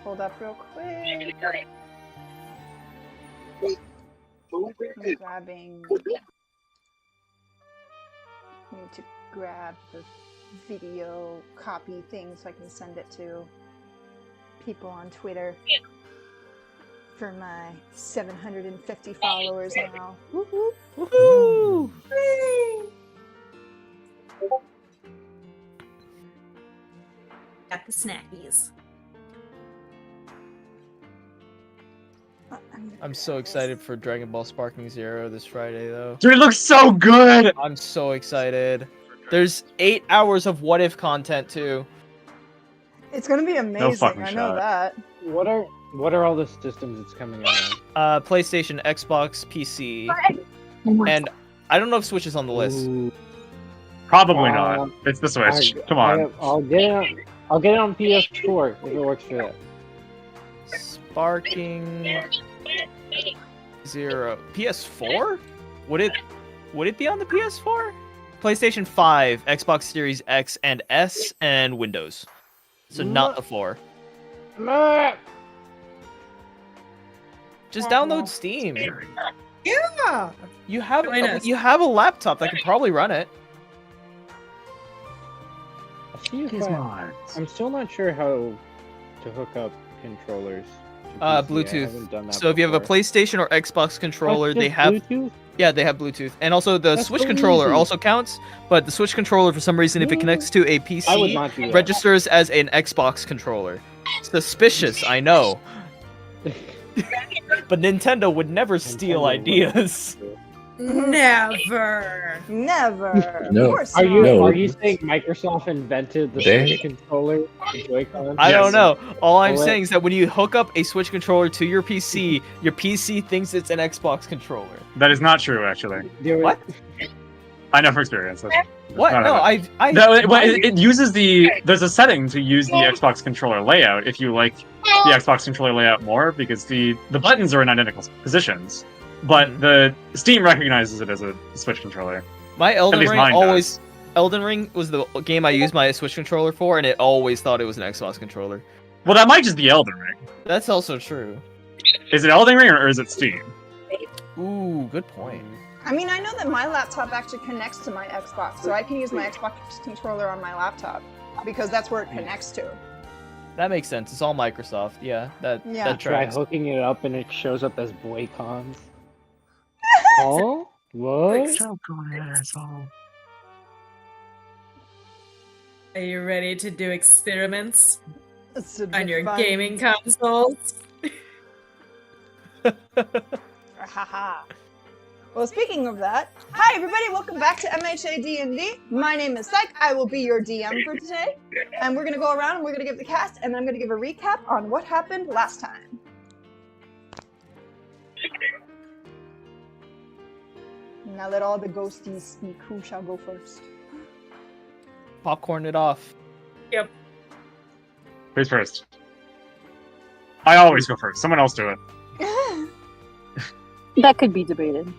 pulled up real quick. I'm grabbing. Need to grab the video copy thing so I can send it to people on Twitter for my 750 followers now. Woohoo! Woohoo! Got the snackies. I'm so excited for Dragon Ball Sparking Zero this Friday, though. Dude, it looks so good! I'm so excited. There's 8 hours of what if content too. It's gonna be amazing. fucking I know shot. that. What are all the systems it's coming out on? PlayStation, Xbox, PC, and I don't know if Switch is on the list. Ooh, Probably not. It's the Switch. Come on. I'll get it on PS4 if it works for that. Sparking Zero. PS4? Would it be on the PS4? PlayStation 5, Xbox Series X and S, and Windows. So not the 4. Just download Steam. Yeah. You have Join us. a laptop that can probably run it. See if I'm still not sure how to hook up controllers. to PC. I Bluetooth. haven't done that So if you have a before. PlayStation or Xbox controller, That's they just have Bluetooth? yeah, they have Bluetooth. And also the That's Switch so controller easy. also counts, but the Switch controller for some reason if it connects to a I would PC not do that. registers as an Xbox controller. Suspicious, I know. But Nintendo would never steal Nintendo would. ideas. Never. Never. No. Of course Are you not. No. are you saying Microsoft invented the They- Switch controller, the Joy-Con? I don't Yes. know. All I'm Well, saying is that when you hook up a Switch controller to your PC thinks it's an Xbox controller. That is not true, actually. What? I know from experience. That's What? not No, how it- No, it uses there's a setting to use the Xbox controller layout if you like the Xbox controller layout more, because the buttons are in identical positions, but Mhm. the Steam recognizes it as a Switch controller. My Elden least Ring mine always. Elden Ring was the game I used my Switch controller for, and it always thought it was an Xbox controller. Well, that might just be Elden Ring. That's also true. Is it Elden Ring or is it Steam? Ooh, good point. I mean, I know that my laptop actually connects to my Xbox, so I can use my Xbox controller on my laptop because that's where it connects to. That makes sense. It's all Microsoft. Yeah, that Yeah. Try tracks. hooking it up and it shows up as Boy-Cons. Oh? What? Are you ready to do experiments It's a on bit your fun. gaming consoles? Haha. Well, speaking of that, hi everybody, welcome back to MHA DND. My name is Psych. I will be your DM for today, and we're gonna go around and we're gonna give the cast, and I'm gonna give a recap on what happened last time. Now let all the ghosties speak. Who shall go first? Popcorn it off. Yep. Who's first? I always go first. Someone else do it. That could be debated.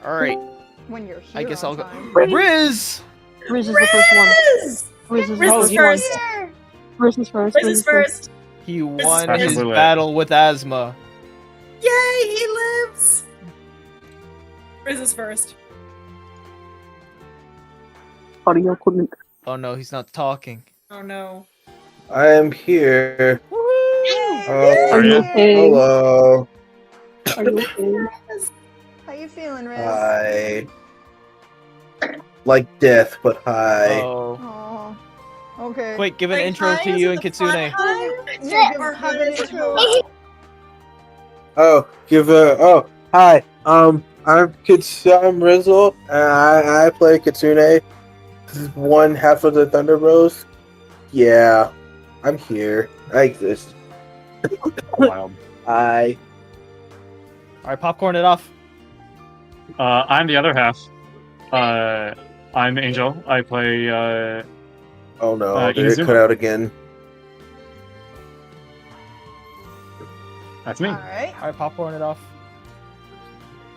All right. When you're here, I guess I'll go. time. Riz. Riz is the first one. Riz! Riz is the Riz first is one. first. Riz is first. Riz is first. He won first. his Absolutely. battle with asthma. Yay, he lives! Riz is first. Audio equipment. Oh no, he's not talking. Oh no. I am here. Are you okay? Hello. Are you okay? How you feeling, Riz? Hi. Like death, but hi. Oh. Aw. Okay. Quick, give an Like, intro hi, to is you it and the Kitsune. fun time? Yeah, have an intro. Oh, oh, hi. I'm Rizzle, and I play Kitsune. This is one half of the Thunder Bros. Yeah, I'm here. I exist. Wild. Hi. All right, popcorn it off. I'm the other half. I'm Angel. I play. Oh no, did it Inazuma. cut out again? That's me. Alright. All right, popcorn it off.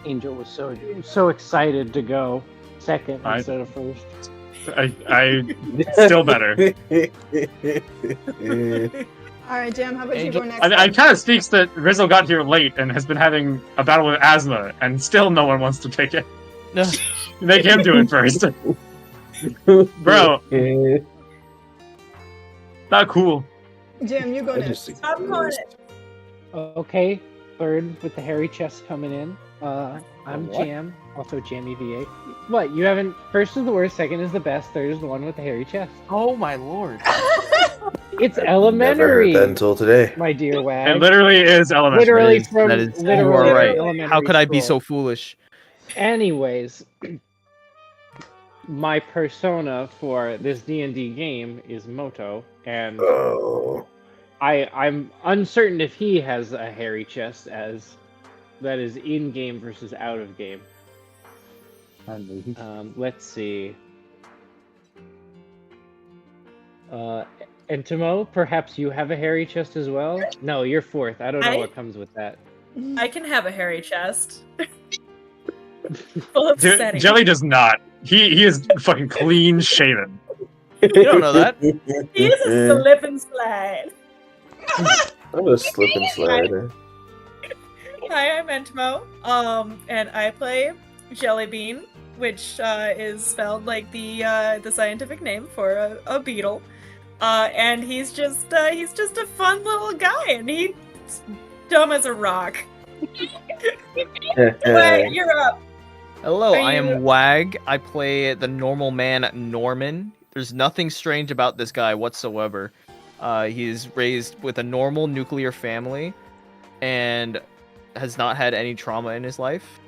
Angel was so excited to go second I- instead of first. I still better. All right, Jam, how about Angel- you go next? I mean, it kind of speaks that Rizzo got here late and has been having a battle with asthma, and still no one wants to take it. Make him do it first. Bro. Not cool. Jam, you go I next. just I'm on it. Okay, third with the hairy chest coming in. I'm What? Jam, also Jammy V8. What, you haven't... First is the worst, second is the best, third is the one with the hairy chest. Oh my lord. It's never elementary, heard that until today. my dear wag. It literally is elementary. Literally from That is, you literally are right. elementary How could I be so school. foolish? Anyways, my persona for this D&D game is Moto, and Oh. I'm uncertain if he has a hairy chest as that is in game versus out of game. Let's see. Entimo, perhaps you have a hairy chest as well? No, you're fourth. I don't know what comes with that. I can have a hairy chest. Full of setting. Jelly does not. He is fucking clean shaven. You don't know that. He is a slip and slide. I'm a slip and slide. Hi, I'm Entmo. And I play Jelly Bean, which is spelled like the scientific name for a beetle. And he's just a fun little guy, and he's dumb as a rock. Wait, you're up. Hello, Are I you- am Wag. I play the normal man Norman. There's nothing strange about this guy whatsoever. He is raised with a normal nuclear family and has not had any trauma in his life.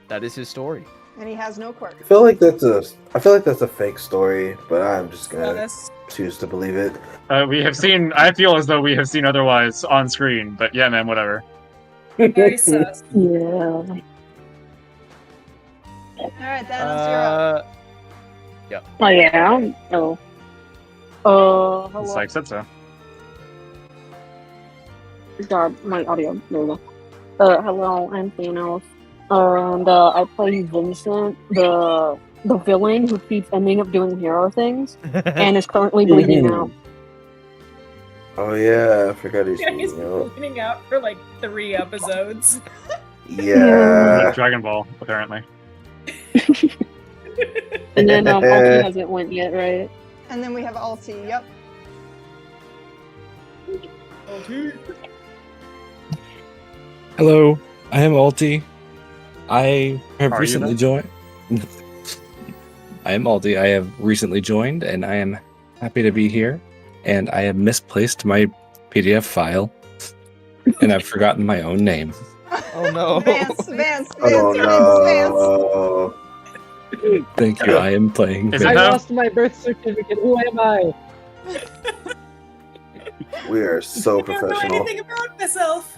That is his story. And he has no I quirk. feel like that's a fake story, but I'm just gonna Honest. choose to believe it. We have seen. I feel as though we have seen otherwise on screen, but yeah, man, whatever. Very sus. Yeah. Alright, Thanos, you're up. Oh yeah. Oh. Hello. Psych said so. God, my audio. There we go. Hello, I'm Thanos. And I play Vincent, the villain who keeps ending up doing hero things and is currently bleeding out. Oh yeah, I forgot he's Yeah, he's bleeding out. bleeding out for like 3 episodes. Yeah. Dragon Ball, apparently. And then Ulti hasn't went yet, right? And then we have Alti, yep. Hello, I am Alti. I have Are you recently then? joined. I am Alti. I have recently joined, and I am happy to be here. And I have misplaced my PDF file, and I've forgotten my own name. Oh no. Vance, Oh no. Thank you. I am playing. Is it I though? lost my birth certificate. Who am I? We are so I don't know professional. anything about myself.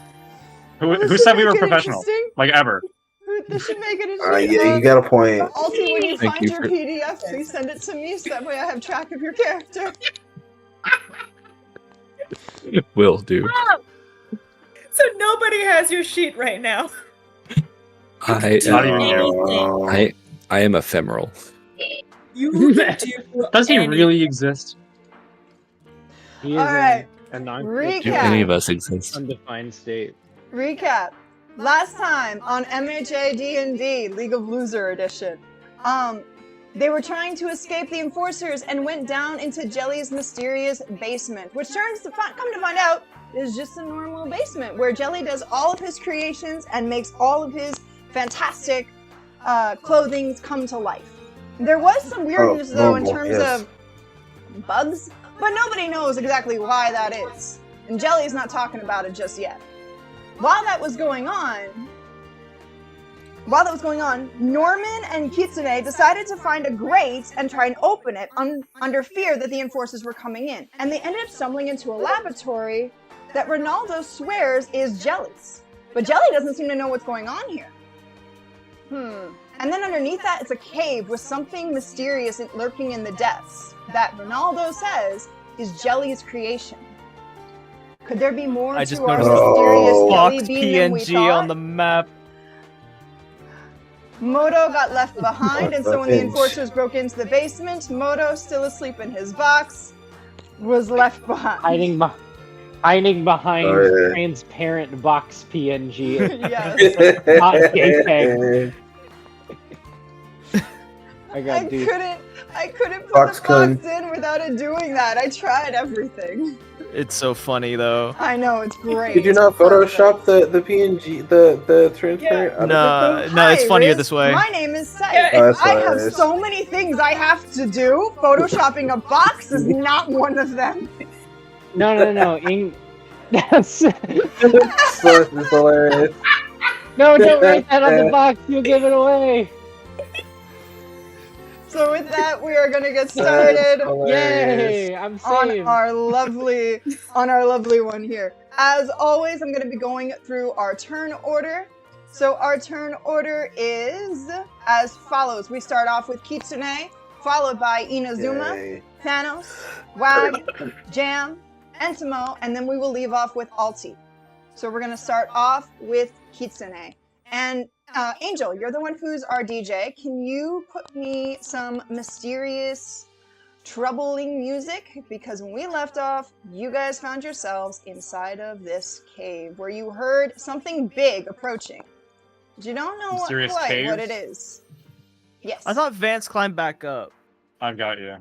Who said we were professional? Like ever? This should make it interesting. Yeah, you got a point. Alti, when you Thank find you your for- PDF, please send it to me so that way I have track of your character. Will do. So nobody has your sheet right now. I Not even am, you. Oh. I am ephemeral. You do. Does he anything. really exist? He is Alright, in a non Do recap. any of us exist? undefined state. Recap. Last time on MHA DND, League of Loser Edition, they were trying to escape the enforcers and went down into Jelly's mysterious basement, which come to find out is just a normal basement where Jelly does all of his creations and makes all of his fantastic clothing come to life. There was some weirdness though in normal, terms yes. of bugs, but nobody knows exactly why that is. And Jelly's not talking about it just yet. While that was going on, Norman and Kitsune decided to find a grate and try and open it under fear that the enforcers were coming in. And they ended up stumbling into a laboratory that Ronaldo swears is Jelly's. But Jelly doesn't seem to know what's going on here. And then underneath that, it's a cave with something mysterious lurking in the depths that Ronaldo says is Jelly's creation. Could there be more I just to our noticed mysterious Oh. Jelly Box bean than we PNG thought? on the map. Moto got left behind, and so when the Fucking- enforcers broke into the basement, Moto, still asleep in his box, was left behind. hiding behind Oh, yeah. transparent box PNG. Yes. Not JPEG. I got dude. I couldn't put Box the box con. in without it doing that. I tried everything. It's so funny though. I know, it's great. Did you It's not perfect. Photoshop the PNG, the transparent out of it, though? No, it's Hi, funnier Riz. this way. My name is Sai. Yeah, Oh, that's I have nice. so many things I have to do. Photoshopping a box is not one of them. No. That's So it's hilarious. no, don't write that on the box. You'll give it away. So with that, we are gonna get started Hilarious. Yay! I'm on saved. our lovely one here. As always, I'm gonna be going through our turn order. So our turn order is as follows. We start off with Kitsune, followed by Inazuma, Yay. Thanos, Wag, Jam, Entamo, and then we will leave off with Alti. So we're gonna start off with Kitsune. And Angel, you're the one who's our DJ. Can you put me some mysterious, troubling music? Because when we left off, you guys found yourselves inside of this cave where you heard something big approaching. But you don't know Mysterious quite cave? what it is. Yes. I thought Vance climbed back up. I've got you.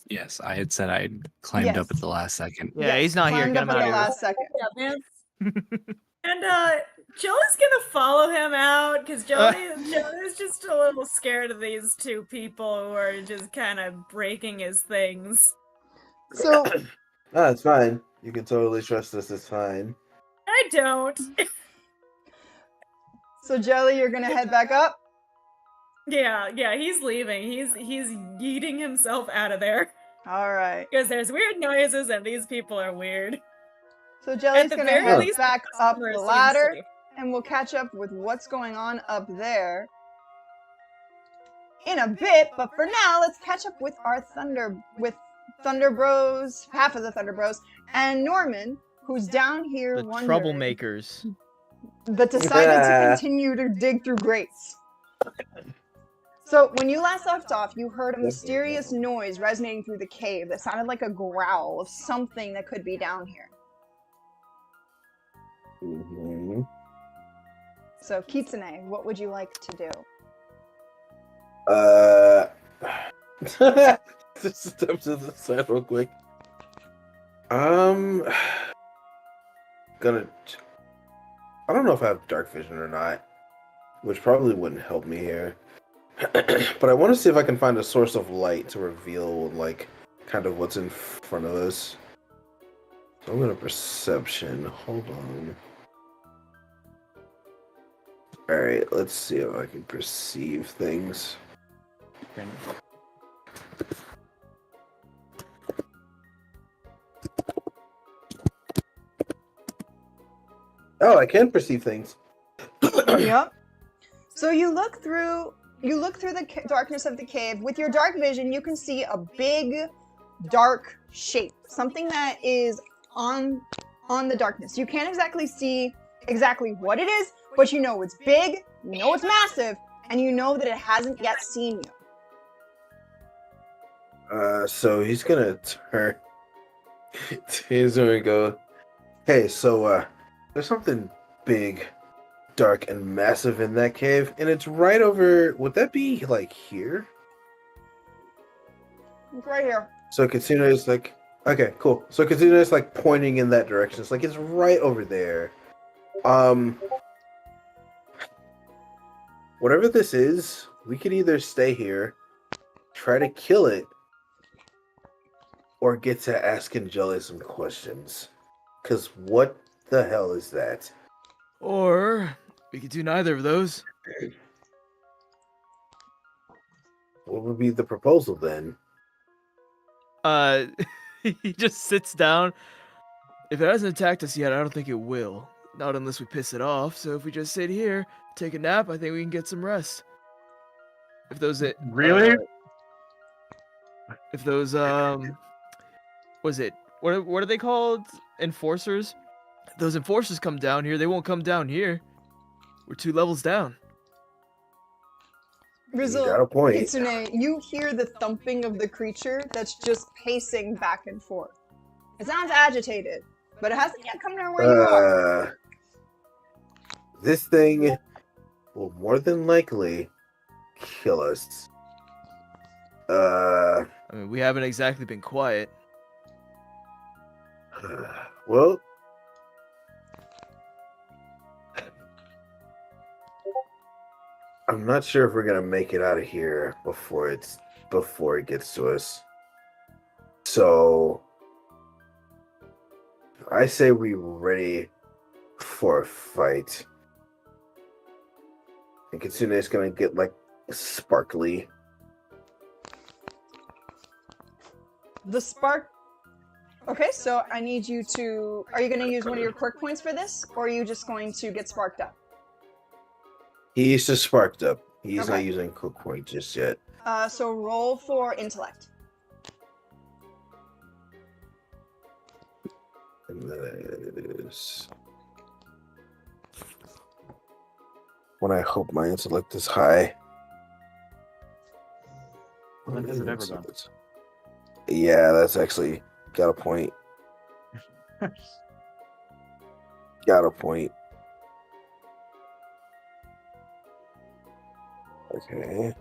Yes, I had said I'd climbed Yes. up at the last second. Yeah, Yes, he's not here. climbed Get up him at out the of here. last second. Yeah, Vance. And Joey's gonna follow him out because Joey's just a little scared of these two people who are just kind of breaking his things. So No, it's fine. You can totally trust us. It's fine. I don't. So Jelly, you're gonna head back up. Yeah, he's leaving. He's yeeting himself out of there All right. because there's weird noises and these people are weird. So Jelly's At the gonna very head least, back the up customer the seems ladder, safe. and we'll catch up with what's going on up there in a bit. But for now, let's catch up with our Thunder Bros, half of the Thunder Bros, and Norman, who's down here The wondering, troublemakers. but decided to continue to dig through grates. So when you last left off, you heard a mysterious noise resonating through the cave that sounded like a growl of something that could be down here. Mm-hmm. So Kitsune, what would you like to do? Just step to the side real quick. Gonna. I don't know if I have dark vision or not, which probably wouldn't help me here. But I want to see if I can find a source of light to reveal, like, kind of what's in front of us. So I'm gonna perception. Hold on. Alright, let's see if I can perceive things. Oh, I can perceive things. Yep. So you look through the darkness of the cave. With your dark vision, you can see a big, dark shape. Something that is on the darkness. You can't exactly see exactly what it is, but you know it's big, you know it's massive, and you know that it hasn't yet seen you. So he's gonna turn. He's gonna go. Hey, so there's something big, dark, and massive in that cave, and it's right over. Would that be like here? It's right here. So Katsuna is like, okay, cool. So Katsuna is like pointing in that direction. It's like it's right over there. Whatever this is, we could either stay here, try to kill it, or get to asking Gelae some questions. Cause what the hell is that? Or we could do neither of those. What would be the proposal then? He just sits down. If it hasn't attacked us yet, I don't think it will. Not unless we piss it off. So if we just sit here, take a nap, I think we can get some rest. If those Really? if those was it what are they called? Enforcers? If those enforcers come down here, they won't come down here. We're 2 levels down. Rizzle, You got a point. Kitsune, you hear the thumping of the creature that's just pacing back and forth. It sounds agitated, but it hasn't yet come near where you are. This thing will more than likely kill us. I mean, we haven't exactly been quiet. Well, I'm not sure if we're gonna make it out of here before it gets to us. So I say we ready for a fight. And Kitsune is gonna get like sparkly. The spark. Okay, so I need you to. Are you going to use one of your quirk points for this, or are you just going to get sparked up? He's just sparked up. He's Okay. not using cook point just yet. So roll for intellect. And that is... When I hope my intellect is high. When has it ever been? Yeah, that's actually got a point. Got a point. Okay.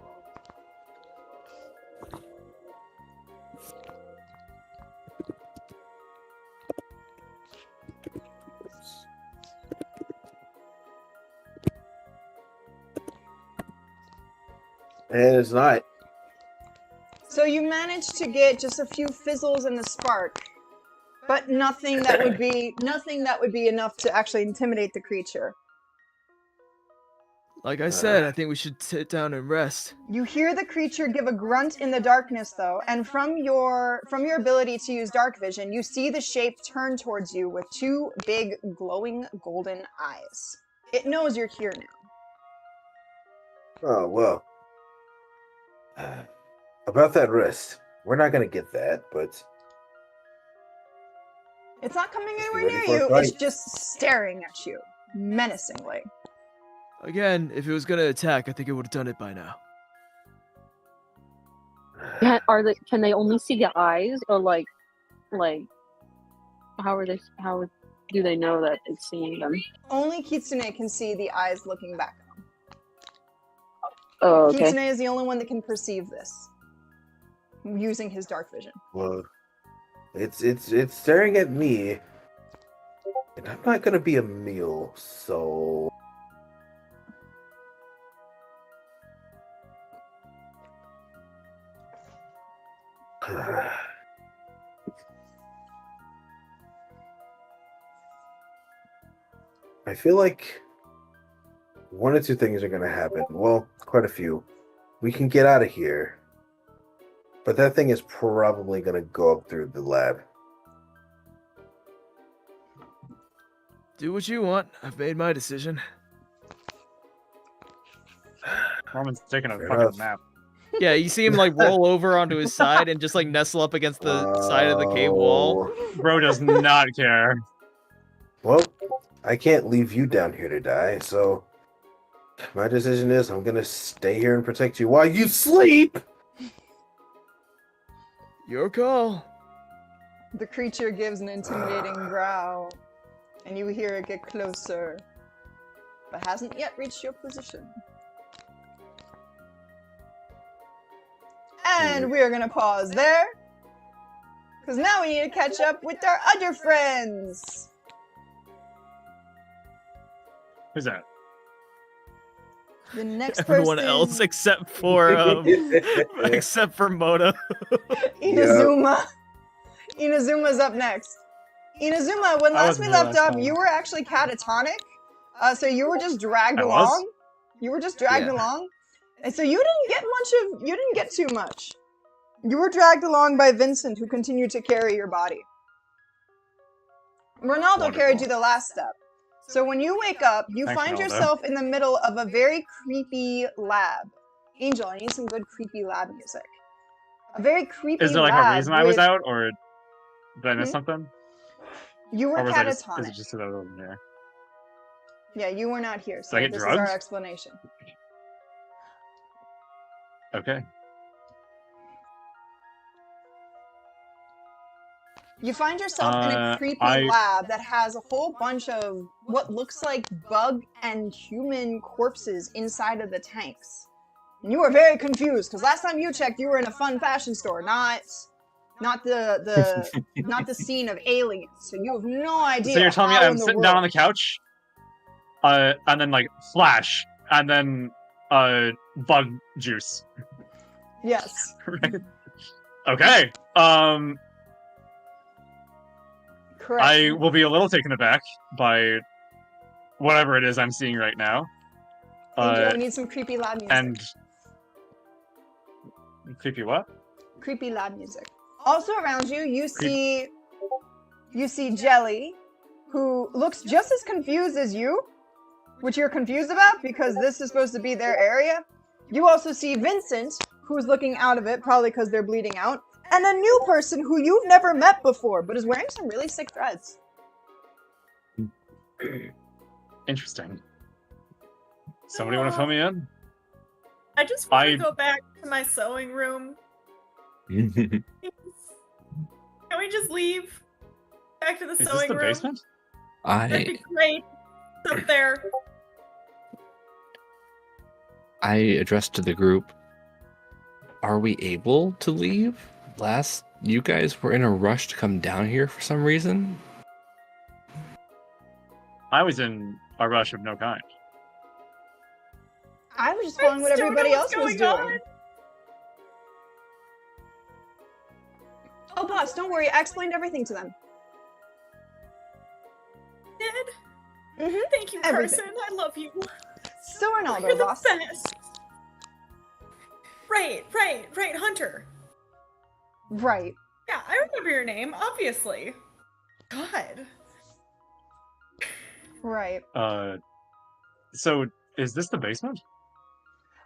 And it's not. So you managed to get just a few fizzles in the spark, but nothing that would be enough to actually intimidate the creature. Like I said, I think we should sit down and rest. You hear the creature give a grunt in the darkness, though, and from your ability to use dark vision, you see the shape turn towards you with two big, glowing golden eyes. It knows you're here now. Oh, well. About that wrist. We're not going to get that, but... It's not coming anywhere ready near for a you, fight. it's just staring at you, menacingly. Again, if it was gonna attack, I think it would have done it by now. Can they only see the eyes, or like how do they know that it's seeing them? Only Kitsune can see the eyes looking back at him. Oh, okay. Kitsune is the only one that can perceive this, using his dark vision. Well, it's staring at me, and I'm not gonna be a meal, so I feel like one or two things are gonna happen. Well, quite a few. We can get out of here, but that thing is probably gonna go up through the lab. Do what you want. I've made my decision. Norman's taking a Fair fucking enough. nap. Yeah, you see him like roll over onto his side and just like nestle up against the side of the cave wall. Oh. Bro does not care. Well, I can't leave you down here to die, so my decision is I'm gonna stay here and protect you while you sleep. Your call. The creature gives an intimidating growl, and you hear it get closer, but hasn't yet reached your position. And we're gonna pause there, because now we need to catch up with our other friends. Who's that? The next Everyone person, else except for Moto. Inazuma. Inazuma's up next. Inazuma, when I last we wasn't here left last off, time. you were actually catatonic. So you were just dragged I was? along. You were just dragged Yeah. along. And so you didn't get too much. You were dragged along by Vincent, who continued to carry your body. Ronaldo Wonderful. carried you the last step. So when you wake up, you Thanks, find Ronaldo. yourself in the middle of a very creepy lab. Angel, I need some good creepy lab music. A very creepy Is there like lab a reason I was with- out, or did I miss Hmm? something? You were Or was I just, catatonic. is it just that I wasn't here? Yeah, you were not here, so I get this is our drugs? explanation. Okay. You find yourself in a creepy lab that has a whole bunch of what looks like bug and human corpses inside of the tanks. And you are very confused, because last time you checked, you were in a fun fashion store, not the scene of aliens. So you have no idea. So you're telling me how I'm in the sitting down on world- the couch, and then like flash, and then bug juice. Yes. Right. Okay. Correct. I will be a little taken aback by whatever it is I'm seeing right now. Angel, we need some creepy lab music. And creepy what? Creepy lab music. Also around you, you see Jelly, who looks just as confused as you, which you're confused about because this is supposed to be their area. You also see Vincent, who's looking out of it, probably because they're bleeding out, and a new person who you've never met before, but is wearing some really sick threads. Interesting. Somebody want to fill me in? I just want to go back to my sewing room. Can we just leave? Back to the Is this sewing the room? basement? That'd be great. It's up there. I addressed to the group, are we able to leave? You guys were in a rush to come down here for some reason? I was in a rush of no kind. I was just following what still everybody know else what's was going doing. Oh, boss, don't worry. I explained everything to them. Did? Mm-hmm. Thank you, Everything. Carson. I love you. So Ronaldo, You're the boss. best. Right, Hunter. Right. Yeah, I remember your name, obviously. God. Right. So is this the basement?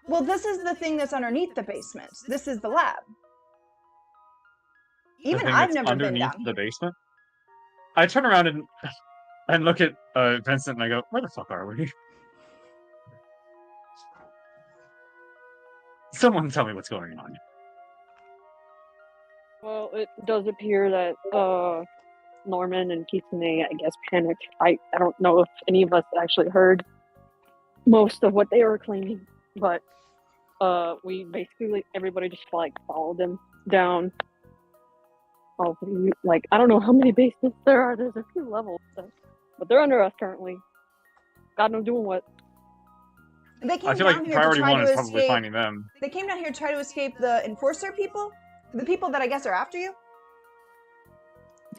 Well, this is the thing that's underneath the basement. This is the lab. Even The thing I've that's never been underneath down. the basement? I turn around and look at Vincent and I go, where the fuck are we? Someone tell me what's going on. Well, it does appear that Norman and Kitsune, I guess, panicked. I don't know if any of us actually heard most of what they were claiming, but we basically, everybody just like followed them down. All three, like, I don't know how many basements there are. There's a few levels, but they're under us currently. God knows doing what. They came I feel down like here priority to try one to is probably escape. finding them. They came down here to try to escape the enforcer people, the people that I guess are after you.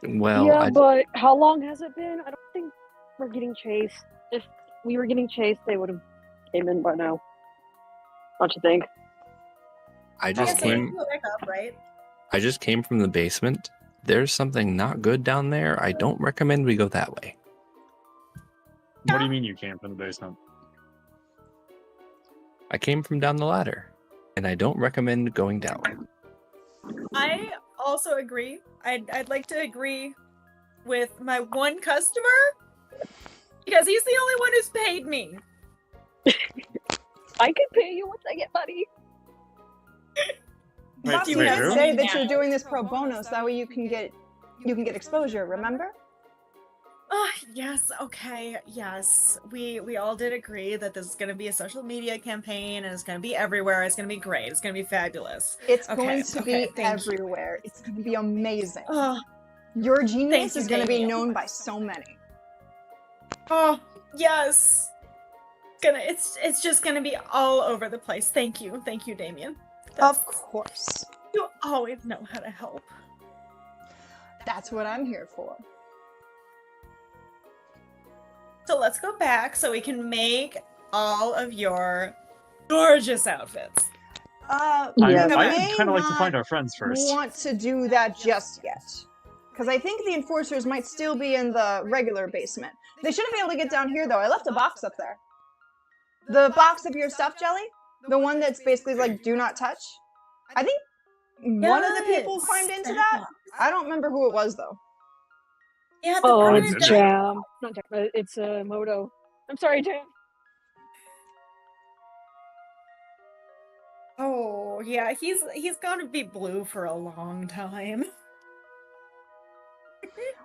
Well, yeah, but how long has it been? I don't think we're getting chased. If we were getting chased, they would have came in by now. Don't you think? I I just guess they came. can go back up, right? I just came from the basement. There's something not good down there. I don't recommend we go that way. What do you mean you came from the basement? I came from down the ladder, and I don't recommend going down. I also agree. I'd like to agree with my one customer because he's the only one who's paid me. I can pay you once I get money. Boss, you wait, guys who? say that you're doing this pro bono, so that way you can get exposure. Remember? Yes, okay, yes. We all did agree that this is going to be a social media campaign and it's going to be everywhere. It's going to be great. It's going to be fabulous. It's Okay, going to okay, be thank you. everywhere. It's going to be amazing. Oh, Your genius you, is going to be Damien. known by so many. oh, yes. It's just going to be all over the place. Thank you, Damien. Of course. You always know how to help. That's what I'm here for. So let's go back so we can make all of your gorgeous outfits. Yeah. we I'd may kind of like to not find our friends first. want to do that just yet. Because I think the enforcers might still be in the regular basement. They shouldn't be able to get down here, though. I left a box up there. The box of your stuff, Jelly? The one that's basically like, do not touch? I think one of the people Yes, climbed into that that. box. I don't remember who it was, though. Yeah, the Oh, permanent it's giant- Jam. Not Jam. It's Moto. I'm sorry, Jam. Oh, yeah, he's gonna be blue for a long time.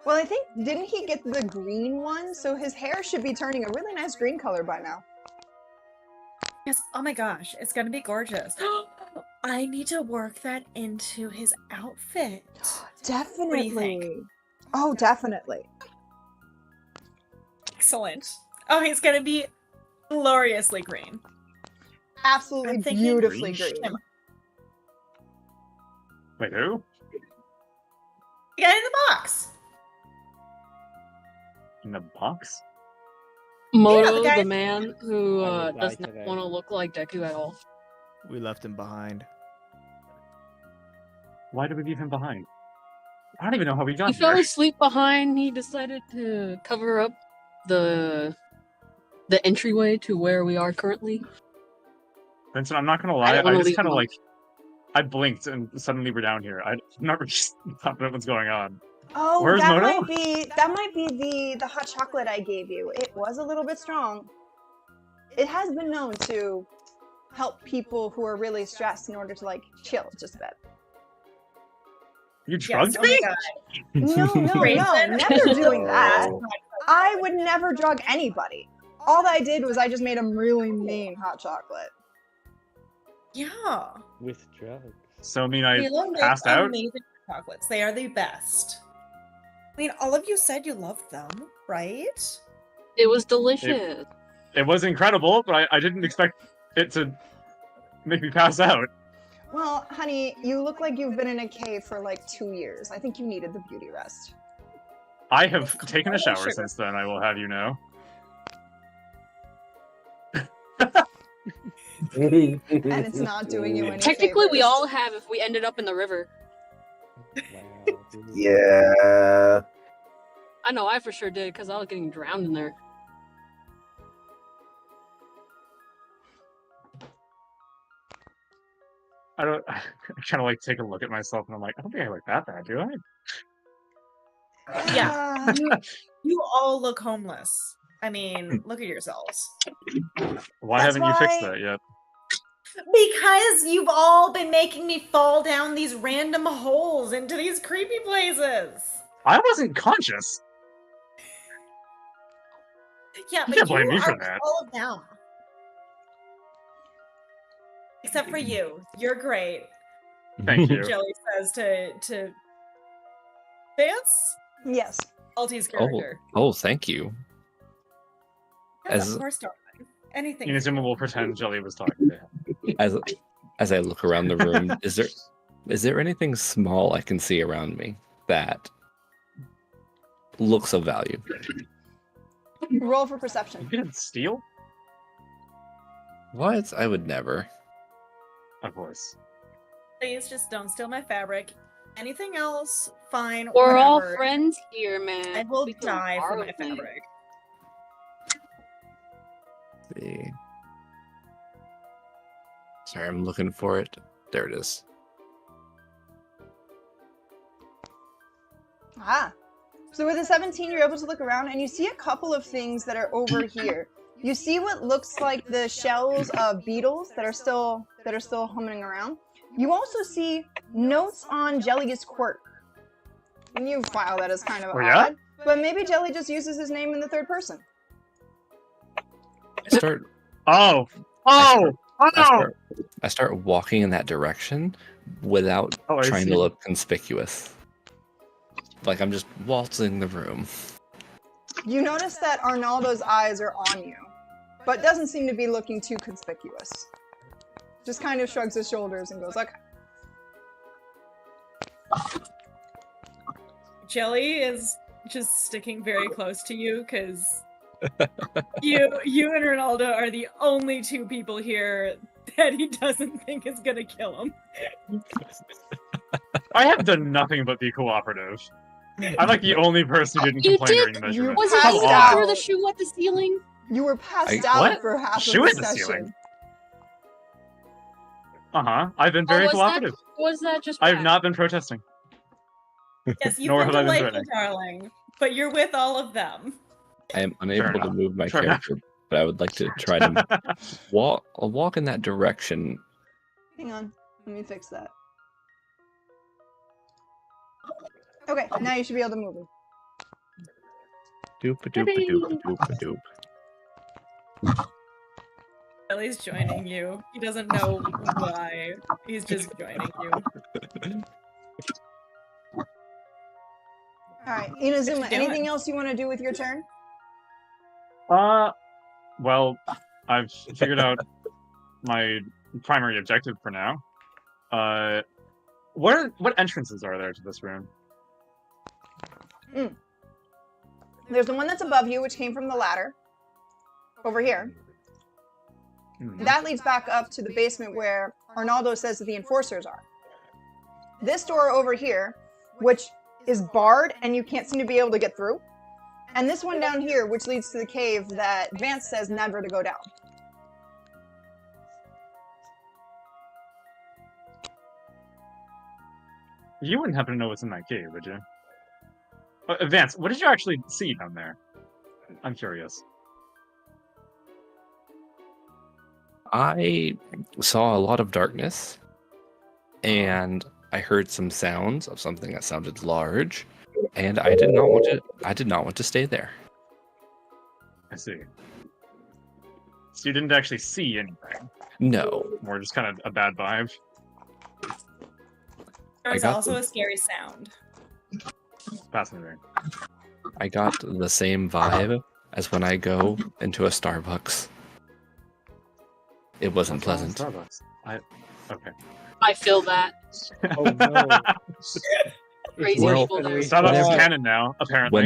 Well, I think, didn't he get the green one? So his hair should be turning a really nice green color by now. Yes. Oh my gosh, it's gonna be gorgeous. I need to work that into his outfit. Definitely. Oh, definitely. Excellent. Oh, he's gonna be gloriously green. Absolutely I'm thinking beautifully green green. Wait, who? The guy in the box. In the box? Moto, the guy- the man who I will die does not today. want to look like Deku at all. We left him behind. Why did we leave him behind? I don't even know how we He got fell here. asleep behind. He decided to cover up the entryway to where we are currently. Vincent, I'm not gonna I lie, didn't wanna I just leave kind of him. like, I blinked and suddenly we're down here. I'm not really confident what's going on. Oh, Where's that Moto? might be the hot chocolate I gave you. It was a little bit strong. It has been known to help people who are really stressed in order to like chill just a bit. You Yes, drugged oh me? my god. No, Raisin? never doing that. Oh. I would never drug anybody. All that I did was I just made them really mean hot chocolate. Yeah. With drugs. So, I mean, I Milo makes passed out? amazing chocolates. They are the best. I mean, all of you said you loved them, right? It was delicious. It was incredible, but I didn't expect it to make me pass out. Well, honey, you look like you've been in a cave for like 2 years. I think you needed the beauty rest. I have taken a Sugar. shower since then, I will have you know. And it's not doing you any Technically, we favors. all have if we ended up in the river. Wow, dude. Yeah. I know I for sure did because I was getting drowned in there. I kind of like take a look at myself and I'm like, I don't think I look that bad, do I? Yeah. You all look homeless. I mean, look at yourselves. Why That's haven't you fixed why- that yet? Because you've all been making me fall down these random holes into these creepy places. I wasn't conscious. Yeah, You but can't blame me are for with that. all of them. Except for you. You're great. Thank you. Jelly says to Vance, Yes. Alti's Oh, character. oh, thank you. Yes, as- of course, darling. Anything. Inazuma will pretend Jelly was talking to him. As I look around the room, is there anything small I can see around me that looks of value? Roll for You perception. didn't steal? What? I would never. Of course. Please just don't steal my fabric. Anything else, fine. We're all whatever. friends here, man. I will We can die for borrow my things. fabric. See. Sorry, I'm looking for it. There it is. Ah. So with a 17, you're able to look around and you see a couple of things that are over here. You see what looks like the shells of beetles that are still humming around. You also see notes on Jelly's quirk. And you file that as kind of Oh, yeah? odd, but maybe Jelly just uses his name in the third person. I start Oh! I Oh! start, I start walking in that direction without Oh, I trying see. to look conspicuous. Like I'm just waltzing the room. You notice that Arnaldo's eyes are on you, but doesn't seem to be looking too conspicuous. Just kind of shrugs his shoulders and goes, okay. Jelly is just sticking very close to you because you and Ronaldo are the only two people here that he doesn't think is gonna kill him. I have done nothing but be cooperative. I'm like the only person who didn't You complain did- during the measurement. Was it Come you on. that threw the shoe at the ceiling? You were passed I- out what? for half Shoe of at the the session. ceiling? Uh-huh. I've been very was cooperative. Was that just I have bad? not been protesting. Yes, you've Nor been have I been delightful, threatening. darling, but you're with all of them. I am unable to enough. move my Fair enough. character, but I would like to try to walk in that direction. Hang on, let me fix that. Okay, now you should be able to move him. Doop-a-doop-a-doop-a-doop-a-doop. Ellie's joining you. He doesn't know why. He's just joining you. Alright, Inazuma, What you anything doing? else you want to do with your turn? Well, I've figured out my primary objective for now. What entrances are there to this room? There's the one that's above you, which came from the ladder. Over here. That leads back up to the basement where Arnaldo says that the enforcers are. This door over here, which is barred and you can't seem to be able to get through. And this one down here, which leads to the cave that Vance says never to go down. You wouldn't happen to know what's in that cave, would you? Vance, what did you actually see down there? I'm curious. I saw a lot of darkness, and I heard some sounds of something that sounded large, and I did not want to stay there. I see. So you didn't actually see anything? No. More just kind of a bad vibe? There was got also them. a scary sound. Fascinating. I got the same vibe as when I go into a Starbucks. It wasn't What's wrong with pleasant. Starbucks? Okay. I feel that. Oh no. Crazy Well, people there. Starbucks is Whenever- canon now, apparently.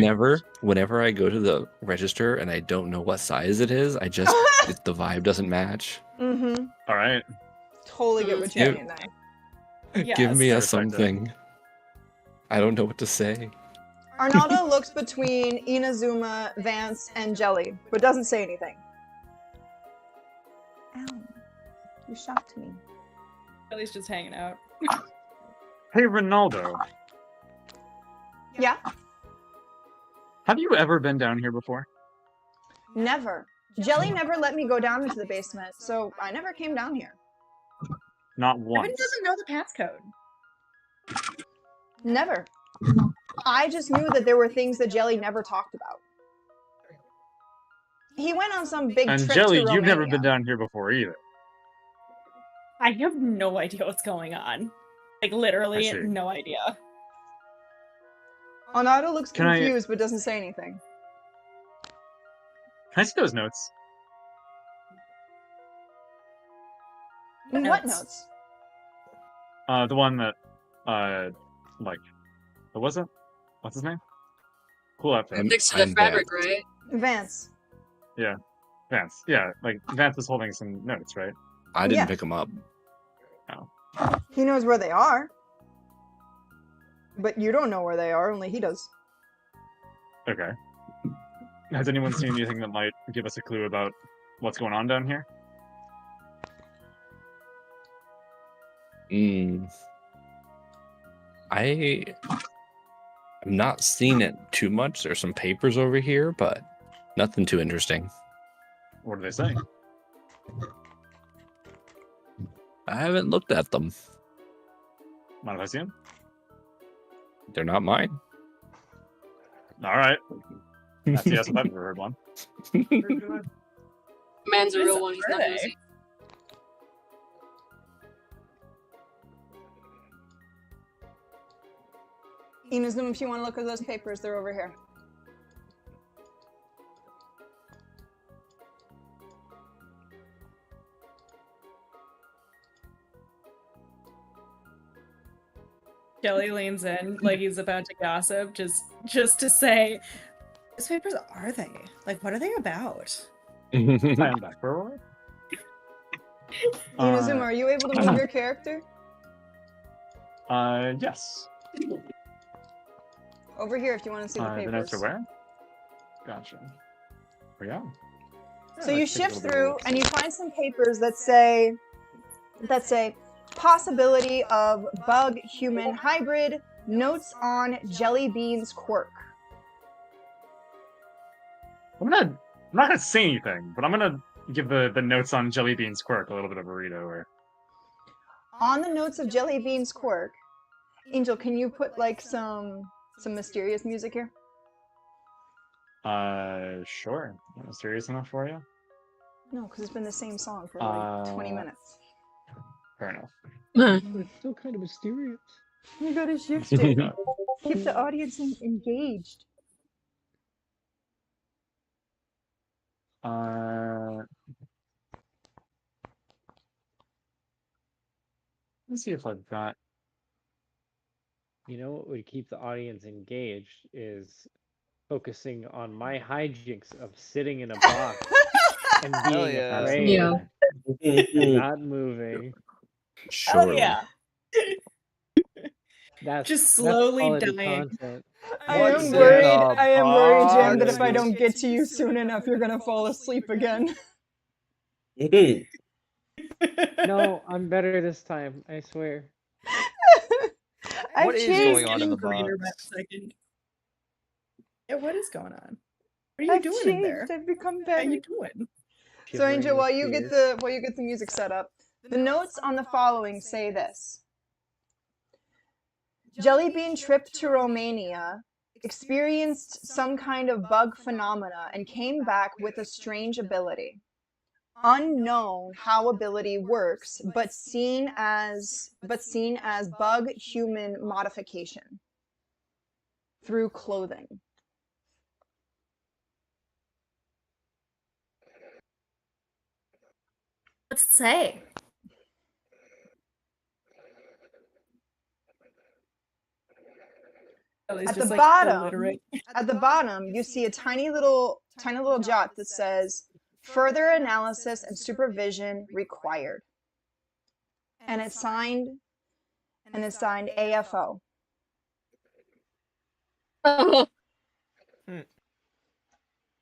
Whenever I go to the register and I don't know what size it is, the vibe doesn't match. Mm-hmm. Alright. Totally get what you're Yep. saying there. Give me a Yes. something. I don't know what to say. Arnaldo looks between Inazuma, Vance, and Jelly, but doesn't say anything. Ow. You shocked me. Ellie's just hanging out. Hey, Ronaldo. Yeah? Have you ever been down here before? Never. Jelly never let me go down into the basement, so I never came down here. Not Evan once. doesn't know the passcode. Never. I just knew that there were things that Jelly never talked about. He went on some big And trip Jelly, to you've never Romania. been down here before either. I have no idea what's going on. Like, literally, I see. no idea. Arnaldo looks Can I- confused but doesn't say anything. Can I see those notes? What Notes. notes? The one that, what was it? What's his name? Cool outfit. Next to the I'm fabric, right? Vance. Vance. Yeah, like, Vance was holding some notes, right? I didn't Yeah. pick them up. He knows where they are. But you don't know where they are, only he does. Okay. Has anyone seen anything that might give us a clue about what's going on down here? I'm not seeing it too much. There's some papers over here, but nothing too interesting. What are they saying? I haven't looked at them. Mind if I see him? They're not mine. Alright. That's the yes if I've ever heard one. Man's a Yes, real one. He's not are they? easy. Inazuma, if you want to look at those papers, they're over here. Jelly leans in like he's about to gossip, just to say, "These papers are they? Like, what are they about?" I am back for a while. Inazuma, are you able to move your character? Yes. Over here if you want to see the The papers. notes are where? Gotcha. Oh, yeah. So you shift through and you find some papers that say possibility of bug human hybrid, notes on Jelly Bean's quirk. I'm not gonna say anything, but I'm gonna give the notes on Jelly Bean's quirk a little bit of a read over. On the notes of Jelly Bean's quirk, Angel, can you put like some mysterious music here? Sure. Serious enough for you? No, because it's been the same song for like 20 minutes. Fair enough. It's still kind of mysterious. You gotta shift it. Keep the audience engaged. Let's see if I've got. You know what would keep the audience engaged is focusing on my hijinks of sitting in a box and Hell being yeah. afraid Yeah. and not moving. Oh Surely. yeah. That's slowly quality dying. content. I What's am in worried. the I am worried, Jam, that if I box? don't get to you soon enough, you're gonna fall asleep again. No, I'm better this time. I swear. I've What is changed. going on in the Greater box? by the second. Yeah, what is going on? What are you I've doing changed. in there? I've become How better. you doing? So Angel, Shivering while with you get fear. the music set up, the notes on the following say this: Jellybean tripped to Romania, experienced some kind of bug phenomena, and came back with a strange ability. Unknown how ability works, but seen as bug human modification through clothing. What's it say? At the bottom, you see a tiny little jot that says further analysis and supervision required. And it's signed AFO.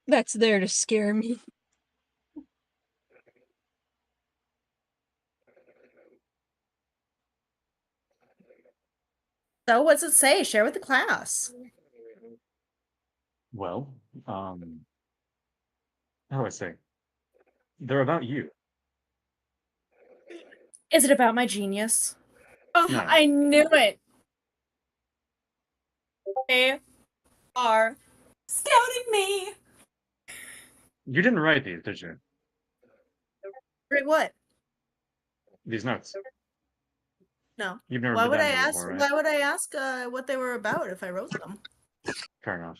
That's there to scare me. So what's it say? Share with the class. Well, how do I say? They're about you. Is it about my genius? Oh, No. I knew it. They are scouting me. You didn't write these, did you? Wait, what? These notes. No. You've never Why been would down I here ask? before, right? Why would I ask what they were about if I wrote them? Fair enough.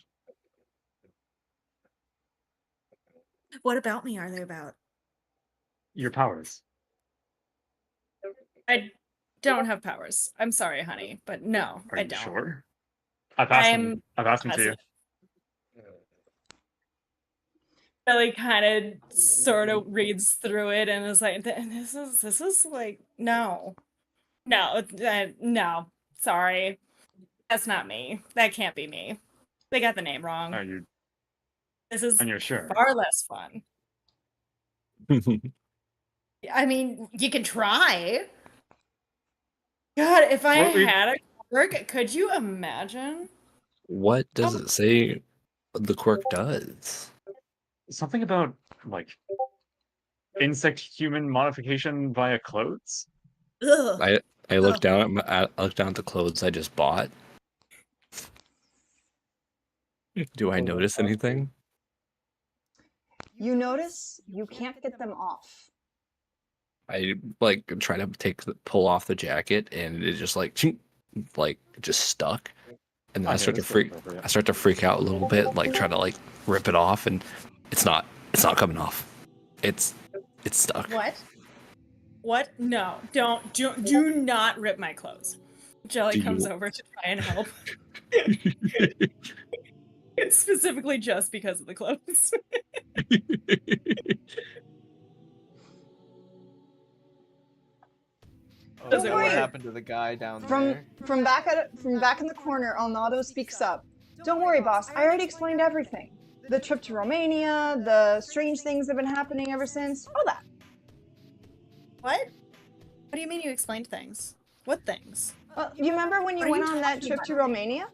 What about me are they about? Your powers. I don't have powers. I'm sorry, honey, but no, Are I you don't. sure? I've asked them to you. Ellie kind of sort of reads through it and is like, this is like, no, sorry, that's not me. That can't be me. They got the name wrong. Are you? This is And you're sure? far less fun. I mean, you can try. God, if I had a quirk, could you imagine? What does it say the quirk does? Something about like insect human modification via clothes. Ugh. I look down at I look down at the clothes I just bought. Do I notice anything? You notice you can't get them off. I like try to pull off the jacket, and it just like just stuck. And then I start to freak out a little bit, like try to like rip it off, and it's not coming off. It's stuck. What? No, do not rip my clothes. Jelly comes over to try and help. It's specifically just because of the clothes. What happened to the guy down there? From back in the corner, Alnado speaks up. Don't worry, boss. I already explained everything. The trip to Romania, the strange things that have been happening ever since, all that. What? What do you mean you explained things? What things? You remember when you went on that trip to Romania?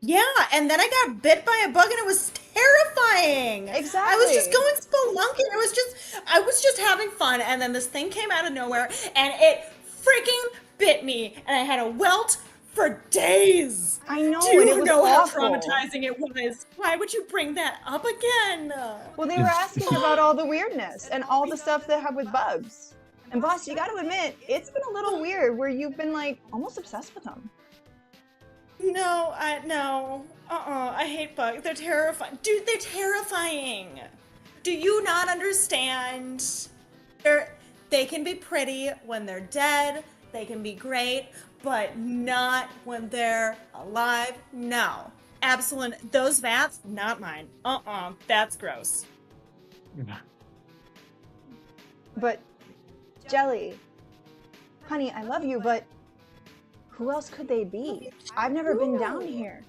Yeah, and then I got bit by a bug and it was terrifying. Exactly. I was just going spelunking. I was just having fun, and then this thing came out of nowhere and it freaking bit me, and I had a welt for days. I know. Do and it you was know awful. how traumatizing it was? Why would you bring that up again? Well, they were asking about all the weirdness and all the stuff that have with bugs. And boss, you got to admit, it's been a little weird where you've been like almost obsessed with them. No, I hate bugs. They're terrifying. Dude, they're terrifying. Do you not understand? They can be pretty when they're dead. They can be great, but not when they're alive. No. Absolute. Those vats, not mine. That's gross. But, Jelly, honey, I love you, but who else could they be? I've never been down here.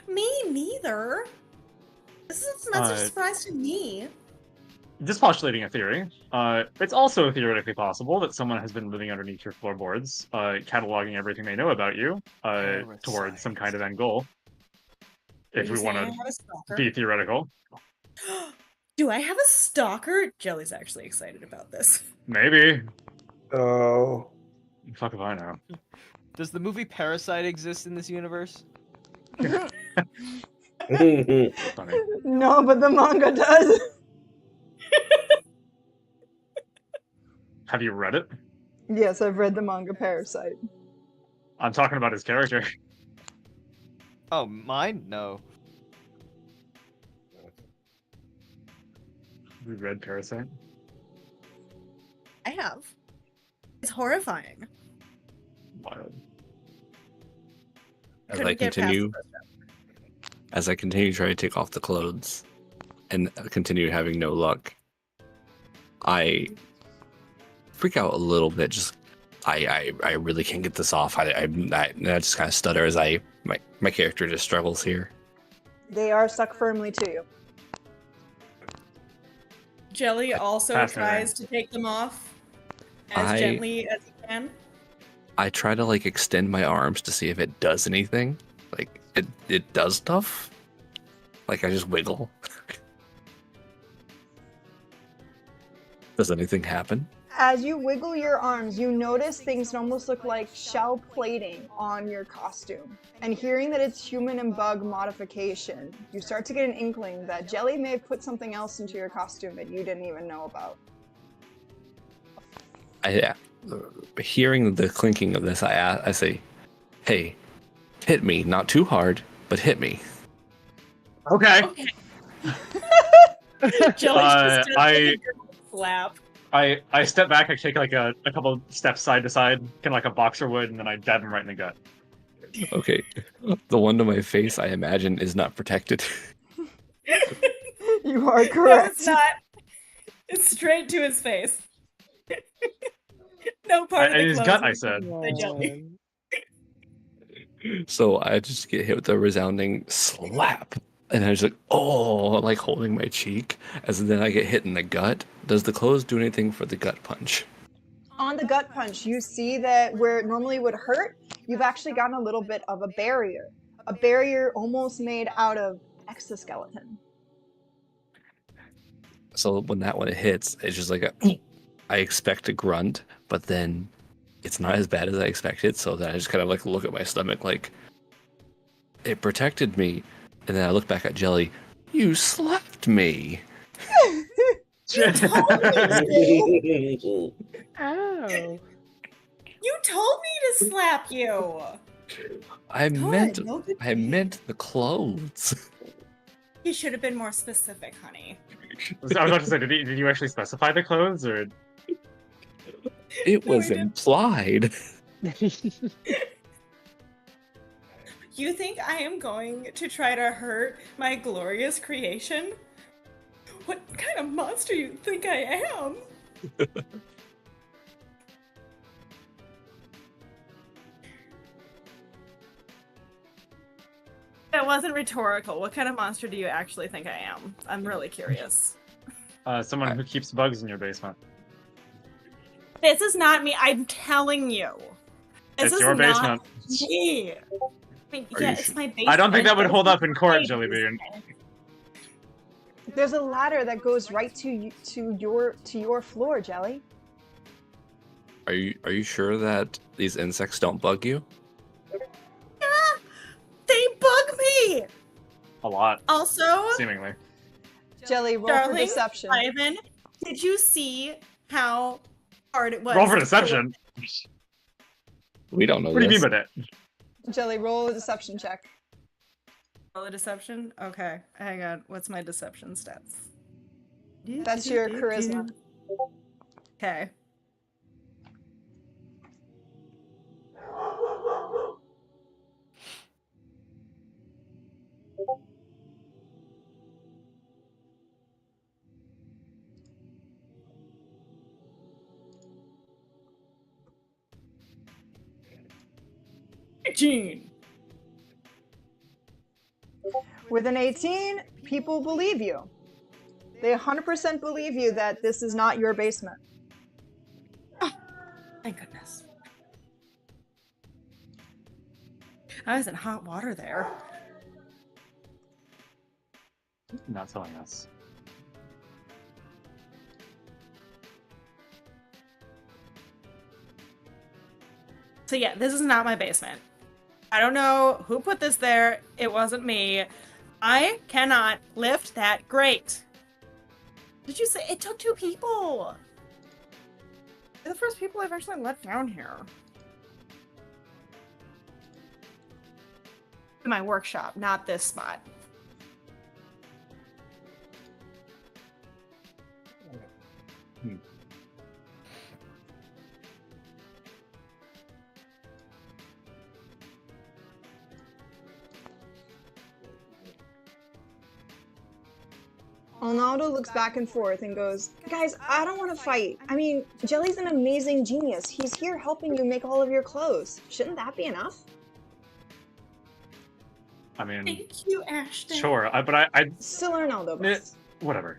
Me neither. This is not a surprise to me. Just postulating a theory. It's also theoretically possible that someone has been living underneath your floorboards, cataloging everything they know about you, towards some kind of end goal. If we want to be theoretical. Do I have a stalker? Jelly's actually excited about this. Maybe. Oh. Fuck if I know. Does the movie Parasite exist in this universe? Funny. No, but the manga does. Have you read it? Yes, I've read the manga Parasite. I'm talking about his character. Oh, mine? No. We read Parasite. I have. It's horrifying. Wild. As I continue to try to take off the clothes and continue having no luck, I freak out a little bit. Just I really can't get this off. I just kind of stutter as my character just struggles here. They are stuck firmly to you. Jelly also tries to take them off as gently as he can. I try to extend my arms to see if it does anything. Like it does stuff. Like I just wiggle. Does anything happen? As you wiggle your arms, you notice things that almost look like shell plating on your costume. And hearing that it's human and bug modification, you start to get an inkling that Jelly may have put something else into your costume that you didn't even know about. Hearing the clinking of this, I say, "Hey, hit me. Not too hard, but hit me." Okay. Jelly's just a slap. I step back, I take a couple steps side to side, kind of like a boxer would, and then I dab him right in the gut. Okay. The one to my face, I imagine, is not protected. You are No, correct. it's not. It's straight to his face. No part of the his clothes gut, I is said. by Jelly. So I just get hit with a resounding slap. And I was like, oh, like holding my cheek. As then I get hit in the gut. Does the clothes do anything for the gut punch? On the gut punch, you see that where it normally would hurt, you've actually gotten a little bit of a barrier. A barrier almost made out of exoskeleton. So when that one hits, it's just like I expect a grunt, but then it's not as bad as I expected. So then I just kind of look at my stomach like, it protected me. And then I look back at Jelly. You slapped me. Ow. You told me to slap you. I meant good. the clothes. You should have been more specific, honey. I was about to say, did you actually specify the clothes, or? It No, was I didn't. implied. You think I am going to try to hurt my glorious creation? What kind of monster you think I am? That wasn't rhetorical. What kind of monster do you actually think I am? I'm really curious. Someone who keeps bugs in your basement. This is not me. I'm telling you. This It's is your not basement. me. I mean, yeah, it's my basement. I don't think that would hold up in court, It's my Jellybean. basement. There's a ladder that goes right to your floor, Jelly. you sure that these insects don't bug you? They bug me! A lot, Also, seemingly. Jelly, roll for darling, deception. Ivan, did you see how hard it was? Roll for to pull- deception. We don't know What do you this. mean by that? Jelly, roll a deception check. Roll a deception? Okay, hang on. What's my deception stats? That's your charisma. Okay. With an 18, people believe you. They 100% believe you that this is not your basement. Thank goodness. I was in hot water there. Not telling us. So yeah, this is not my basement. I don't know who put this there. It wasn't me. I cannot lift that grate. Did you say it took 2 people? They're the first people I've actually let down here. In my workshop, not this spot. Arnaldo looks back and forth and goes, guys, I don't want to fight. I mean, Jelly's an amazing genius. He's here helping you make all of your clothes. Shouldn't that be enough? I mean, Thank you, Ashton. sure, but I Still Arnaldo, but whatever.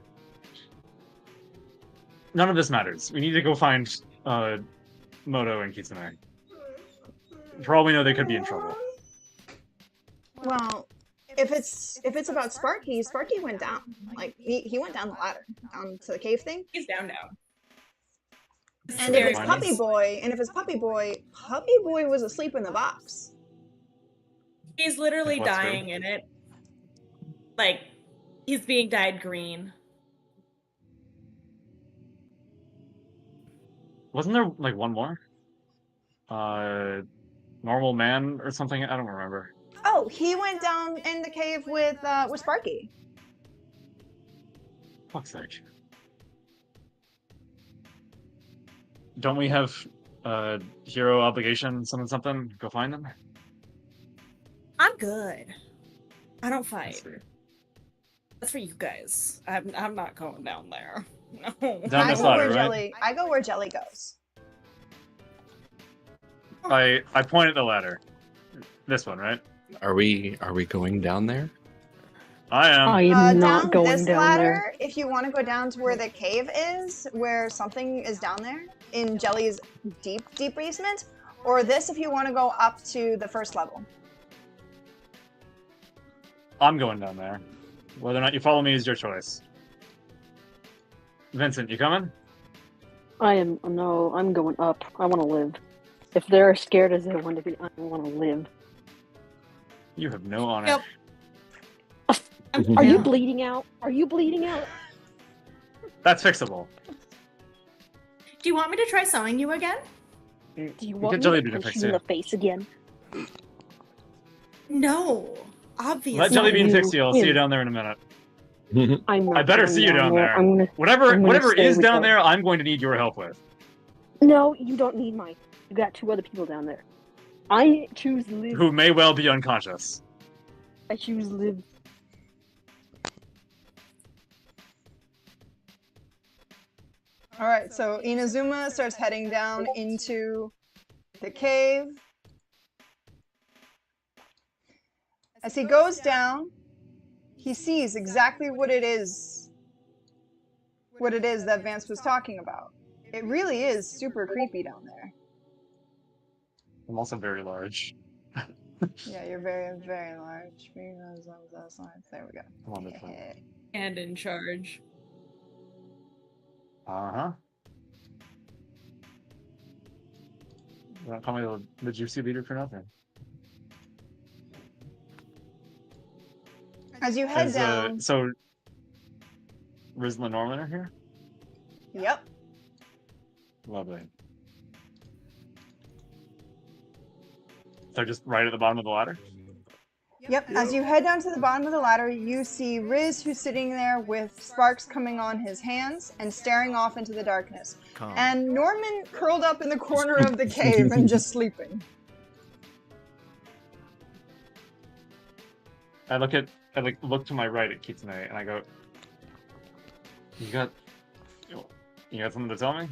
None of this matters. We need to go find Moto and Kitsune. For all we know, they could be in trouble. well, if it's about Sparky, Sparky went down. Like he went down the ladder, down to the cave thing. He's down now. And if it's Fine. Puppy Boy was asleep in the box. He's literally What's her- dying in it. Like, he's being dyed green. Wasn't there like one more? Normal man or something? I don't remember. Oh, he went down in the cave with Sparky. Fuck's sake. Don't we have hero obligation, something? Go find them? I'm good. I don't fight. That's for you guys. I'm not going down there. No. Down I this go ladder, where right? I go where Jelly goes. I point at the ladder. This one, right? Are we going down there? I am. I am not down going this down ladder, there. if you want to go down to where the cave is, where something is down there, in Jelly's deep basement, or this if you want to go up to the first level. I'm going down there. Whether or not you follow me is your choice. Vincent, you coming? No, I'm going up. I want to live. If they're as scared as they want to be, I want to live. You have no honor. Yep. Are you bleeding out? Are you bleeding out? That's fixable. Do you want me to try sewing you again? Do you Get want me Jelly to Bean to punch fix you in you. the face again? No. Obviously. Let Jelly Bean you. fix you. I'll see you down there in a minute. I'm not I better going see you down there. I'm gonna... Whatever I'm gonna stay is with down them. there, I'm going to need your help with. No, you don't need mine. You got 2 other people down there. I choose live. Who may well be unconscious. I choose live. All right, so Inazuma starts heading down into the cave. As he goes down, he sees exactly what it is that Vance was talking about. It really is super creepy down there. I'm also very large. Yeah, you're very, very large. There we go. I'm on this one. And in charge. Uh-huh. Don't call me the juicy leader for nothing. As you head down. So, Rizla and Norman are here? Yep. Lovely. They're just right at the bottom of the ladder? Yep. As you head down to the bottom of the ladder, you see Riz, who's sitting there with sparks coming on his hands and staring off into the darkness. Calm. And Norman curled up in the corner of the cave and just sleeping. I look to my right at Kitsune and I go, you got something to tell me?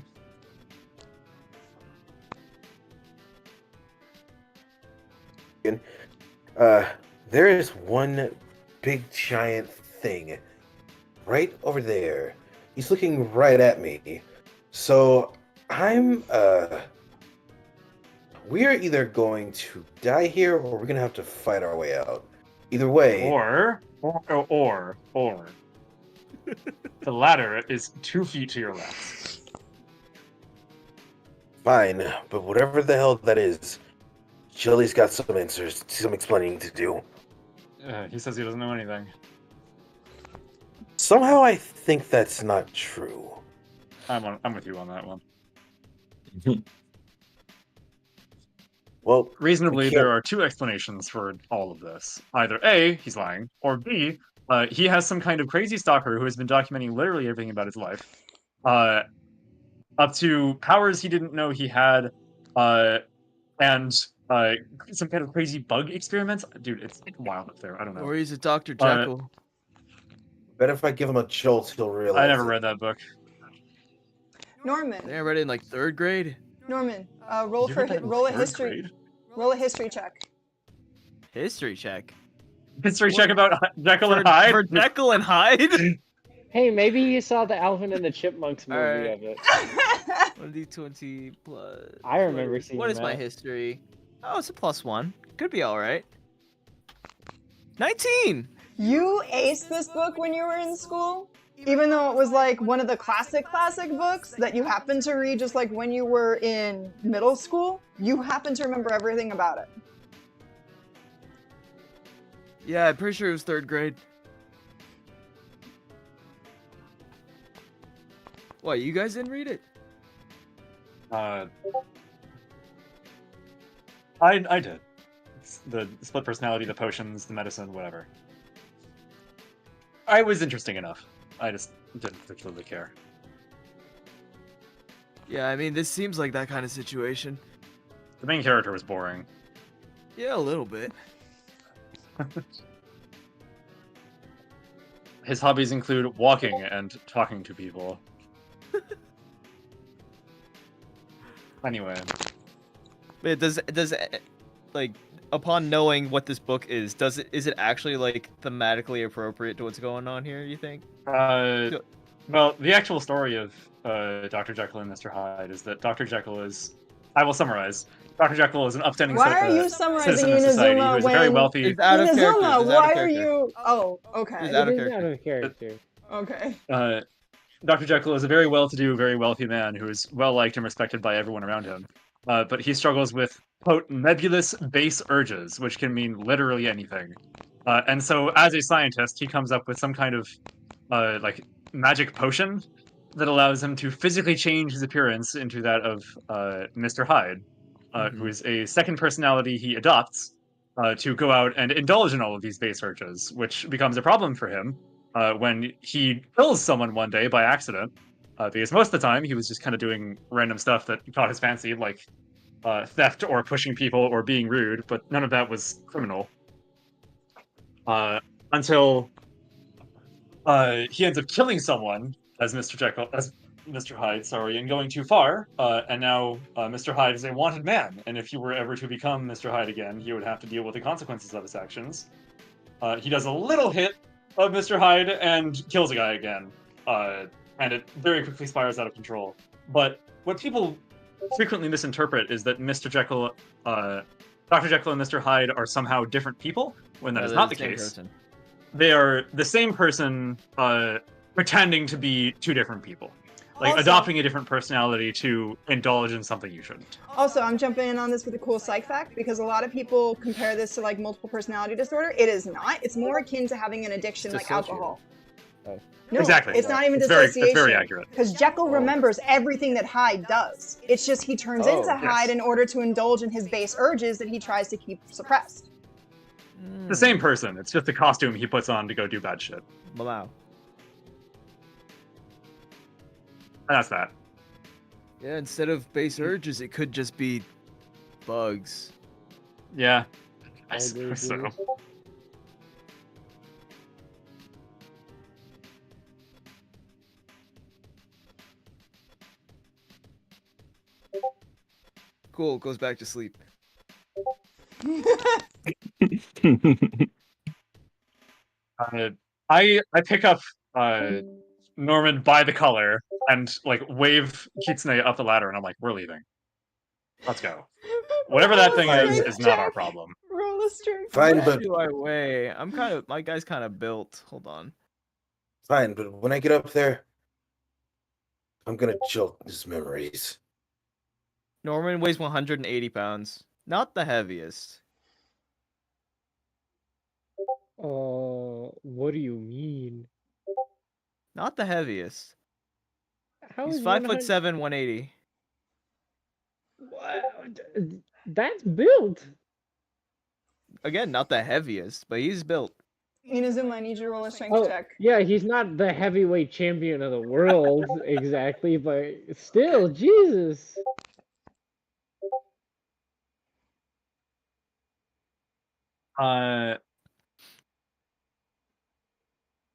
There is one big giant thing right over there. He's looking right at me. So we're either going to die here or we're gonna have to fight our way out. Either way. Or the ladder is 2 feet to your left. Fine, but whatever the hell that is, Jelly's got some answers, some explaining to do. He says he doesn't know anything. Somehow I think that's not true. I'm with you on that one. Well, Reasonably, there are 2 explanations for all of this. Either A, he's lying, or B, he has some kind of crazy stalker who has been documenting literally everything about his life. Up to powers he didn't know he had, and some kind of crazy bug experiments. Dude, it's wild up there. I don't know. Or he's a Dr. Jekyll. bet if I give him a jolt, he'll realize. I never it. read that book. Norman. I read it in like 3rd grade. Norman, roll You for read that in roll a 3rd history. grade? Roll a history check. History check. History check about Jekyll and Hyde? For Jekyll and Hyde? Hey, maybe you saw the Alvin and the Chipmunks movie Alright. of it. 1d20 plus. I remember seeing What is that. my history? Oh, it's a +1. Could be alright. 19! You aced this book when you were in school? Even though it was like one of the classic books that you happened to read just like when you were in middle school, you happen to remember everything about it. Yeah, I'm pretty sure it was 3rd grade. What, you guys didn't read it? I did. It's the split personality, the potions, the medicine, whatever. I was interesting enough. I just didn't particularly care. Yeah, I mean, this seems like that kind of situation. The main character was boring. Yeah, a little bit. His hobbies include walking and talking to people. Anyway. But does like upon knowing what this book is it actually like thematically appropriate to what's going on here, you think? Well, the actual story of Dr. Jekyll and Mr. Hyde is that Dr. Jekyll is, I will summarize, Dr. Jekyll is an upstanding Why are you summarizing citizen of society who is very when wealthy. It's out of character. Inazuma, It's out of why are character. you? Oh, okay. It's out of It is character. out of character. Okay. Dr. Jekyll is a very well-to-do, very wealthy man who is well-liked and respected by everyone around him. But he struggles with, quote, nebulous base urges, which can mean literally anything. And so, as a scientist, he comes up with some kind of, like, magic potion that allows him to physically change his appearance into that of Mr. Hyde, who is a second personality he adopts to go out and indulge in all of these base urges, which becomes a problem for him when he kills someone one day by accident, because most of the time he was just kind of doing random stuff that caught his fancy, like theft or pushing people or being rude, but none of that was criminal. Until he ends up killing someone as Mr. Hyde, sorry, and going too far, and now Mr. Hyde is a wanted man, and if he were ever to become Mr. Hyde again, he would have to deal with the consequences of his actions. He does a little hit of Mr. Hyde and kills a guy again, and it very quickly spirals out of control. But what people frequently misinterpret is that Dr. Jekyll and Mr. Hyde are somehow different people, when that is not the case. Person. They are the same person pretending to be 2 different people. Like Also- adopting a different personality to indulge in something you shouldn't. Also, I'm jumping in on this with a cool psych fact because a lot of people compare this to like multiple personality disorder. It is not. It's more akin to having an addiction like dissociative. alcohol. Oh. No, Exactly. it's not even It's very dissociation. accurate. Because Jekyll remembers everything that Hyde does. It's just he turns Oh, into yes. Hyde in order to indulge in his base urges that he tries to keep suppressed. The same person. It's just the costume he puts on to go do bad shit. Wow. And that's that. Yeah, instead of base urges, it could just be bugs. Yeah. I I suppose agree. so. Cool, goes back to sleep. I pick up Norman by the collar and like wave Kitsune up the ladder, and I'm like, "We're leaving. Let's go. Whatever that thing is not our problem." Roll a strength Fine, check. but Do I weigh? My guy's kind of built. Hold on. fine, but when I get up there, I'm gonna jolt his memories. Norman weighs 180 pounds. Not the heaviest. What do you mean? Not the heaviest. How He's is 5'7", 180. That's built. Again, not the heaviest, but he's built. Inazuma, I need you to roll a strength Oh, check. yeah, he's not the heavyweight champion of the world exactly, but still, Jesus.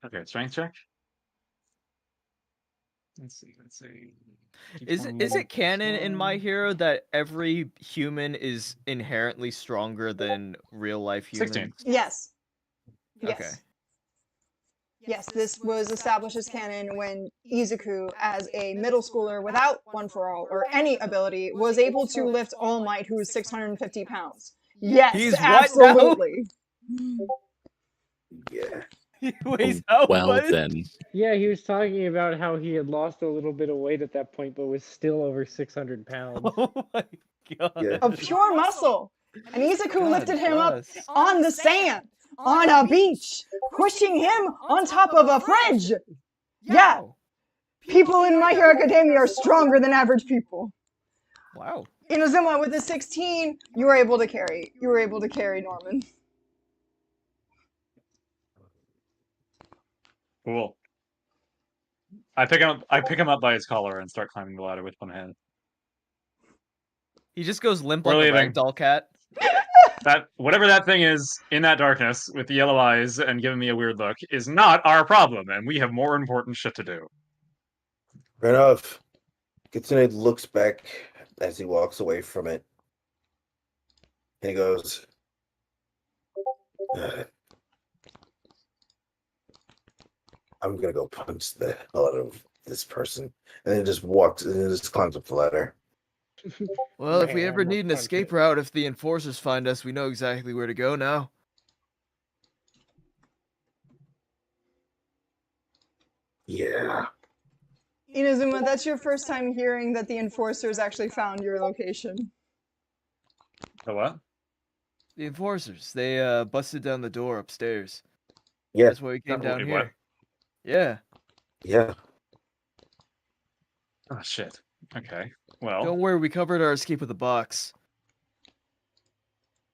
Okay, strength check. Let's see. Is it canon in My Hero that every human is inherently stronger than real life humans? 16. Yes. Yes. Okay. Yes, this was established as canon when Izuku, as a middle schooler without One for All or any ability, was able to lift All Might, who is 650 pounds. Yes, He's what now? absolutely. Yeah. He weighs how Well much? then. Yeah, he was talking about how he had lost a little bit of weight at that point, but was still over 600 pounds. Oh my god. Yeah. Of pure muscle. And Izuku God lifted him up bless. on the sand, on a beach, pushing him on top of a fridge. Yeah, Wow. people in My Hero Academia are stronger than average people. Wow. Inazuma, with the 16, you were able to carry Norman. Cool. I pick him up by his collar and start climbing the ladder with one hand. He just goes limp We're like leaving. a ragdoll cat. That whatever that thing is in that darkness with the yellow eyes and giving me a weird look is not our problem, and we have more important shit to do. Fair enough. Kitsune looks back as he walks away from it. And he goes, I'm gonna go punch the hell out of this person. And then just walks and then just climbs up the ladder. Well, if we Man, ever I'm a need an punch escape it. route, if the enforcers find us, we know exactly where to go now. Yeah. Inazuma, that's your first time hearing that the enforcers actually found your location. The what? The enforcers, they busted down the door upstairs. Yeah. That's why we came down Wait, here. what? Yeah. Yeah. Oh shit. Okay. Well, Don't worry, we covered our escape with a box.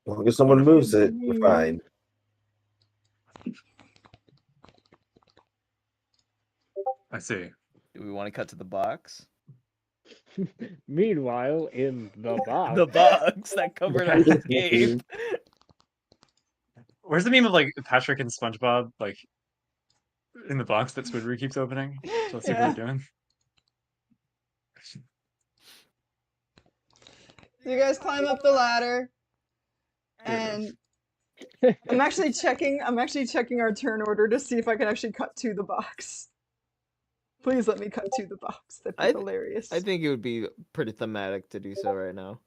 As long as someone moves it, we're fine. I see. Do we want to cut to the box? Meanwhile, in the box. The box that covered our escape. Where's the meme of like Patrick and SpongeBob like in the box that Squidward keeps opening? So let's see what Yeah. they're doing. You guys climb up the ladder, and I'm actually checking our turn order to see if I can actually cut to the box. Please let me cut to the box. That'd be hilarious. I think it would be pretty thematic to do so right now.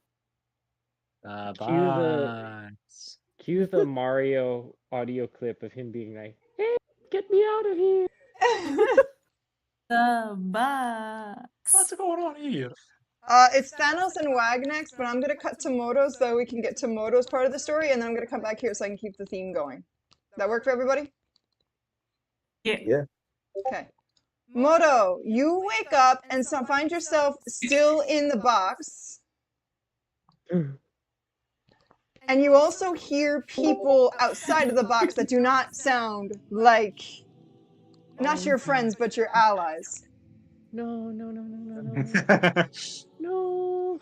Cue the Mario audio clip of him being like, "Hey, get me out of here!" The box. What's going on here? It's Thanos and Wag next, but I'm gonna cut to Moto so we can get to Moto's part of the story, and then I'm gonna come back here so I can keep the theme going. That work for everybody? Yeah. Okay. Moto, you wake up and find yourself still in the box. And you also hear people outside of the box that do not sound like, not your friends, but your allies. No, no, no, no, no, no. No.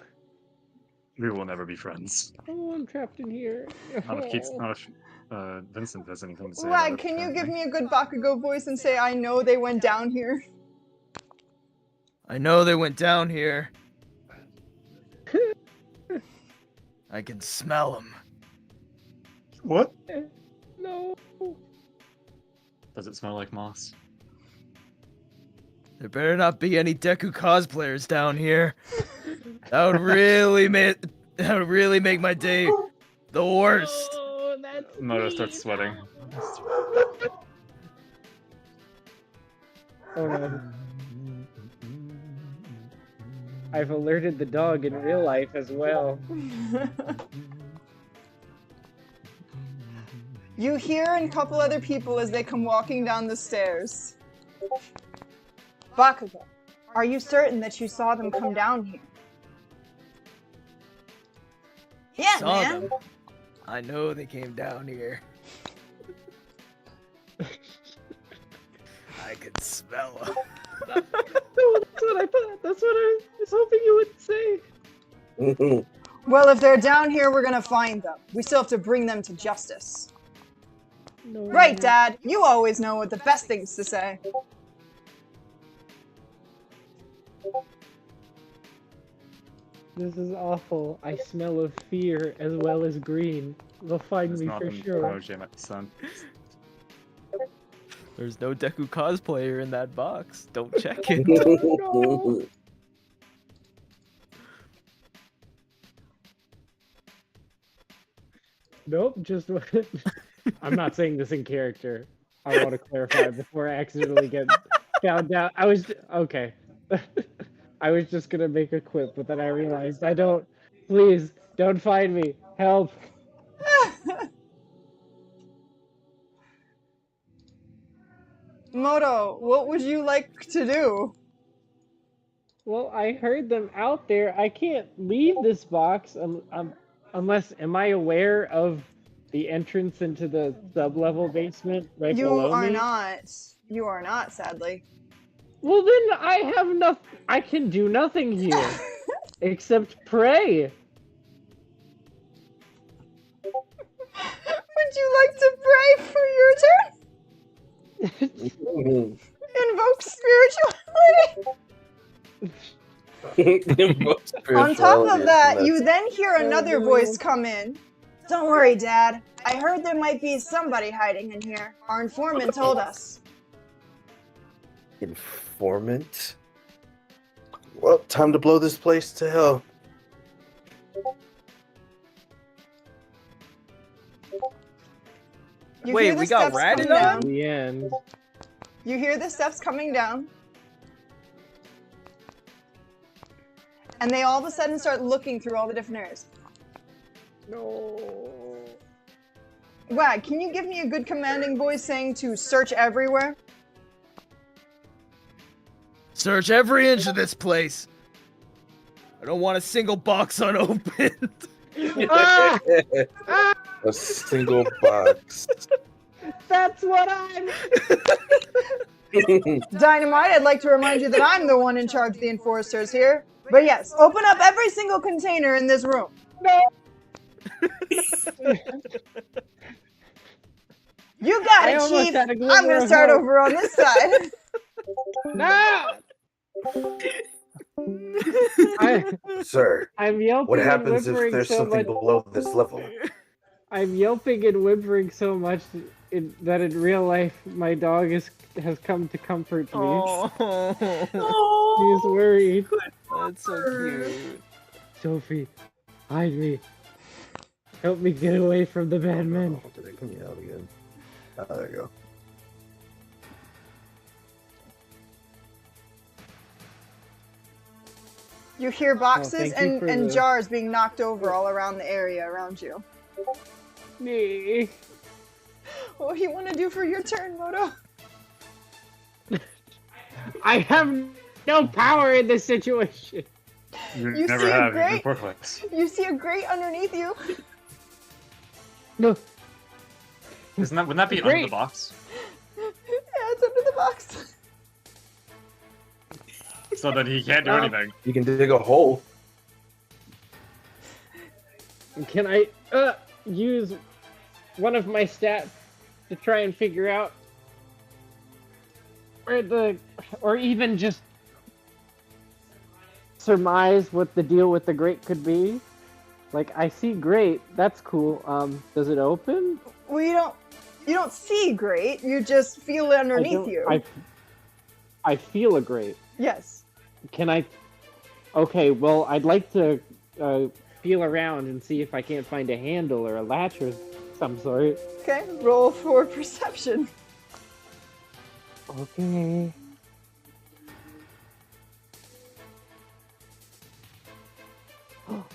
We will never be friends. Oh, I'm trapped in here. Not if Vincent has anything to say. Wag, about it, can you give apparently. me a good Bakugo voice and say, I know they went down here? I know they went down here. I can smell them. What? No. Does it smell like moss? There better not be any Deku cosplayers down here. That would really make my day the worst. Oh, that's Moto starts sweating. Oh no. I've alerted the dog in real life as well. You hear a couple other people as they come walking down the stairs. Bakugo, are you certain that you saw them come down here? Yeah, Saw man. them. I know they came down here. I can smell them. No, that's what I thought. That's what I was hoping you would say. Well, if they're down here, we're gonna find them. We still have to bring them to justice. No. Right, Dad. You always know what the best things to say. This is awful. I smell of fear as well as green. They'll find It's me not for an sure. emoji, my son. There's no Deku cosplayer in that box. Don't check it. No. Nope, just I'm not saying this in character. I want to clarify before I accidentally get found out. Okay. I was just gonna make a quip, but then I realized I don't. Please don't find me. Help. Moto, what would you like to do? Well, I heard them out there. I can't leave this box unless. Am I aware of the entrance into the sub-level basement right You below are me? not. You are not, sadly. Well, then I have nothing. I can do nothing here except pray. Would you like to pray for your turn? Invoke spirituality. On top of that, you then hear another voice come in. Don't worry, Dad. I heard there might be somebody hiding in here. Our informant told us. Informant? Well, time to blow this place to hell. You Wait, hear the we got steps ratted coming on? down. The end. You hear the steps coming down. And they all of a sudden start looking through all the different areas. No. Wag, can you give me a good commanding voice saying to search everywhere? Search every inch of this place. I don't want a single box unopened. Ah! Ah! A single box. That's what I'm. Dynamite, I'd like to remind you that I'm the one in charge of the enforcers here. But yes, open up every single container in this room. No. You got I it, almost Chief. had a I'm glimmer gonna of start hope. over on this side. No. Sir, I'm yelping what happens and if whimpering there's so something much. below this level? I'm yelping and whimpering so much that in real life my dog has come to comfort me. Oh, He's worried. that's so cute. Sophie, hide me. Help me get away from the bad men. Oh, did they come out again? Oh, there you go. You hear boxes thank you for and the- jars being knocked over all around the area around you. Me. What do you want to do for your turn, Moto? I have no power in this situation. You You never see a have even great- before clicks. You see a grate underneath you. No. Wouldn't that be under Great. the box? Yeah, it's under the box. So that he can't do anything. You can dig a hole. Can I use one of my stats to try and figure out or even just surmise what the deal with the grate could be? Like, I see grate, that's cool. Does it open? Well, you don't see grate. You just feel it underneath you. I feel a grate. Yes. Can I? Okay, well, I'd like to feel around and see if I can't find a handle or a latch or some sort. Okay. Roll for perception. Okay.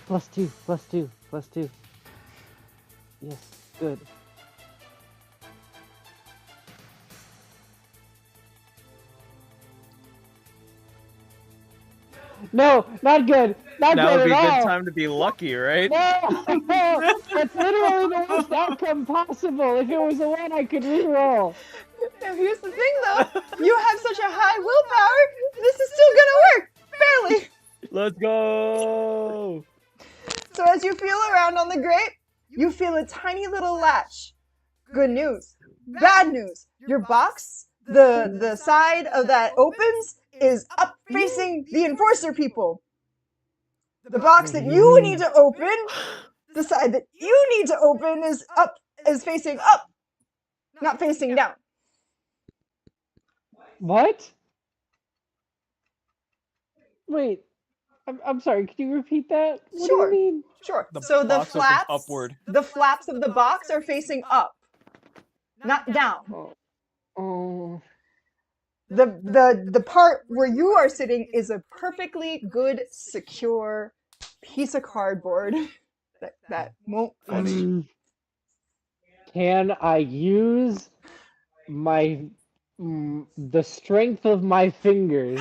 +2, +2, +2. Yes, good. No, not good. Not Now good would be a at good all. time to be lucky, right? No, that's literally the worst outcome possible. If it was a 1, I could reroll. Now here's the thing, though. You have such a high willpower. This is still gonna work. Barely. Let's go! So as you feel around on the grate, you feel a tiny little latch. Good news. Bad news. Your box, the side of that opens, is up facing the enforcer people. The box that you need to open, the side that you need to open is facing up, not facing down. What? Wait, I'm sorry. Could you repeat that? What Sure. do you mean? Sure. The So the box opens flaps, upward. the flaps of the box are facing up, not down. Oh. The part where you are sitting is a perfectly good, secure piece of cardboard that won't budge. Can I use my the strength of my fingers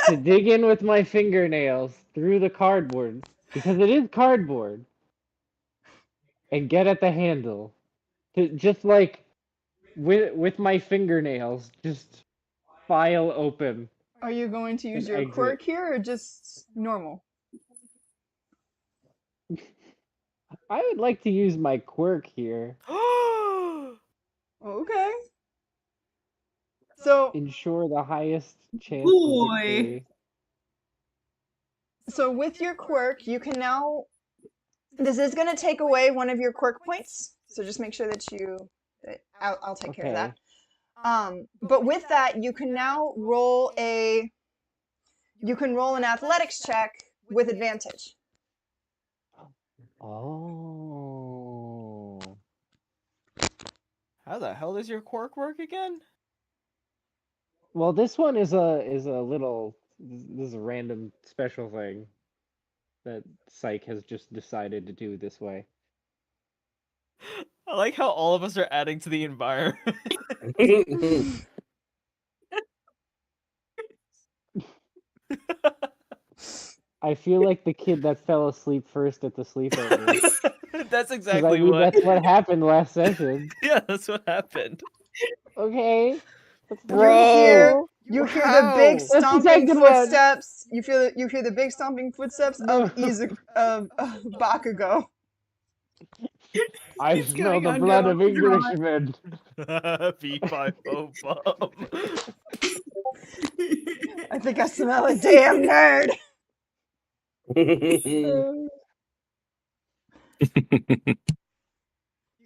to dig in with my fingernails through the cardboard, because it is cardboard, and get at the handle? To just like with my fingernails, just file open. Are you going to use An your exit. quirk here or just normal? I would like to use my quirk here. Okay. So Ensure the highest chance Boy. of victory. so with your quirk, you can now. This is going to take away one of your quirk points. So just make sure that I'll take care of that. But with that, you can now roll an athletics check with advantage. Oh. How the hell does your quirk work again? Well, this one is a little. This is a random special thing that Psych has just decided to do this way. I like how all of us are adding to the environment. I feel like the kid that fell asleep first at the sleepover. 'Cause That's I exactly mean, what. that's what happened last session. Yeah, that's what happened. Okay. That's Bro, You hear the big How? stomping second one. footsteps. You hear the big stomping footsteps of Bakugo. I He's smell going the blood under of the draw. Englishmen. B5 I think I smell a damn nerd.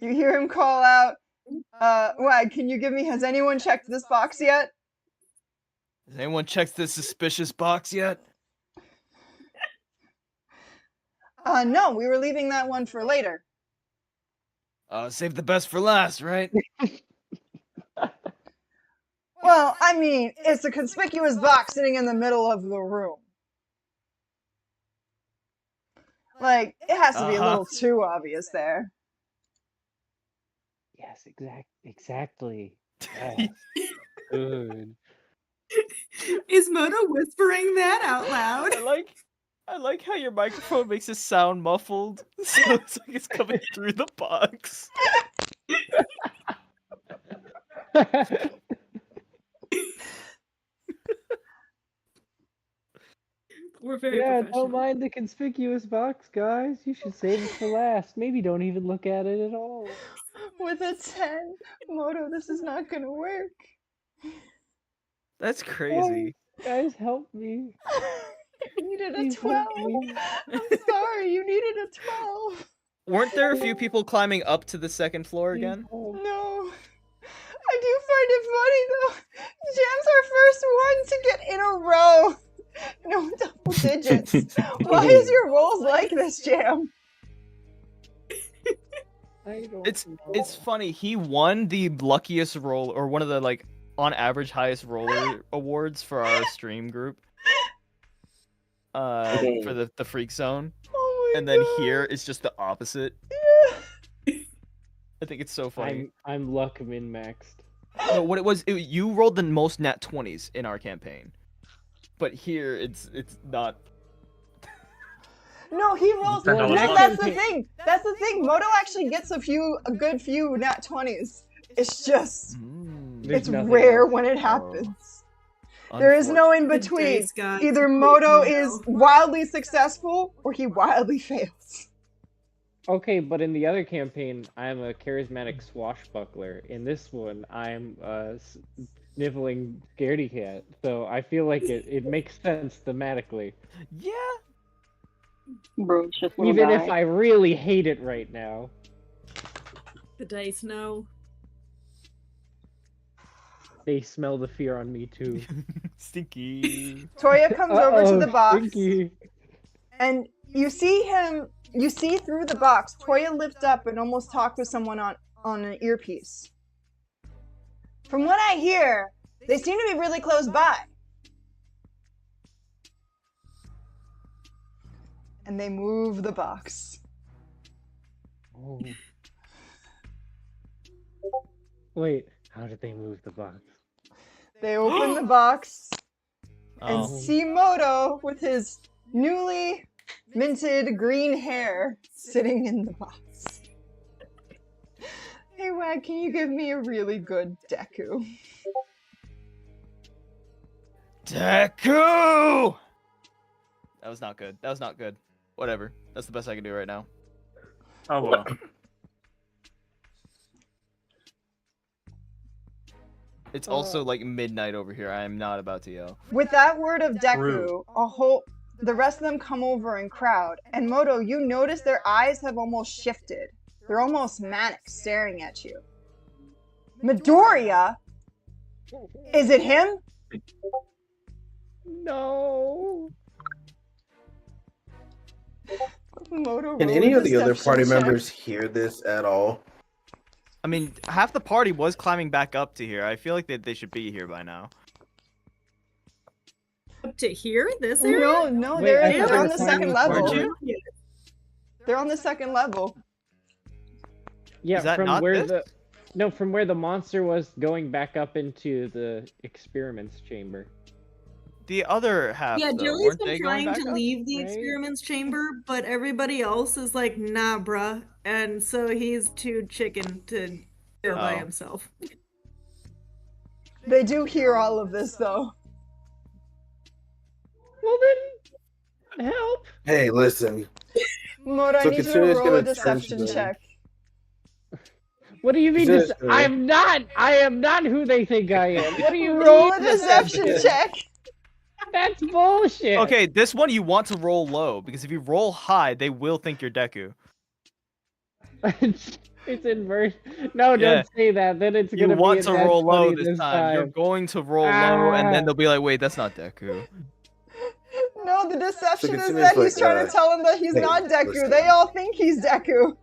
You hear him call out, Wag, can you give me, has anyone checked this box yet? Has anyone checked this suspicious box yet? No, we were leaving that one for later. Save the best for last, right? Well, I mean, it's a conspicuous box sitting in the middle of the room. Like, it has to be a Uh-huh. little too obvious there. Yes, exactly. Yes. Good. Is Moto whispering that out loud? I like how your microphone makes it sound muffled, so it's like it's coming through the box. We're very Yeah, professional. don't mind the conspicuous box, guys. You should save it for last. Maybe don't even look at it at all. With a 10, Moto, this is not gonna work. That's crazy. Guys, help me. You needed a Please 12. help me. I'm sorry, you needed a 12. Weren't there a few people climbing up to the second floor Please again? help. No. I do find it funny though. Jam's our first one to get in a row. No double digits. Why is your rolls like this, Jam? I don't It's know. funny. He won the luckiest roll, or one of the like on average highest roller awards for our stream group. For the freak zone, Oh my and then God. here it's just the opposite. Yeah. I think it's so funny. I'm luck min maxed. No, what it was, you rolled the most nat 20s in our campaign, but here it's not. No, he rolls. Well, No, that that's the campaign- thing. That's the thing. Moto actually gets a good few nat 20s. It's just, There's it's nothing rare else. when it happens. There is no in The between. dice gods Either hate Moto Moto. is wildly successful or he wildly fails. Okay, but in the other campaign, I'm a charismatic swashbuckler. In this one, I'm a sniveling scaredy cat. So I feel like it makes sense thematically. Yeah. Bro, it's just gonna Even die. if I really hate it right now. The dice know. They smell the fear on me too. Stinky. Toya comes over to the box, Stinky. and you see through the box, Toya lift up and almost talk with someone on an earpiece. From what I hear, they seem to be really close by. And they move the box. Oh. Wait, how did they move the box? They open the box and Oh. see Moto with his newly minted green hair sitting in the box. Hey Wag, can you give me a really good Deku? Deku! That was not good. That was not good. Whatever. That's the best I can do right now. Oh well. It's also like midnight over here. I am not about to yell. With that word of Deku, True. the rest of them come over and crowd. And Moto, you notice their eyes have almost shifted. They're almost manic, staring at you. Midoriya? Is it him? No. Moto Can roll any a of the other deception party check. members hear this at all? I mean, half the party was climbing back up to here. I feel like they should be here by now. Up to here? This area? No, no, Wait, they're, I they're thought on they the were second climbing level. Weren't you? They're on the second level. Yeah, Is that from not where this? from where the monster was going back up into the experiments chamber. The other half, Yeah, though, Jelly's weren't been they going trying back to up? leave the right? experiments chamber, but everybody else is like, nah, bruh. And so he's too chicken to go by Oh. himself. They do hear all of this, though. Well then, help. Hey, listen. Moto, I So need you to Kitsune's roll a gonna turn to deception them. check. What do you mean? Just, I am not who they think I am. What do you Roll mean? a deception check. That's bullshit. Okay, this one you want to roll low, because if you roll high, they will think you're Deku. It's inverse. No, Yeah. don't say that. Then it's You gonna want be to a nat roll low 20 this time. You're going to roll low, and then Ah. they'll be like, wait, that's not Deku. No, the deception is Kitsune's that he's like, trying to tell them that he's hey, not Deku. listen. They all think he's Deku.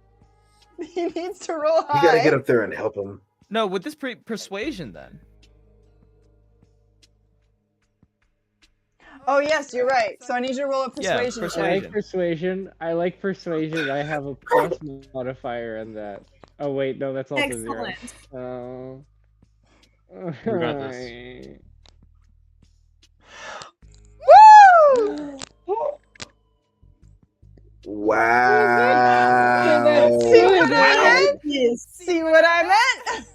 He needs to roll You high. gotta get up there and help him. No, with this persuasion then. Oh yes, you're right. So I need you to roll a Yeah, persuasion. check. persuasion. I like persuasion. I have a plus modifier in that. Oh wait, no, that's also Excellent. 0. You got this. Woo! Wow. See what I meant? See what I meant?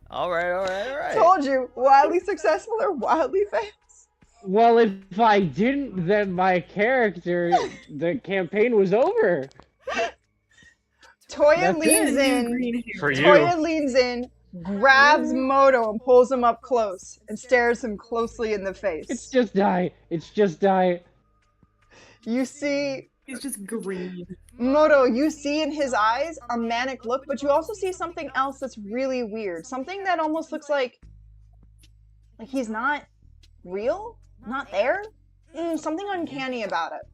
All right. Told you, wildly successful or wildly famous. Well, if I didn't, then my character, the campaign was over. Toya That's leans New in. green hair. For you. Toya leans in, grabs Moto, and pulls him up close and stares him closely in the face. It's just die. It's just die. You see, He's just green. Moto, you see in his eyes a manic look, but you also see something else that's really weird. Something that almost looks like he's not real, not there. Something uncanny about it.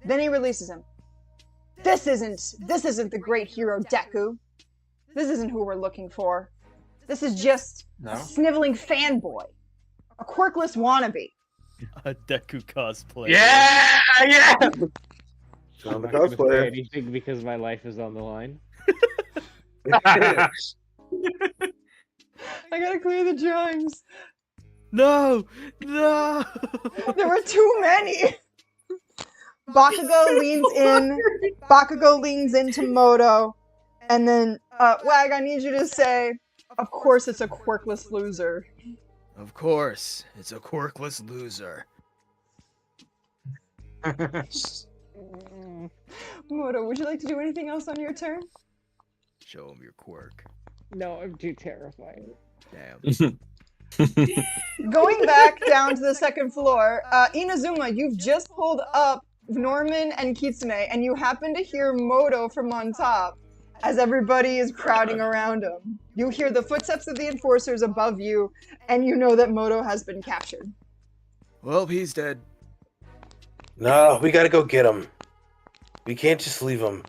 Then he releases him. This isn't the great hero Deku. This isn't who we're looking for. This is just a sniveling fanboy, a quirkless wannabe. A Deku cosplay. Yeah! I'm I'm the not gonna say cosplayer. anything because my life is on the line. I gotta clear the drawings. No. There were too many. Bakugo leans in. Bakugo leans into Moto, and then Wag, I need you to say, "Of course, it's a quirkless loser." Of course, it's a quirkless loser. Moto, would you like to do anything else on your turn? Show him your quirk. No, I'm too terrified. Damn. Going back down to the second floor, Inazuma, you've just pulled up Norman and Kitsune, and you happen to hear Moto from on top as everybody is crowding around him. You hear the footsteps of the enforcers above you, and you know that Moto has been captured. Well, he's dead. No, we gotta go get him. We can't just leave him.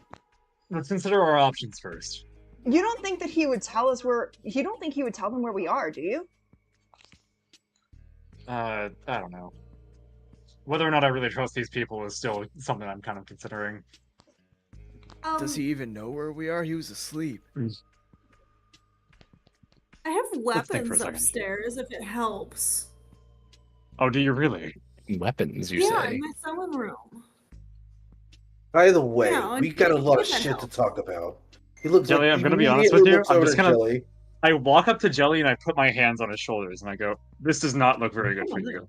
Let's consider our options first. You don't think that he would tell us where... You don't think he would tell them where we are, do you? I don't know. Whether or not I really trust these people is still something I'm kind of considering. Does he even know where we are? He was asleep. I have Let's think for a weapons second. upstairs if it helps. Oh, do you really? Weapons, you Yeah, say? in my sewing room. By the way, No, we got a lot of that shit to helps. talk about. He looks Jelly, like I'm gonna be honest with immediately you, looks I'm over just to gonna- Jelly. I walk up to Jelly and I put my hands on his shoulders and I go, "This does not look very good for you."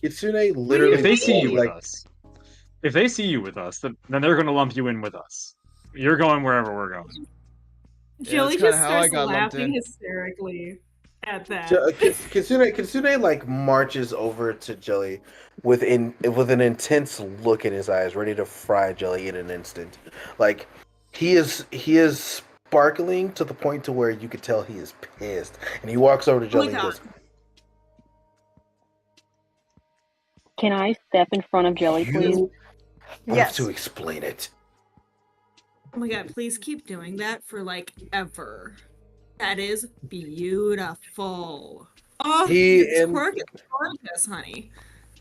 Kitsune literally If they see you with like us, then they're gonna lump you in with us. You're going wherever we're going. Joey that's kinda just how I starts got lumped laughing in. hysterically at that. Kitsune like marches over to Jelly with an intense look in his eyes, ready to fry Jelly in an instant. Like he is sparkling to the point to where you could tell he is pissed. And he walks over to Oh my Jelly and goes, God. Can I step in front of Jelly, please? "You have Yes. to explain it." Oh my god, please keep doing that for like ever. That is beautiful. Oh, He this and- quirk is gorgeous, honey.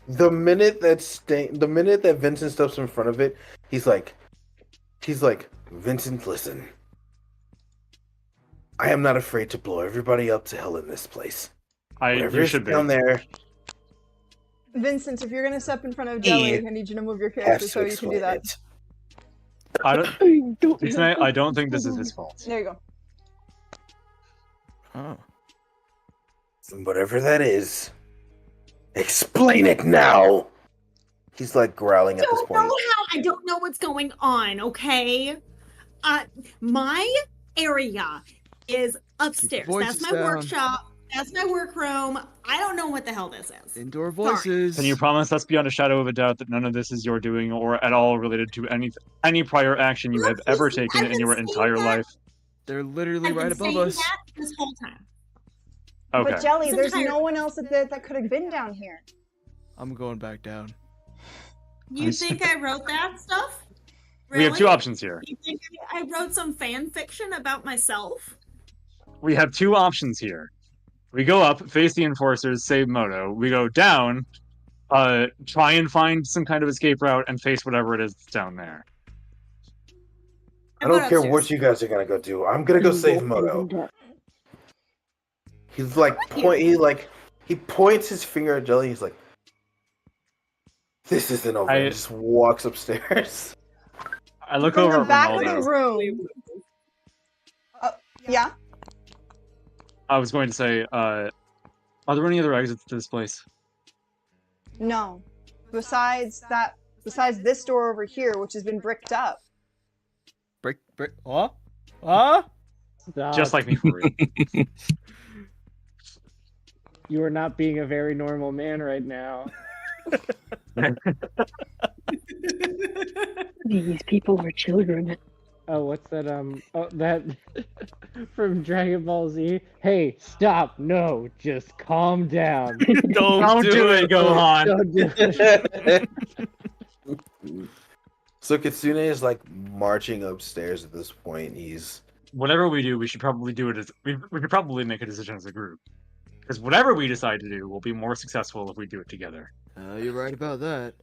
The minute that Vincent steps in front of it, he's like, "Vincent, listen. I am not afraid to blow everybody up to hell in this place. Whatever You is should be. down there Vincent, if you're gonna step in front of Jelly, I need you to move your character has so to you can do explain that. it." I don't think this is his fault. There you go. Oh. And whatever that is, explain it now. He's like growling at this point. I don't know what's going on, okay? My area is upstairs. voices That's my down. workshop. That's my workroom. I don't know what the hell this is. Indoor voices. Can you promise us beyond a shadow of a doubt that none of this is your doing or at all related to any prior action you have ever Listen, taken I've in your been entire saying that. life? They're literally I've right been above saying us. that this whole time. Okay. But Jelly, This there's entire- no one else that could have been down here. I'm going back down. You think I wrote that stuff? We have two Really? options here. You think I wrote some fan fiction about myself? We have two options here. We go up, face the enforcers, save Moto. We go down, try and find some kind of escape route, and face whatever it is that's down there. I don't care what you guys are gonna go do. I'm gonna go save Moto. He's like he points his finger at Jelly. He's like, "This isn't over." And just walks upstairs. I look From over the at back of Ronaldo. the room. Yeah. I was going to say, are there any other exits to this place? No. Besides this door over here, which has been bricked up. Brick. Huh? Huh? Stop. Just like me for real. You are not being a very normal man right now. These people are children. Oh, what's that? Oh, that from Dragon Ball Z. Hey, stop! No, just calm down. Don't do it, Gohan. Don't do it. So Kitsune is like marching upstairs at this point. He's Whatever we do, we should probably do it as we could probably make a decision as a group. Because whatever we decide to do will be more successful if we do it together. You're right about that.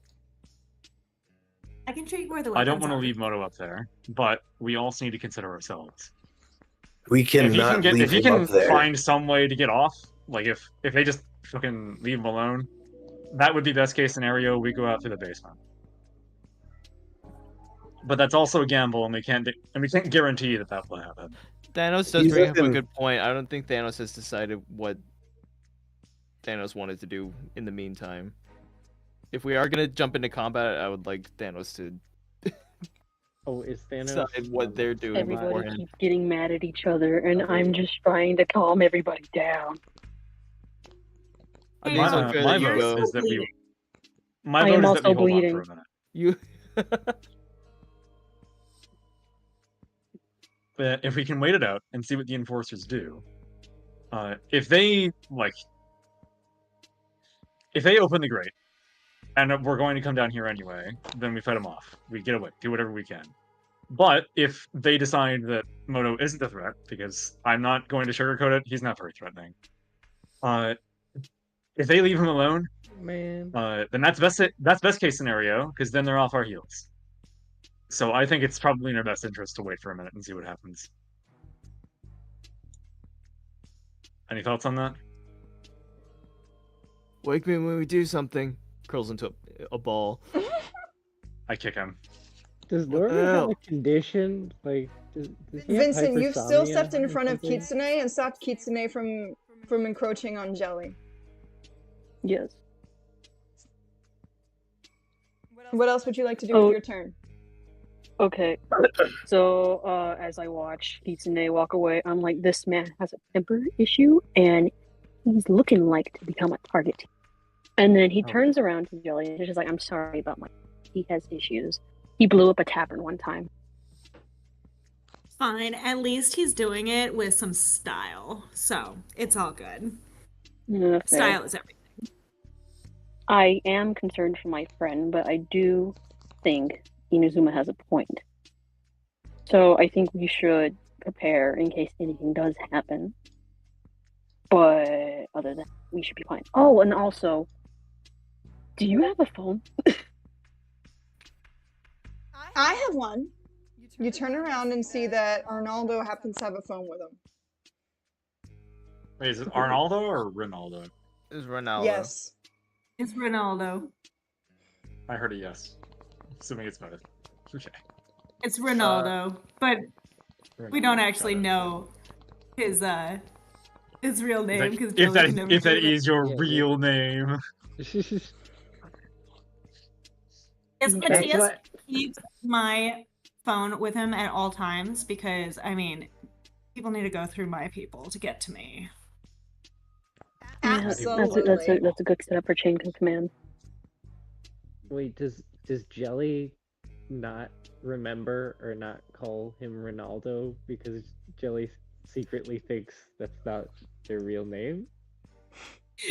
I can show you where the I don't weapons want to are. leave Moto up there, but we also need to consider ourselves. we If he cannot can, leave if he him can up there. find some way to get off, like if they just fucking leave him alone, that would be best case scenario. We go out through the basement. But that's also a gamble, and we can't guarantee that will happen. Thanos does He's bring up a looking- good point. I don't think Thanos has decided what Thanos wanted to do in the meantime. If we are gonna jump into combat, I would like Thanos to Oh, is Thanos? decide what they're doing Everybody beforehand. keeps getting mad at each other, and I'm just trying to calm everybody down. I think it's unfair My that you vote go. is that we. I My am vote is that we also hold on bleeding. for a minute. You. But if we can wait it out and see what the enforcers do, if they open the grate, and we're going to come down here anyway, then we fight them off. We get away, do whatever we can. But if they decide that Moto isn't a threat, because I'm not going to sugarcoat it, he's not very threatening. If they leave him alone, Man. then that's best case scenario, because then they're off our heels. So I think it's probably in our best interest to wait for a minute and see what happens. Any thoughts on that? Wake me when we do something. Curls into a ball. I kick him. Does What Norman the have hell? a condition? Like, does he have Vincent, you've still hypersomnia stepped in or front of something? Kitsune and stopped Kitsune from encroaching on Jelly. Yes. What else would you like to do Oh. with your turn? Okay. So, as I watch Kitsune walk away, I'm like, this man has a temper issue, and he's looking like to become a target. And then he turns around to Jelly and he's just like, I'm sorry about my... He has issues. He blew up a tavern one time. Fine. At least he's doing it with some style. So, it's all good. Fair. Style is everything. I am concerned for my friend, but I do think Inazuma has a point. So I think we should prepare in case anything does happen. But other than that, we should be fine. Oh, and also, do you have a phone? I have one. You turn around and see that Arnaldo happens to have a phone with him. Wait, is it Arnaldo or Ronaldo? It's Ronaldo. Yes. It's Ronaldo. I heard a yes. Assuming it's voted. Okay. It's Ronaldo. But we don't actually know his real name because If that is your real name. It's That's Matthias what- keeps my phone with him at all times because I mean, people need to go through my people to get to me. Yeah, Absolutely. that's a good setup for chain of command. Wait, does Jelly not remember or not call him Ronaldo because Jelly secretly thinks that's not their real name?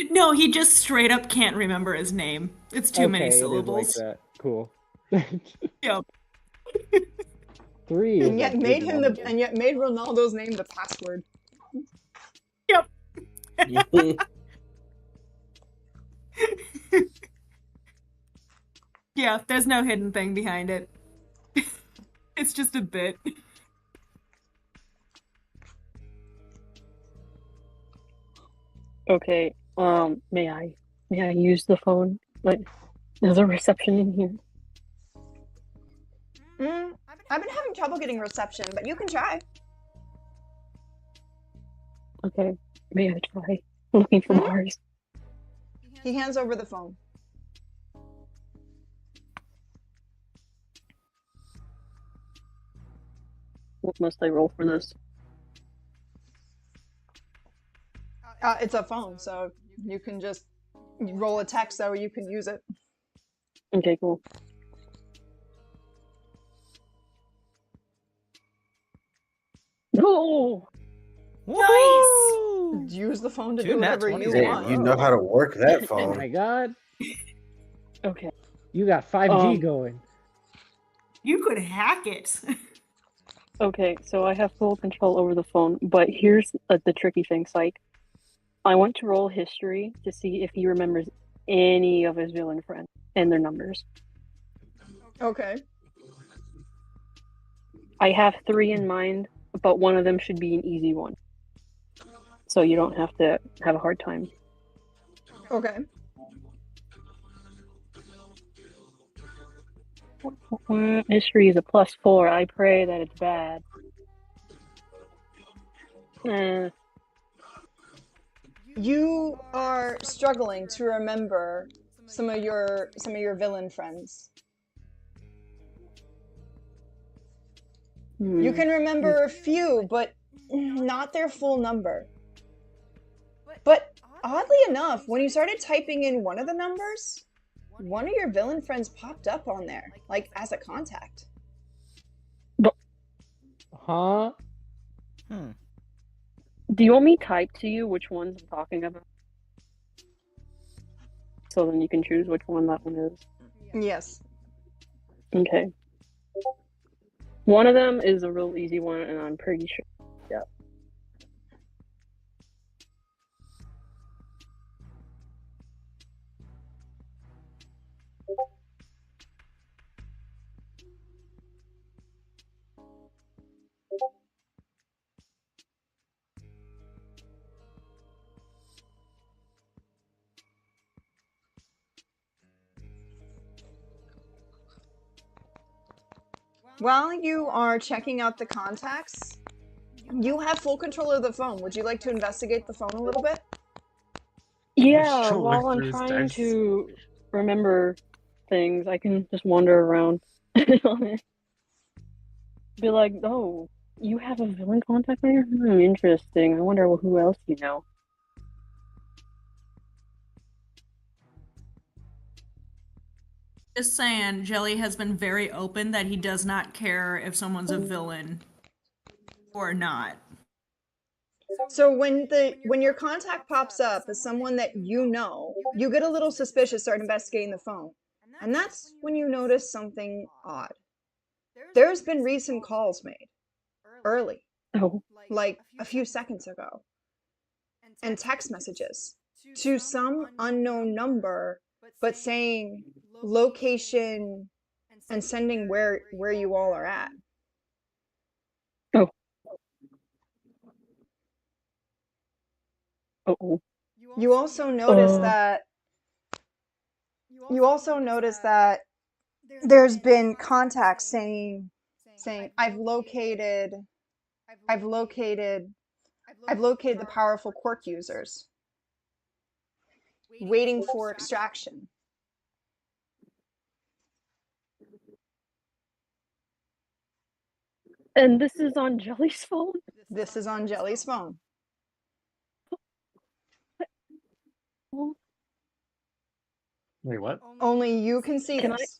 No, he just straight up can't remember his name. It's too many Okay, it is syllables. like that. Cool. Yep. 3 is And a yet big made him number. and yet made Ronaldo's name the password. Yeah, there's no hidden thing behind it. It's just a bit. Okay. May I use the phone? Like, there's a reception in here. I've been having trouble getting reception, but you can try. Okay. May I try? Looking for Mhm. bars. He hands over the phone. What must I roll for this? It's a phone, so you can just roll a text so you can use it. Okay, cool. Oh! Nice! Use the phone to Two do nat whatever you 20s in a want. You know how to work that Oh phone. my god. Okay. You got 5G Um, going. You could hack it. Okay, so I have full control over the phone, but here's the tricky thing, Psych. I want to roll history to see if he remembers any of his villain friends and their numbers. Okay. I have 3 in mind, but one of them should be an easy one. So you don't have to have a hard time. Okay. History is a +4. I pray that it's bad. You are struggling to remember some of your villain friends. You can remember a few, but not their full number. But oddly enough, when you started typing in one of the numbers, one of your villain friends popped up on there, like as a contact. Huh? Do you want me to type to you which ones I'm talking about? So then you can choose which one that one is. Yes. Okay. One of them is a real easy one, and I'm pretty sure. Yeah. While you are checking out the contacts, you have full control of the phone. Would you like to investigate the phone a little bit? Yeah, Sure, while look I'm through his trying dice. to remember things, I can just wander around on it. Be like, oh, you have a villain contact there? Interesting. I wonder who else you know. Just saying, Jelly has been very open that he does not care if someone's a villain or not. So when your contact pops up as someone that you know, you get a little suspicious, start investigating the phone. And that's when you notice something odd. There's been recent calls made early, Oh, like a few seconds ago, and text messages to some unknown number, but saying location and sending where you all are at. oh. You also notice Uh. that there's been contacts saying I've located the powerful quirk users waiting for extraction. And this is on Jelly's phone? This is on Jelly's phone. Wait, what? Only you can see Can this.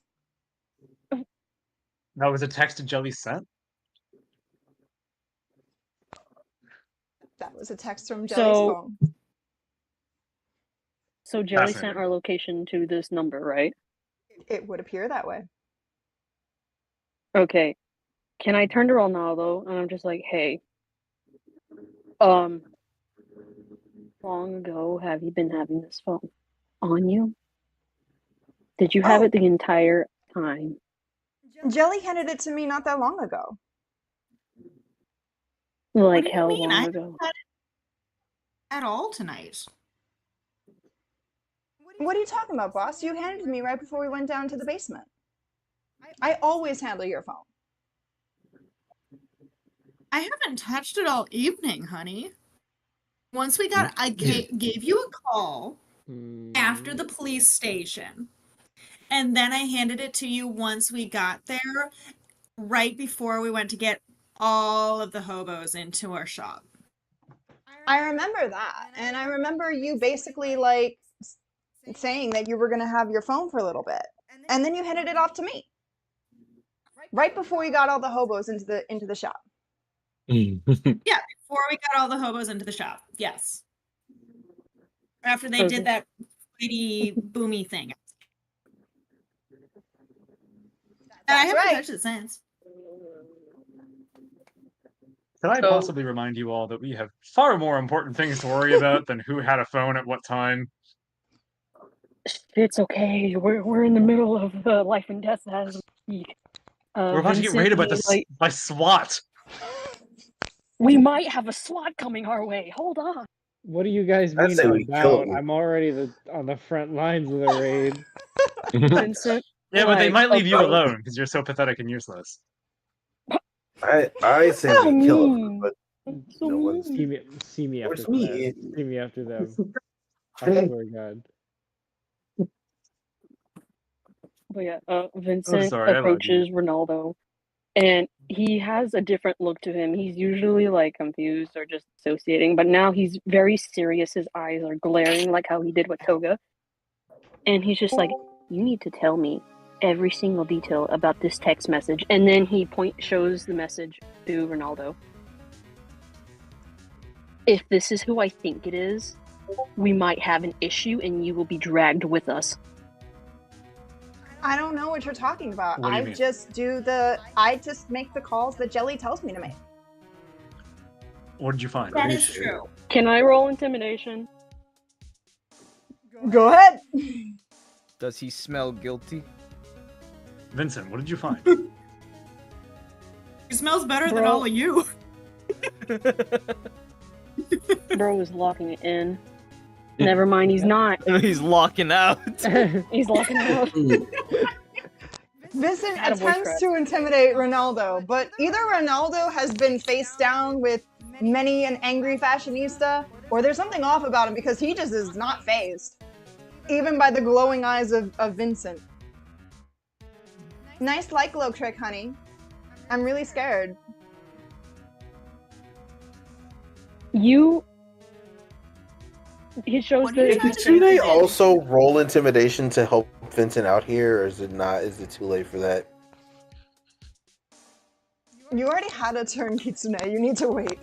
That was a text to Jelly sent? That was a text from Jelly's phone. So Jelly sent Fascinating. our location to this number, right? It would appear that way. Okay. Can I turn to Ronaldo and I'm just like, hey, why long ago have you been having this phone on you? Did you have it the entire time? Jelly handed it to me not that long ago. Like do you how mean? I long haven't ago? had it at all tonight. What are you talking about, boss? You handed it to me right before we went down to the basement. I always handle your phone. I haven't touched it all evening, honey. Once we got, I gave you a call after the police station, and then I handed it to you once we got there, right before we went to get all of the hobos into our shop. I remember that, and I remember you basically like saying that you were going to have your phone for a little bit, and then you handed it off to me right before you got all the hobos into the shop. Yeah, before we got all the hobos into the shop. Yes. After they did that fighty boomy thing. And I haven't touched it since. Can I possibly remind you all that we have far more important things to worry about than who had a phone at what time? It's okay. We're in the middle of life and death as we speak. We're about to get raided by SWAT. We might have a SWAT coming our way. Hold on. What do you guys I'd mean say we kill about? him. I'm already on the front lines of the raid. Vincent. Yeah, but they might leave you okay. alone because you're so pathetic and useless. I say we kill him, but So no one's. See me after Where's me? that. See me after them. I swear to God. But yeah, Vincent sorry, I lied to you. approaches Ronaldo, and he has a different look to him. He's usually like confused or just associating, but now he's very serious. His eyes are glaring like how he did with Toga. And he's just like, you need to tell me every single detail about this text message. And then he shows the message to Ronaldo. If this is who I think it is, we might have an issue and you will be dragged with us. I don't know what you're talking about. What do you I mean? just make the calls that Jelly tells me to make. What did you find? That is true. Can I roll intimidation? Go ahead. Does he smell guilty? Vincent, what did you find? He smells better than Bro. all of you. Bro is locking it in. Never mind, he's not. He's locking out. He's locking out. Vincent Attaboy, attempts Fred. to intimidate Ronaldo, but either Ronaldo has been face down with many an angry fashionista, or there's something off about him because he just is not fazed, even by the glowing eyes of Vincent. Nice light glow trick, honey. I'm really scared. He shows What are you the. trying to Do they also roll intimidation to help Vincent out here, or is it not? Is it too late for that? You already had a turn, Kitsune. You need to wait.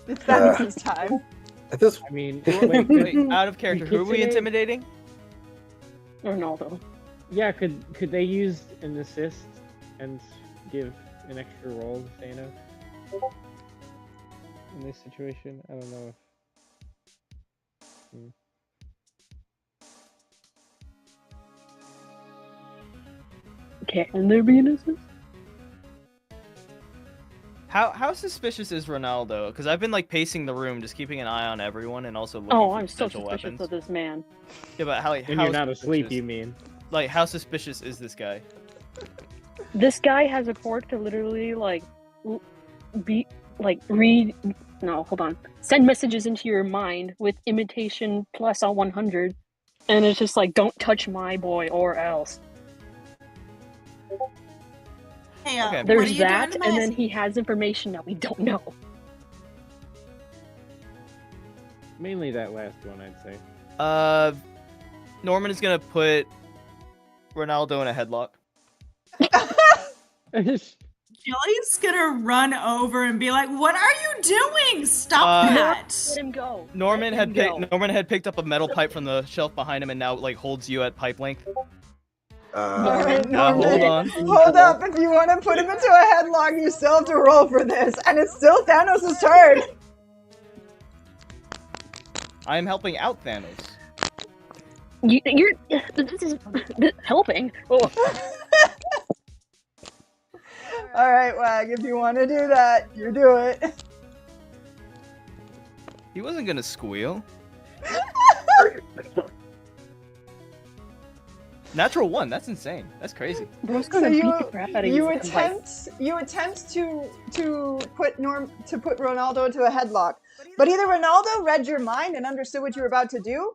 It's Thanos' time. At this, I mean, Wait, out of character, who are we Kitsune- intimidating? Ronaldo. yeah, could they use an assist and give an extra roll to Thanos in this situation? I don't know. Can there be an assist? How suspicious is Ronaldo? Because I've been like pacing the room, just keeping an eye on everyone, and also looking Oh, for I'm so potential suspicious weapons. of this man. Yeah, but how? When how you're not asleep, suspicious- you mean? Like, how suspicious is this guy? This guy has a quirk to literally send messages into your mind with imitation plus on 100, and it's just like, don't touch my boy or else. Hey, Okay. what are There's you doing that, to and my then he has information that we don't know. Mainly that last one, I'd say. Norman is gonna put Ronaldo in a headlock. Jelly's gonna run over and be like, "What are you doing? Stop that!" Let him go. Norman Let him go. Norman had picked up a metal pipe from the shelf behind him and now like holds you at pipe length. Norman, Hold on. Hold up. If you want to put him into a headlock, you still have to roll for this, and it's still Thanos' turn. I am helping out Thanos. You're this is helping. Oh. All right, Wag. If you want to do that, you do it. He wasn't gonna squeal. Natural 1. That's insane. That's crazy. Bro's So gonna beat the crap out of you you. attempt to put Ronaldo into a headlock, but either Ronaldo read your mind and understood what you were about to do,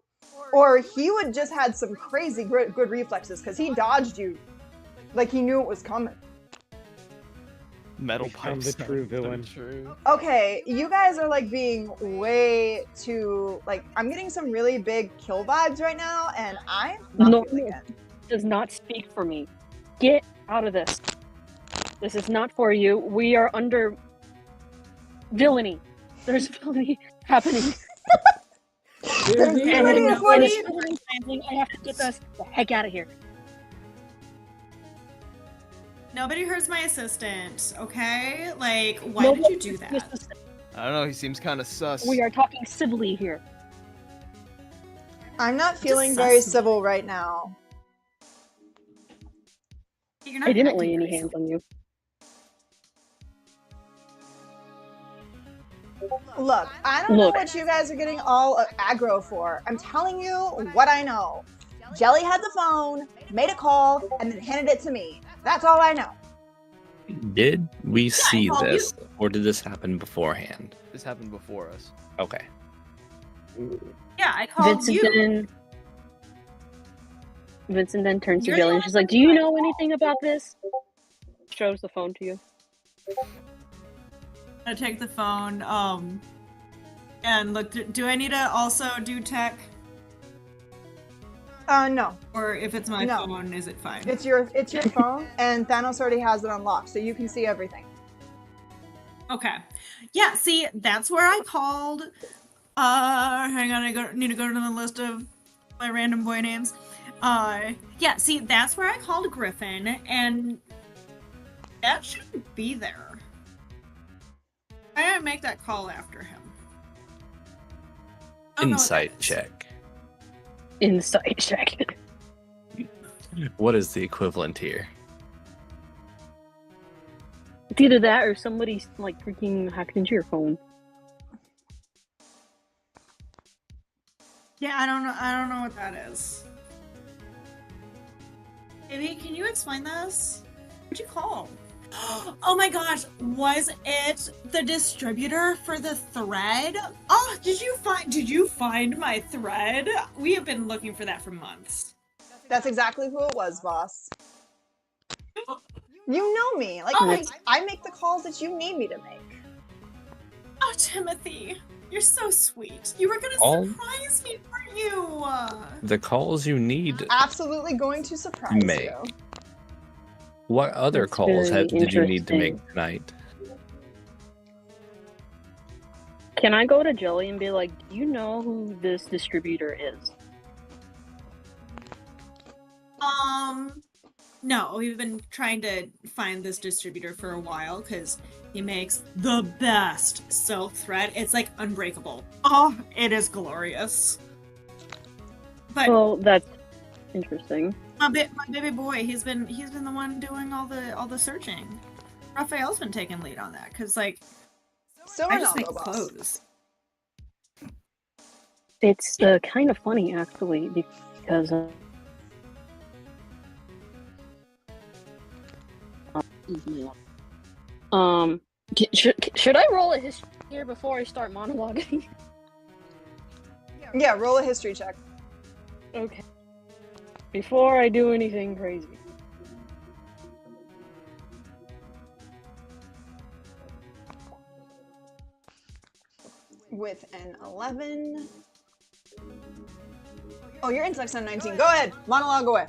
or he would just had some crazy good reflexes because he dodged you, like he knew it was coming. Metal I'm pipes. the true villain. True. Okay, you guys are like being way too like. I'm getting some really big kill vibes right now, and I'm not feeling it. Does not speak for me. Get out of this. This is not for you. We are under villainy. There's villainy happening. There's Dude, villainy no, afoot. I have to get this the heck out of here. Nobody hurts my assistant, okay? Like, why did you do that? I don't know. He seems kind of sus. We are talking civilly here. I'm not Just feeling very sus me. civil right now. You're not I didn't acting lay any very hands on you. Look, I don't know Look. what you guys are getting all aggro for. I'm telling you what I know. Jelly had the phone, made a call, and then handed it to me. That's all I know. Did we see called you. this, or did this happen beforehand? This happened before us. Okay. Yeah, I called you. Vincent then turns to You're Jelly the and she's one like, "Do you who- know anything about this?" Shows the phone to you. I take the phone, and look. Do I need to also do tech, No. or if it's my No. phone, is it fine? It's your phone, and Thanos already has it unlocked, so you can see everything. Okay. Yeah. See, that's where I called. Hang on. Need to go to the list of my random boy names. Yeah. See, that's where I called Griffin, and that shouldn't be there. I didn't make that call after him. I don't know what that Insight is. check. Insight check. What is the equivalent here? It's either that or somebody's like freaking hacked into your phone. Yeah, I don't know. I don't know what that is. Amy, can you explain this? What'd you call? Oh my gosh, was it the distributor for the thread? Oh, did you find my thread? We have been looking for that for months. That's exactly who it was, boss. You know me. Like, Oh, I make the calls that you need me to make. Oh, Timothy, you're so sweet. You were gonna All- surprise me, weren't you? The calls you need. Absolutely going to surprise Make. you. What other That's calls very did you need to make interesting. tonight? Can I go to Jelly and be like, "Do you know who this distributor is?" No, we've been trying to find this distributor for a while because he makes the best silk thread. It's like unbreakable. Oh, it is glorious. But Well, that's interesting. my baby boy, he's been the one doing all the searching. Raphael's been taking lead on that because like So I just make Ronaldo, boss. clothes. It's kind of funny actually because should I roll a history here before I start monologuing? Yeah, roll a history check. Okay. Before I do anything crazy. With an 11. Oh, your intellect's on 19. Go ahead. Monologue away.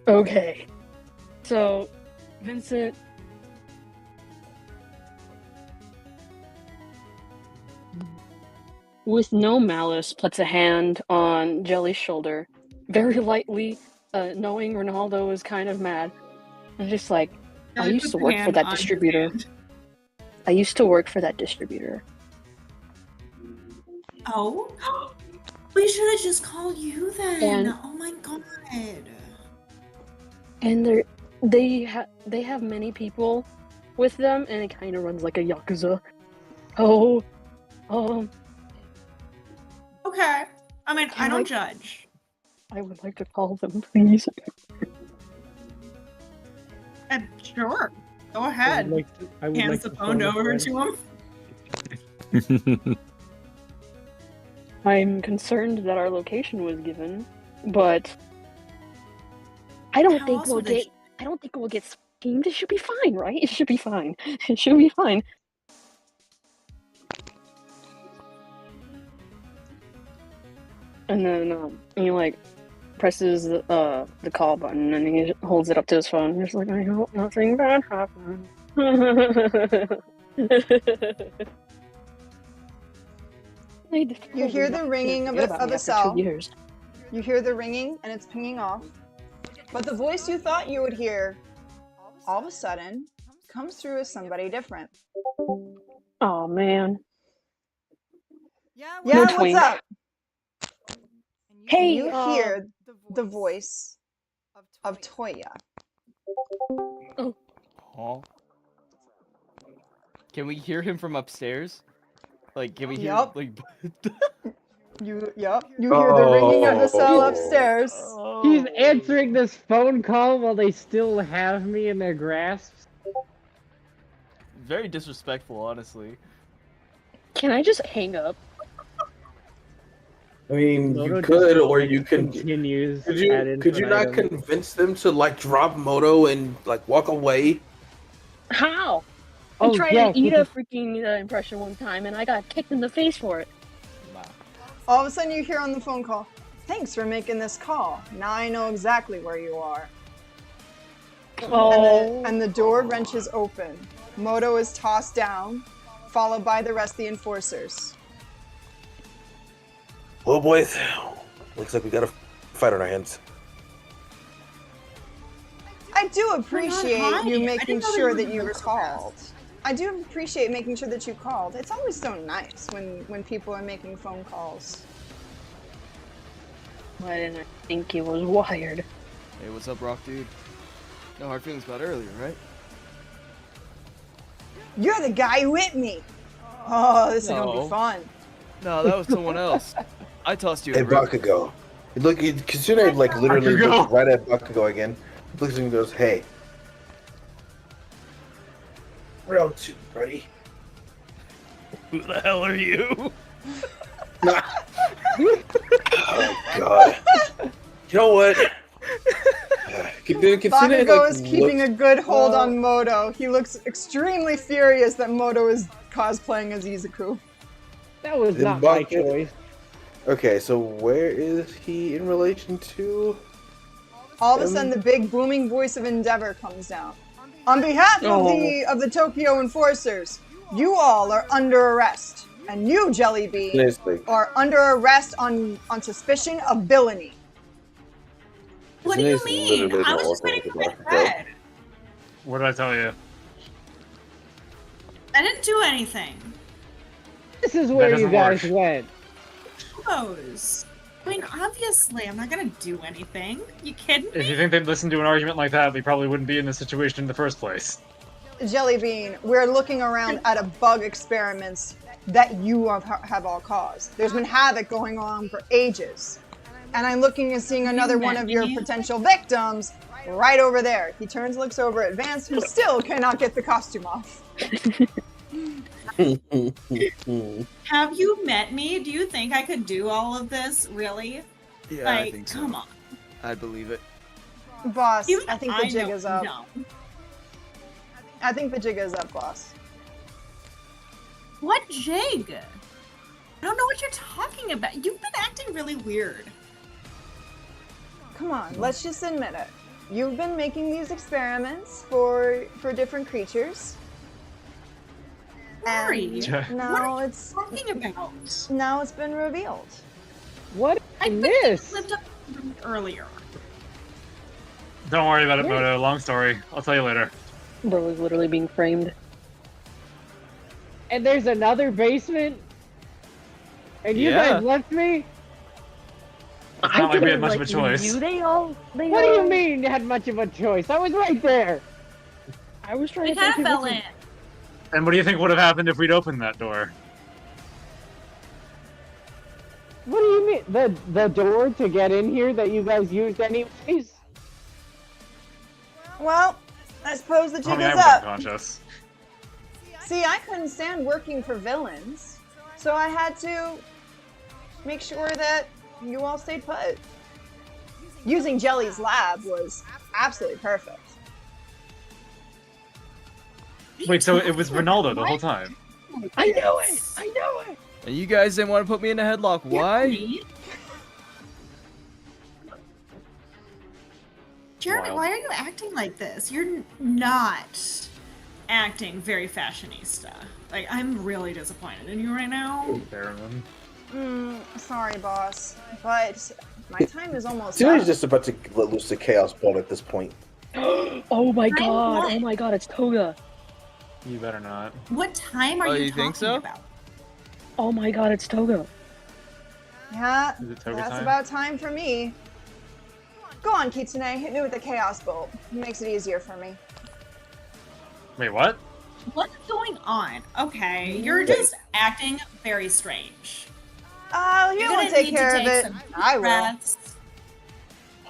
Okay. So, Vincent. With no malice, puts a hand on Jelly's shoulder, very lightly, knowing Ronaldo is kind of mad. And just like, I used to work for that distributor. I used to work for that distributor. Oh? We should have just called you then. And- oh my god. And they have many people with them, and it kind of runs like a yakuza. Oh, Okay. I mean, I Can don't I- judge. I would like to call them, please. Sure. Go I ahead. would Hands like the to phone a over friend. to him. I'm concerned that our location was given, but I don't How think else we'll would they- get. I don't think we'll get schemed. It should be fine, right? It should be fine. It should be fine. And then he like presses the call button, and he holds it up to his phone. He's like, I hope nothing bad happens. You hear the ringing of a cell. Years. You hear the ringing and it's pinging off. But the voice you thought you would hear, all of a sudden, comes through as somebody different. Oh man. Yeah, No what's twink. up? Hey, You hear the voice of Toya. Huh? Can we hear him from upstairs? Like, can we hear Yup. like? You hear the ringing of the cell Oh. upstairs. He's answering this phone call while they still have me in their grasps. Very disrespectful, honestly. Can I just hang up? I mean, Moto you just, could, or like, you can. continues. Could ad you not infinitum. convince them to like drop Moto and like walk away? How? I Oh, tried yeah, to eat a freaking impression one time, and I got kicked in the face for it. All of a sudden you hear on the phone call, "Thanks for making this call. Now I know exactly where you are." Oh. And the door wrenches open. Moto is tossed down, followed by the rest of the enforcers. Well, boys, looks like we got a fight on our hands. I do appreciate hiding. you I making didn't know they sure were that in you the were press. called. I do appreciate making sure that you called. It's always so nice when people are making phone calls. Why didn't I think he was wired? Hey, what's up, Rock dude? No hard feelings about earlier, right? You're the guy who hit me! Oh, this is gonna No. be fun. No, that was someone else. I tossed you. Hey, in the river. Bakugo. Look, Kitsune like literally Bakugo. looks right at Bakugo again. Looks and goes, "Hey, round two, buddy." Who the hell are you? Oh God. You know what? Kitsune, Bakugo is keeping looks- a good hold on Moto. He looks extremely furious that Moto is cosplaying as Izuku. That was Then not my Bucket- choice. Okay, so where is he in relation to? All of a sudden, the big booming voice of Endeavor comes down. On behalf of the Tokyo Enforcers, you all are under arrest, and you, Jellybean, Seriously. are under arrest on suspicion of villainy. What do you Today's mean? literally I the was just awful waiting for thing my about thread. What did I tell you? I didn't do anything. This is where you doesn't guys work. went. Suppose. I mean, obviously, I'm not gonna do anything. You kidding If me? you think they'd listen to an argument like that, we probably wouldn't be in this situation in the first place. Jellybean, we're looking around at a bug experiments that you have all caused. There's been havoc going on for ages. And I'm looking and seeing another one of your potential victims right over there. He turns, looks over at Vance, who still cannot get the costume off. Have you met me? Do you think I could do all of this? Really? Yeah, like, I think so. come on. I believe it. Boss, Even I think the jig know- is up. No. I think the jig is up, boss. What jig? I don't know what you're talking about. You've been acting really weird. Come on, let's just admit it. You've been making these experiments for different creatures. Sorry. And now it's Talking about. now it's been revealed. What I is bet you this? flipped up earlier. Don't worry about it, Moto. Long story. I'll tell you later. Bro is literally being framed. And there's another basement? And you Yeah. guys left me? It's not like we had much of a choice. You, they all. What do you mean you had much of a choice? I was right there. I was trying We to kind of think fell of in. And what do you think would have happened if we'd opened that door? What do you mean? The door to get in here that you guys used anyways? Well, I suppose the jig Homie, I is wasn't up. conscious. See, I couldn't stand working for villains, so I had to make sure that you all stayed put. Using Jelly's lab was absolutely perfect. Wait, so it was Ronaldo the whole time? I know it! I know it! And you guys didn't want to put me in a headlock. Why? Jeremy, Wild. why are you acting like this? You're not acting very fashionista. Like, I'm really disappointed in you right now. Baron. Sorry, boss, but my time is almost Tsune's up. just about to let loose the chaos bolt at this point. Oh my god! Oh my god! It's Toga! You better not. What time are Oh, you you talking think so? about? Oh my god! It's Toga! Yeah, Is it Toga that's time? about time for me. Go on, Kitsune, hit me with the chaos bolt. It makes it easier for me. Wait, what? What's going on? Okay, you're just acting very strange. Oh, you You're will gonna take need to care of take it. some I will. breaths.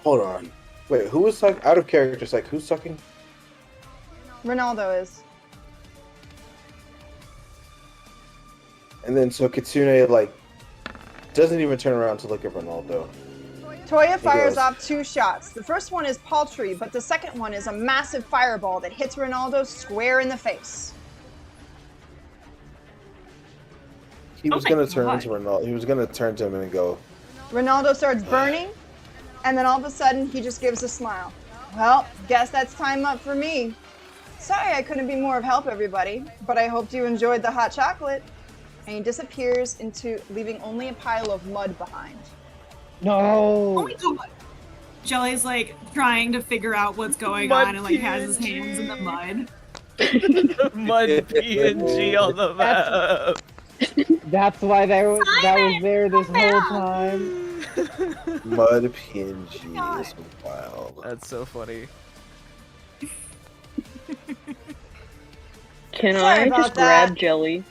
Hold on. Wait, who was sucking? Out of character, like who's sucking? Ronaldo is. And then so Kitsune like doesn't even turn around to look at Ronaldo. Toya fires goes. off 2 shots. The first one is paltry, but the second one is a massive fireball that hits Ronaldo square in the face. He was my gonna turn God. to Ronaldo. He was gonna turn to him and go, Ronaldo starts burning, and then all of a sudden he just gives a smile. Well, guess that's time up for me. Sorry I couldn't be more of help, everybody, but I hoped you enjoyed the hot chocolate. And he disappears into leaving only a pile of mud behind. Oh No. my god! Jelly's like trying to figure out what's going Mud on and like has his PNG. hands in the mud. Mud PNG on the map. That's why that was there this whole down. time. "Mud PNG is wild." That's so funny. Can Sorry I about just that. grab Jelly?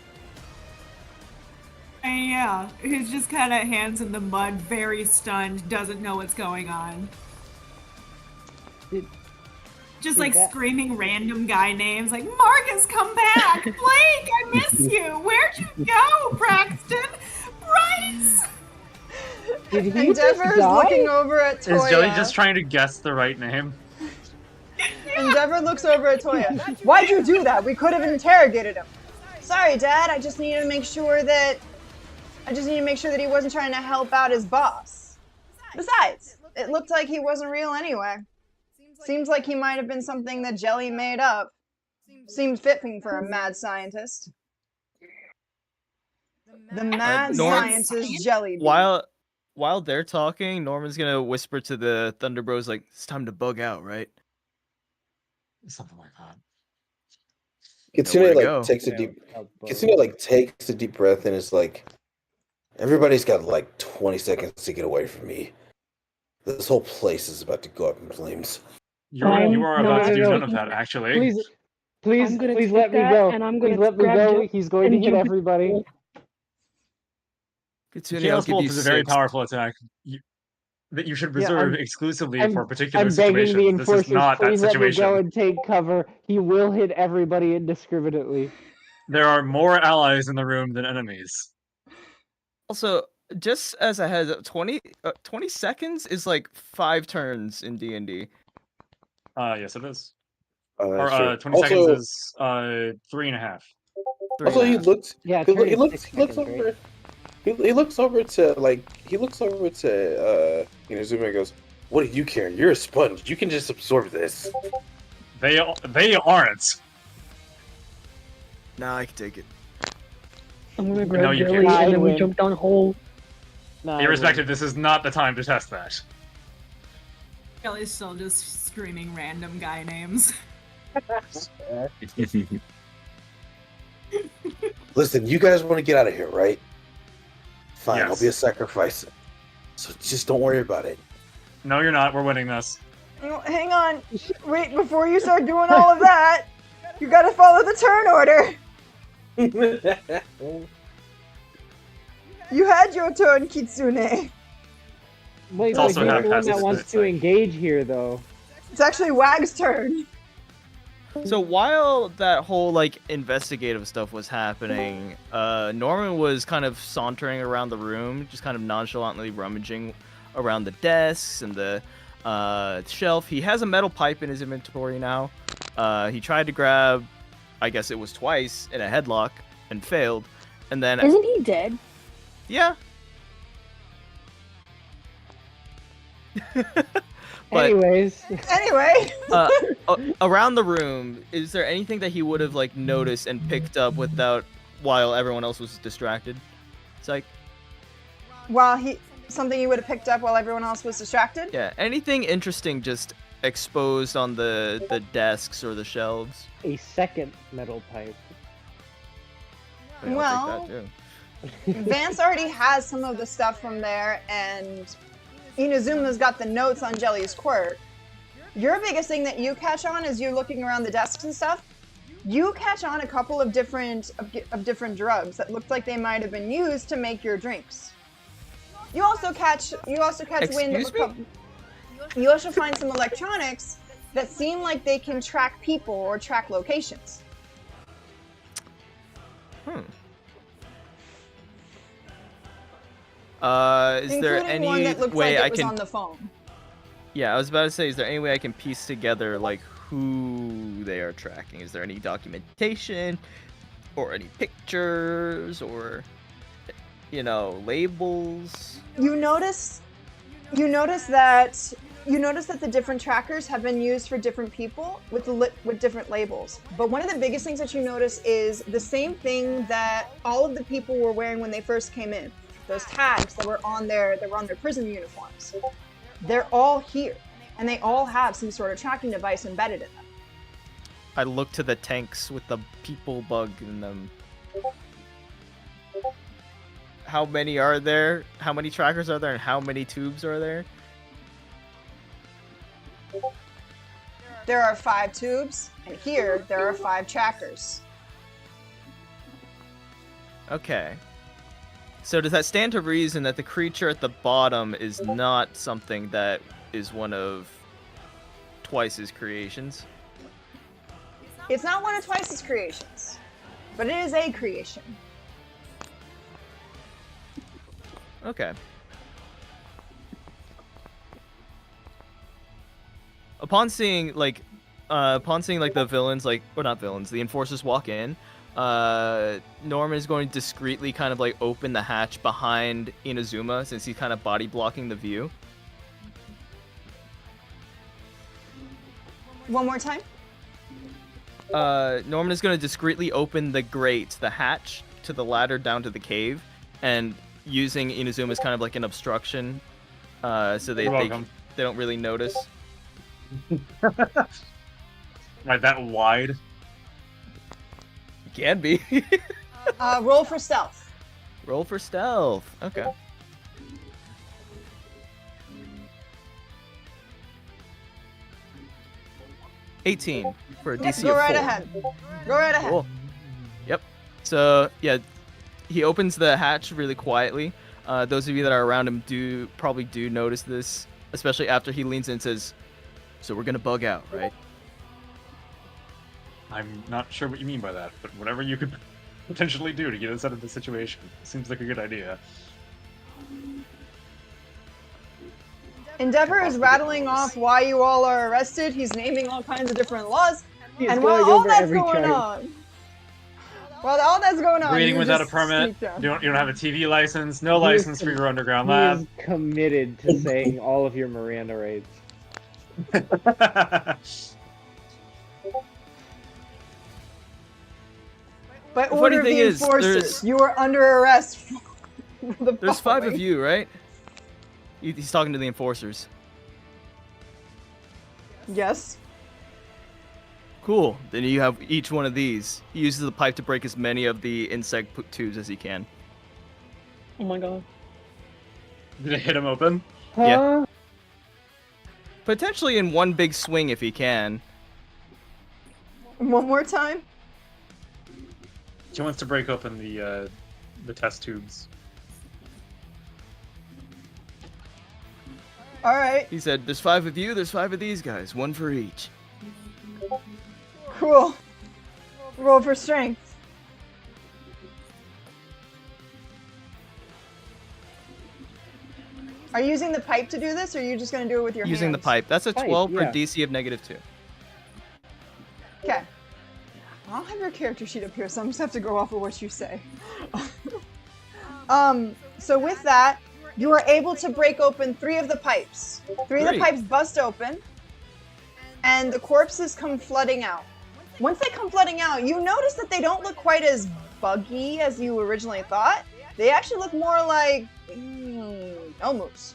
And yeah, he's just kind of hands in the mud, very stunned, doesn't know what's going on. Did- Just did like that- screaming random guy names like, Marcus, come back! Blake, I miss you! Where'd you go, Braxton? Bryce! Did he Endeavor's just die? looking over at Toya. Is Jelly just trying to guess the right name? Endeavor looks over at Toya. Why'd you do that? We could have interrogated him. Sorry, Dad. I just needed to make sure that he wasn't trying to help out his boss. Besides, it looked like he wasn't real anyway. Seems like he might have been something that Jelly made up. Seemed fitting for a mad scientist. The mad Norm- scientist Jelly. While they're talking, Norman's gonna whisper to the Thunder Bros like, "It's time to bug out, right?" Something like that. Kitsune Nowhere to like go. takes a deep. Kitsune like takes a deep breath and is like, "Everybody's got like 20 seconds to get away from me. This whole place is about to go up in flames." You are about to do no. none of that, actually. Please I'm gonna let take me that, go. and I'm Please gonna let me grab go. Jelly He's going to and hit you- everybody. Kitsune, I'll Chaos give Bolt you is a very 6. powerful attack that you should Yeah, reserve exclusively for particular I'm begging the situations. This is enforcers, not that please let me go situation. and take cover. He will hit everybody indiscriminately. There are more allies in the room than enemies. Also, just as a heads up, 20 seconds is like 5 turns in D&D. Yes, it is. Sure. Or 20 Also- seconds is 3.5. Also, he looks. Yeah, He, turn he is looks. 6 He looks seconds, over. right? He looks over to Zuma and goes, "What do you care? You're a sponge. You can just absorb this." They aren't. Nah, I can take it. I'm gonna No, grab you Jelly, can't. and then we win. jump down a hole. Nah, I Irrespective, this is not the time to test that. Jelly's still just screaming random guy names. Listen, you guys want to get out of here, right? Fine, I'll Yes. be a sacrifice. So just don't worry about it. No, you're not. We're winning this. Hang on. Wait, before you start doing all of that, you gotta follow the turn order. You had your turn, Kitsune. Wait, It's but also you're not the one past that this wants minute, to so- engage here, though. It's actually Wag's turn. So while that whole like investigative stuff was happening, Norman was kind of sauntering around the room, just kind of nonchalantly rummaging around the desks and the shelf. He has a metal pipe in his inventory now. He tried to grab, I guess it was twice, in a headlock and failed. And then, Isn't he dead? yeah. But Anyways, Anyway, around the room, is there anything that he would have like noticed and picked up without while everyone else was distracted? It's like, something you would have picked up while everyone else was distracted. yeah, anything interesting just exposed on the desks or the shelves? a second metal pipe. I mean, I'll take that too. Vance already has some of the stuff from there, and Inazuma's got the notes on Jelly's quirk. Your biggest thing that you catch on as you're looking around the desks and stuff, you catch on a couple of different drugs that looked like they might have been used to make your drinks. You also catch wind of Excuse me? You also find some electronics that seem like they can track people or track locations. Is there Including one any that looked way like it I was can? on the phone. Yeah, I was about to say, is there any way I can piece together like who they are tracking? Is there any documentation, or any pictures, or labels? You notice that the different trackers have been used for different people with different labels. But one of the biggest things that you notice is the same thing that all of the people were wearing when they first came in. Those tags that were on their prison uniforms. They're all here, and they all have some sort of tracking device embedded in them. I look to the tanks with the people bug in them. How many are there? How many trackers are there, and how many tubes are there? There are 5 tubes, and here there are 5 trackers. Okay. So does that stand to reason that the creature at the bottom is not something that is one of Twice's creations? It's not one of Twice's creations, but it is a creation. Okay. Upon seeing the villains, the enforcers walk in, Norman is going to discreetly kind of like open the hatch behind Inazuma since he's kind of body blocking the view. One more time. Norman is going to discreetly open the hatch to the ladder down to the cave, and using Inazuma as kind of like an obstruction, so they don't really notice. Right, that wide. Can be. Roll for stealth. Roll for stealth. Okay. $18 for a DC of 4. Go right ahead. Go right ahead. Cool. Yep. So yeah, he opens the hatch really quietly. Those of you that are around him probably do notice this, especially after he leans in and says, "So we're gonna bug out, right?" I'm not sure what you mean by that, but whatever you could potentially do to get us out of this situation seems like a good idea. Endeavor is rattling off why you all are arrested. He's naming all kinds of different laws. He's And going while all over that's every going charge. on, Breeding you without a just permit. sneak down. You don't have a TV license. No He is license for your underground He lab. is committed to saying all of your Miranda rights. By The order funny of thing the is, enforcers, you are under arrest. For the There's 5 of following. you, right? He's talking to the enforcers. Yes. Cool. Then you have each one of these. He uses the pipe to break as many of the insect tubes as he can. Oh my god. Did it hit him open? Yeah. Potentially in one big swing if he can. One more time. She wants to break open the test tubes. All right. He said, "There's 5 of you. There's 5 of these guys. 1 for each." Cool. Roll for strength. Are you using the pipe to do this, or are you just going to do it with your Using the hands? pipe. That's a Pipe, 12 for yeah. DC of -2. Okay. I don't have your character sheet up here, so I'm just have to go off of what you say. So with that, you are able to break open 3 of the pipes. 3 of the Great. pipes bust open, and the corpses come flooding out. Once they come flooding out, you notice that they don't look quite as buggy as you originally thought. They actually look more like almost.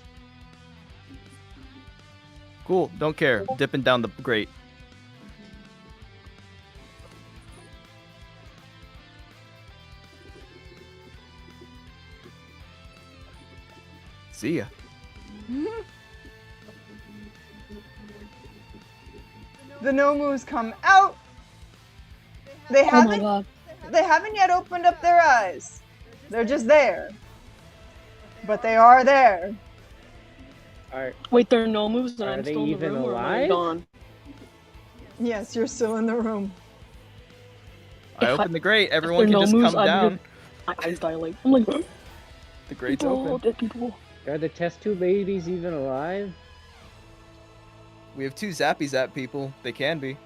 Cool. Don't care. Dipping down the grate. See ya. The Nomus come out. They Oh my haven't god. They haven't yet opened up their eyes. They're just there. But they are there. Are, Wait, there are no moves and Are I'm they still in the even room or am I alive? gone? Yes, you're still in the room. I If opened the grate. there Everyone are can no just moves, come I'm down. My eyes dilate. I'm like, The grate's people, open. dead people. are the test tube babies even alive? We have 2 zappy zap people. They can be.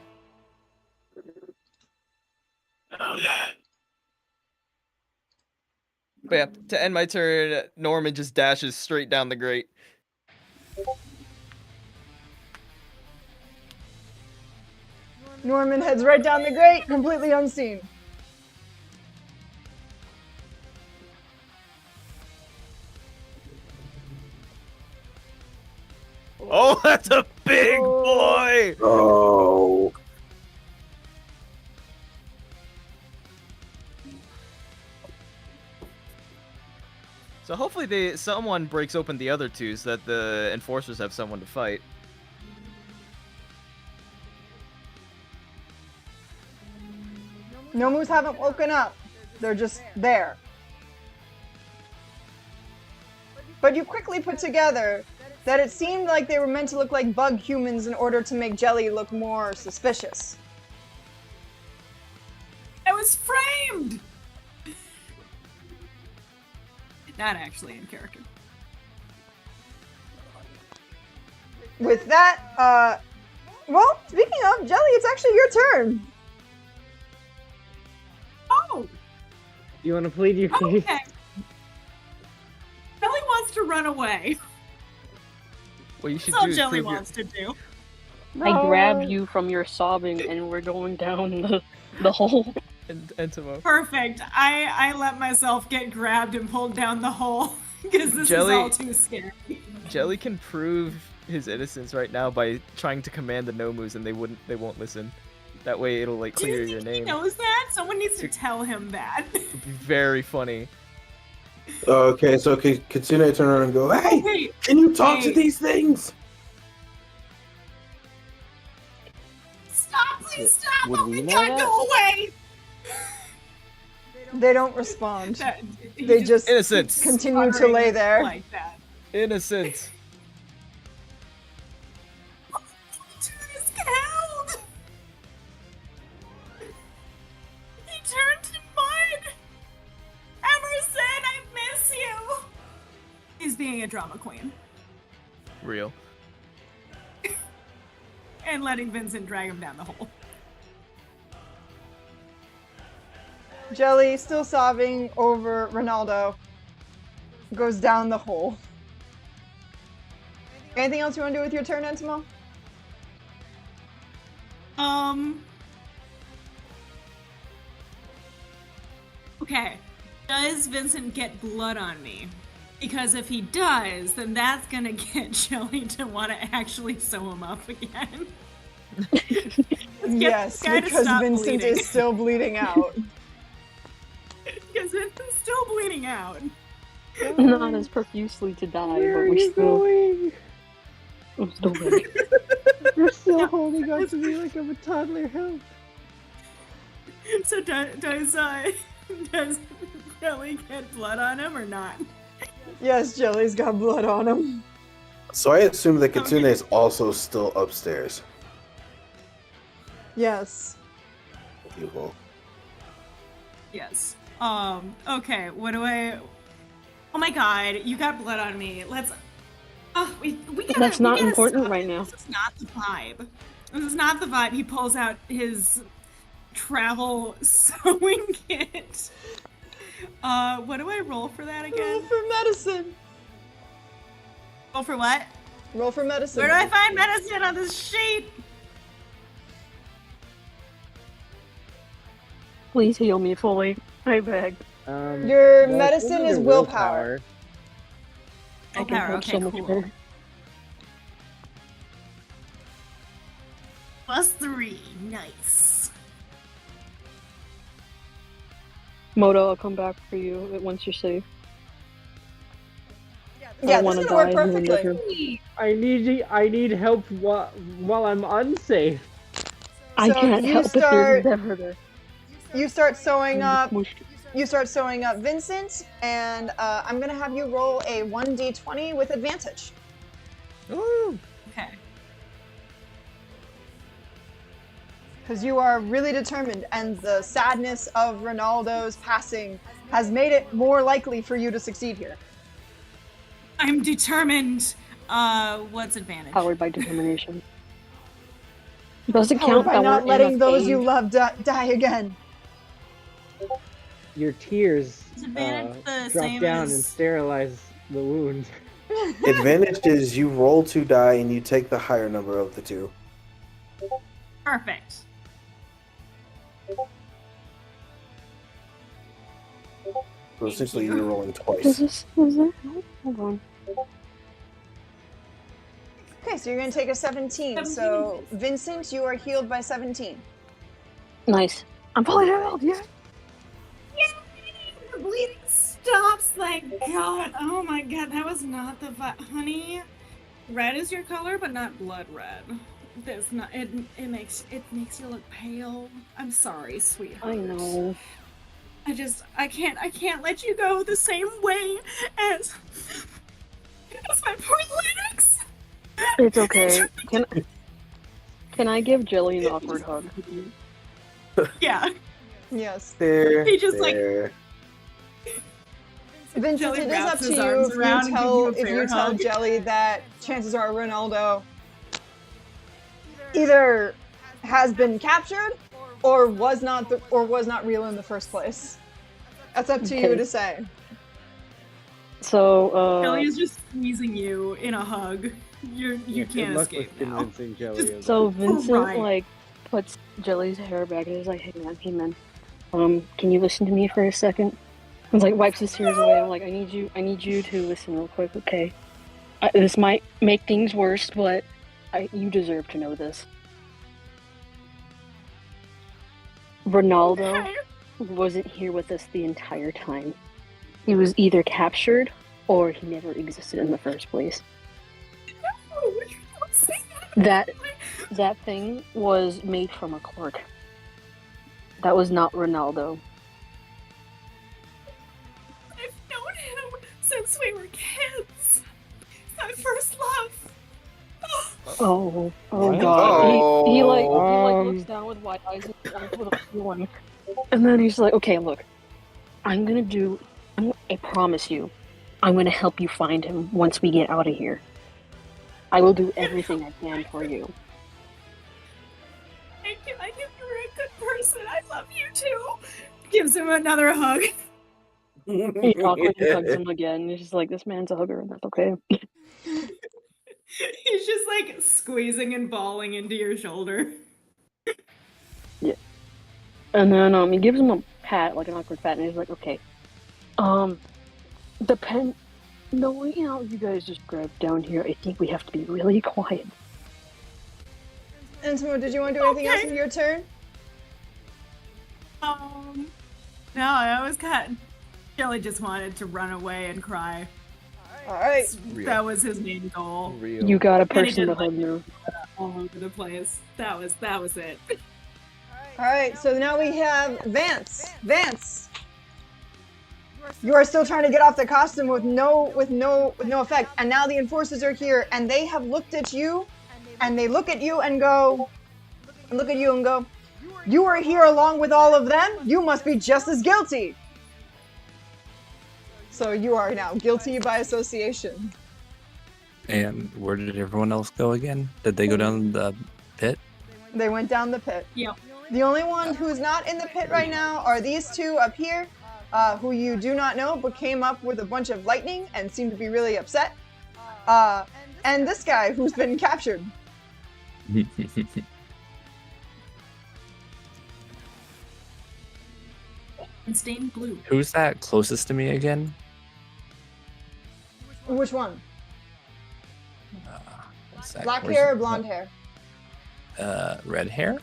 But yeah, to end my turn, Norman just dashes straight down the grate. Norman heads right down the grate, completely unseen. Oh, that's a big boy! Oh. So hopefully someone breaks open the other 2 so that the enforcers have someone to fight. Nomus haven't woken up. They're just there. But you quickly put together that it seemed like they were meant to look like bug humans in order to make Jelly look more suspicious. I was framed! Not actually in character. With that, well, speaking of, Jelly, it's actually your turn. Oh! You want to plead your case? Okay. Jelly wants to run away. What you should That's all do is Jelly prove your- wants to do. I grab you from your sobbing and we're going down the hole. And Entimo. Perfect. I let myself get grabbed and pulled down the hole because this Jelly- is all too scary. Jelly can prove his innocence right now by trying to command the Nomus, and they won't listen. That way, it'll like Do you clear think your name. he knows that? Someone needs to tell him that. It'd be very funny. Okay, so Kitsune turn around and go, hey, Wait, can you talk to Hey. these things? stop! Please stop! Would Oh we my know god, that? go away! They don't respond. That- They he's just Innocence. continue to sputtering lay there. like that. Innocent. He's held. He turned to mud. Emerson, I miss you. He's being a drama queen Real. and letting Vincent drag him down the hole. Jelly, still sobbing over Ronaldo, goes down the hole. Anything else you want to do with your turn, Entimo? Okay. Does Vincent get blood on me? Because if he does, then that's gonna get Jelly to want to actually sew him up again. Yes, this guy to because stop Vincent bleeding. is still bleeding out. Because Vincent's still bleeding out. Not as profusely to die, Where but are we're you still. going? I'm still ready. You're still holding on to me like I'm a toddler. Help! So does Jelly get blood on him or not? Yes, Jelly's got blood on him. So I assume that Kitsune Okay. is also still upstairs. Yes. Evil. Yes. Okay, what do I... Oh my god, you got blood on me. Let's... Oh, we gotta, That's not we gotta important stop right it. now. This is not the vibe. This is not the vibe. He pulls out his travel sewing kit. What do I roll for that Roll again? for medicine. Roll for what? Roll for medicine. Where do I find medicine on this sheet? Please heal me fully. I beg. Your well, medicine it's is under willpower. I can Willpower, help okay, so much cool. better. +3, nice. Moto, I'll come back for you once you're safe. Yeah, I this is wanna gonna work die and then perfectly. I need help while I'm unsafe. I So can't you help if start- there's a deserter. You start sewing I'm up. smushed. You start sewing up Vincent, and I'm gonna have you roll a 1d20 with advantage. Ooh. Okay. Because you are really determined, and the sadness of Ronaldo's passing has made it more likely for you to succeed here. I'm determined. What's advantage? Powered by determination. Does it Powered count by that not we're letting in a those you cave? love die again. Your tears Is advantage the drop same down as- and sterilize the wound. Advantage is you roll to die and you take the higher number of the two. Perfect. So essentially you're rolling Is twice. this? Is it? Hold on. Okay, so you're gonna take a 17. So Vincent, you are healed by 17. Nice. I'm fully healed. Yeah. The bleeding stops, thank God. Oh my God, that was not the honey. Red is your color, but not blood red. That's not. It makes you look pale. I'm sorry, sweetheart. I know. I can't let you go the same way as my poor Linux. It's okay. Can I give Jelly an awkward hug? Yeah. Yes. There. He just, like- there. Vincent, Jelly it is wraps up to his you arms if around you and tell gives you a if you bear tell hug. Jelly that chances are Ronaldo either has been captured or was not real in the first place. That's up to you Okay. to say. So, Jelly is just squeezing you in a hug. You Yeah, can't good luck escape with now. convincing Jelly of So that. Vincent Right. like puts Jelly's hair back and is like, "Hey man, can you listen to me for a second?" And like wipes his tears away. I'm like, I need you to listen real quick, okay? This might make things worse, but you deserve to know this. Ronaldo Okay. wasn't here with us the entire time. He was either captured or he never existed in the first place. Oh, don't say that. That thing was made from a clerk. That was not Ronaldo. I've known him since we were kids. My first love. Oh What? god. He like Oh. looks down with wide eyes and with a feeling. And then he's like, okay, look, I promise you, I'm gonna help you find him once we get out of here. I will do everything I can for you. Thank you. I knew you were a good person. I love you too. Gives him another hug. He awkwardly hugs him again. He's just like, this man's a hugger, and that's okay. He's just like squeezing and bawling into your shoulder. And then he gives him a pat, like an awkward pat, and he's like, okay. Knowing how you guys just grabbed down here, I think we have to be really quiet. Antimo, did you want to do anything else Okay. in your turn? No, I was cut. Jelly just wanted to run away and cry. All right. That was his main goal. Real. You got a And he person to did, like, hug now. all over the place. That was it. All right. So now we have Vance. Vance, you are still trying to get off the costume with no effect, and now the enforcers are here, and they have looked at you, and they look at you and go, you are here along with all of them. You must be just as guilty. So you are now guilty by association. And where did everyone else go again? Did they go down the pit? They went down the pit. Yep. The only one who's not in the pit right now are these two up here, who you do not know, but came up with a bunch of lightning and seem to be really upset. And this guy who's been captured. And stained blue. Who's that closest to me again? Which one? What's that? Black Where's hair or it? blonde hair? Red hair?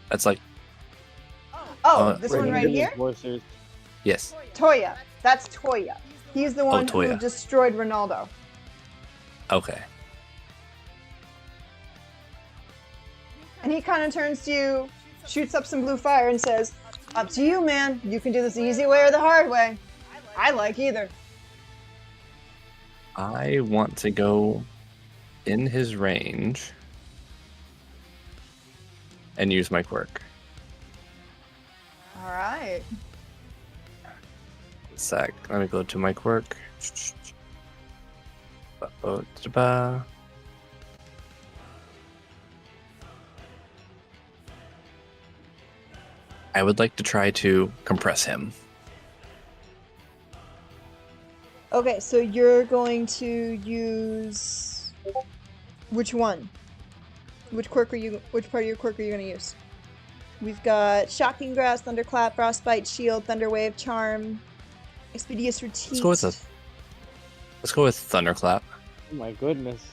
That's like, Oh, this right one right here? Enforcers. yes. Toya. That's Toya. He's the one who Toya. destroyed Ronaldo. Okay. And he kind of turns to you, shoots up some blue fire, and says, "Up to you, man. You can do this the easy way or the hard way. I like either." I want to go in his range and use my quirk. All right. Sec. Let me go to my quirk. Ba-ba-da-ba. I would like to try to compress him. Okay, so you're going to use which one? Which part of your quirk are you going to use? We've got Shocking Grasp, Thunderclap, Frostbite, Shield, Thunderwave, Charm, Expeditious Retreat. Let's go with Thunderclap. Oh my goodness.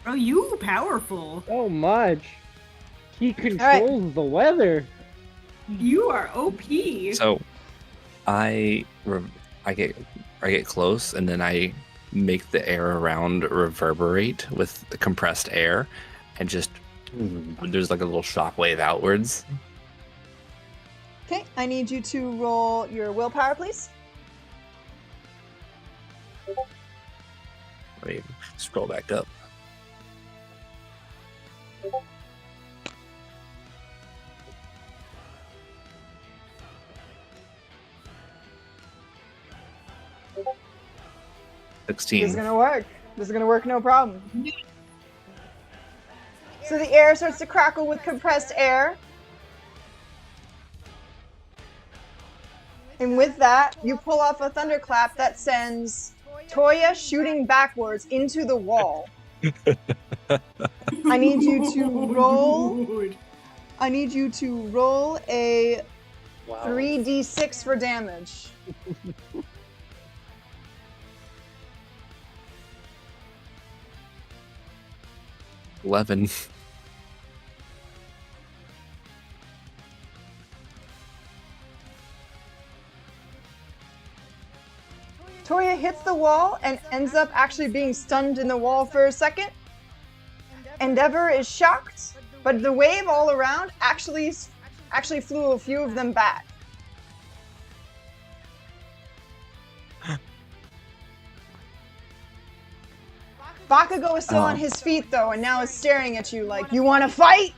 Oh, you powerful. So much. He controls the weather. You are OP. So, I get close, and then I make the air around reverberate with the compressed air, and just there's like a little shockwave outwards. Okay, I need you to roll your willpower, please. Let me scroll back up. This 16. is gonna work. This is gonna work, no problem. So the air starts to crackle with compressed air. And with that, you pull off a thunderclap that sends Toya shooting backwards into the wall. I need you to roll. I need you to roll a 3d6 for damage. $11. Toya hits the wall and ends up actually being stunned in the wall for a second. Endeavor is shocked, but the wave all around actually flew a few of them back. Bakugo is still on his feet though, and now is staring at you like, "You want to fight?"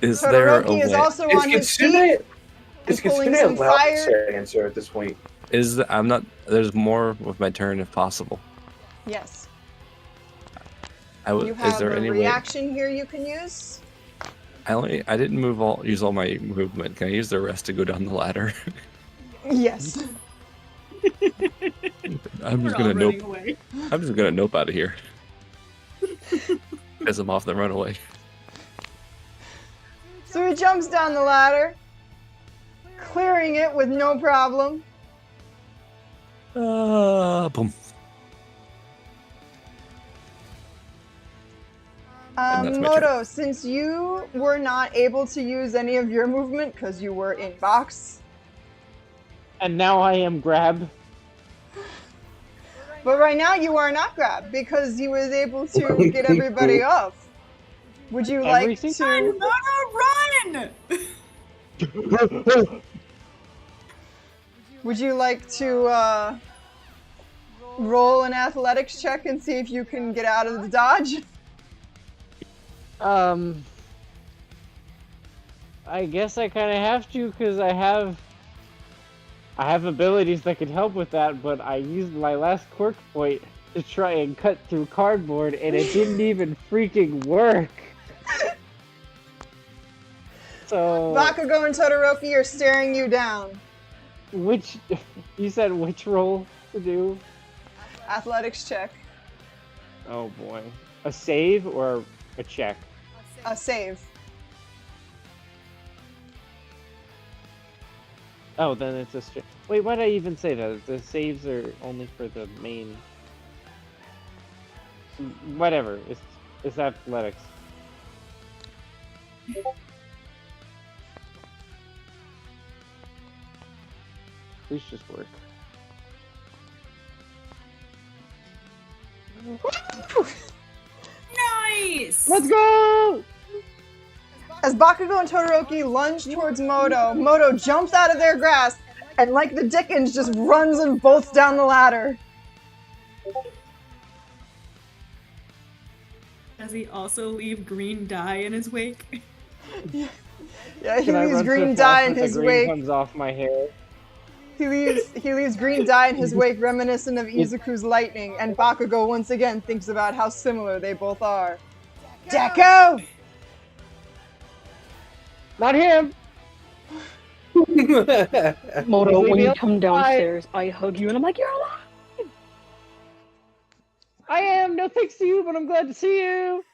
Is there a Todoroki is way? also on his feet. Is pulling Kitsune some allowed fire. to answer at this point? I'm not. There's more with my turn if possible. Yes. You You is have there a any way? reaction here you can use. I didn't use all my movement. Can I use the rest to go down the ladder? Yes. I'm We're just all gonna running nope. away. I'm just gonna nope out of here. Piss him off, then run away. So he jumps down the ladder, clearing it with no problem. Boom. And that's my Moto, since you were not able to use any of your movement because you were in box, And now I am grab. But right now you are not grabbed because he was able to get everybody off. Would you like Everything? to? Moto, run! Would you like to roll an athletics check and see if you can get out of the dodge? I guess I kind of have to because I have abilities that could help with that, but I used my last quirk point to try and cut through cardboard, and it didn't even freaking work. So Bakugo and Todoroki are staring you down. which you said which roll to do? Athletics check. Oh boy, a save or a check? A save. Oh, then it's a wait. Why did I even say that? The saves are only for the main. Whatever. It's athletics. Please just work. Nice! Let's go! As Bakugo and Todoroki lunge towards Moto, Moto jumps out of their grasp and, like the Dickens, just runs them both down the ladder. Does he also leave green dye in his wake? Yeah, he Can I leaves run so green fast dye in that the his green wake. comes off my hair? He leaves green dye in his wake, reminiscent of Izuku's lightning, and Bakugo once again thinks about how similar they both are. Deku! Not him! Moto, Leave when me you come alone. downstairs, I hug you and I'm like, you're alive! I am! No thanks to you, but I'm glad to see you!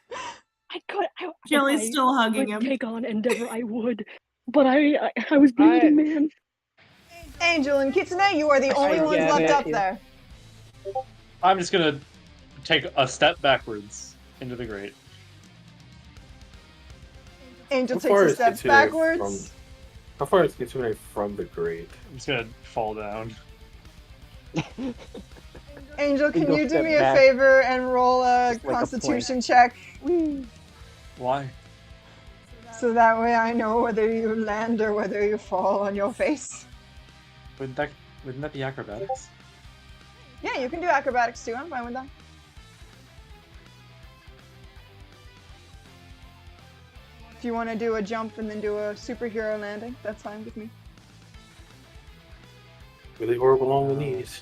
Jelly's if still I hugging could him. take on Endeavor, I would. But I was bleeding, man. Angel and Kitsune, you are the only I ones get left it. up there. I'm just gonna take a step backwards into the grate. Angel How far takes a is step Kitsune backwards. How far is Kitsune from the grate? I'm just gonna fall down. Angel, can Go you do step me a back. favor and roll a Just like a constitution check? Why? So that way I know whether you land or whether you fall on your face. Wouldn't that be acrobatics? Yeah, you can do acrobatics too. I'm fine with that. If you want to do a jump and then do a superhero landing, that's fine with me. Really horrible on the knees.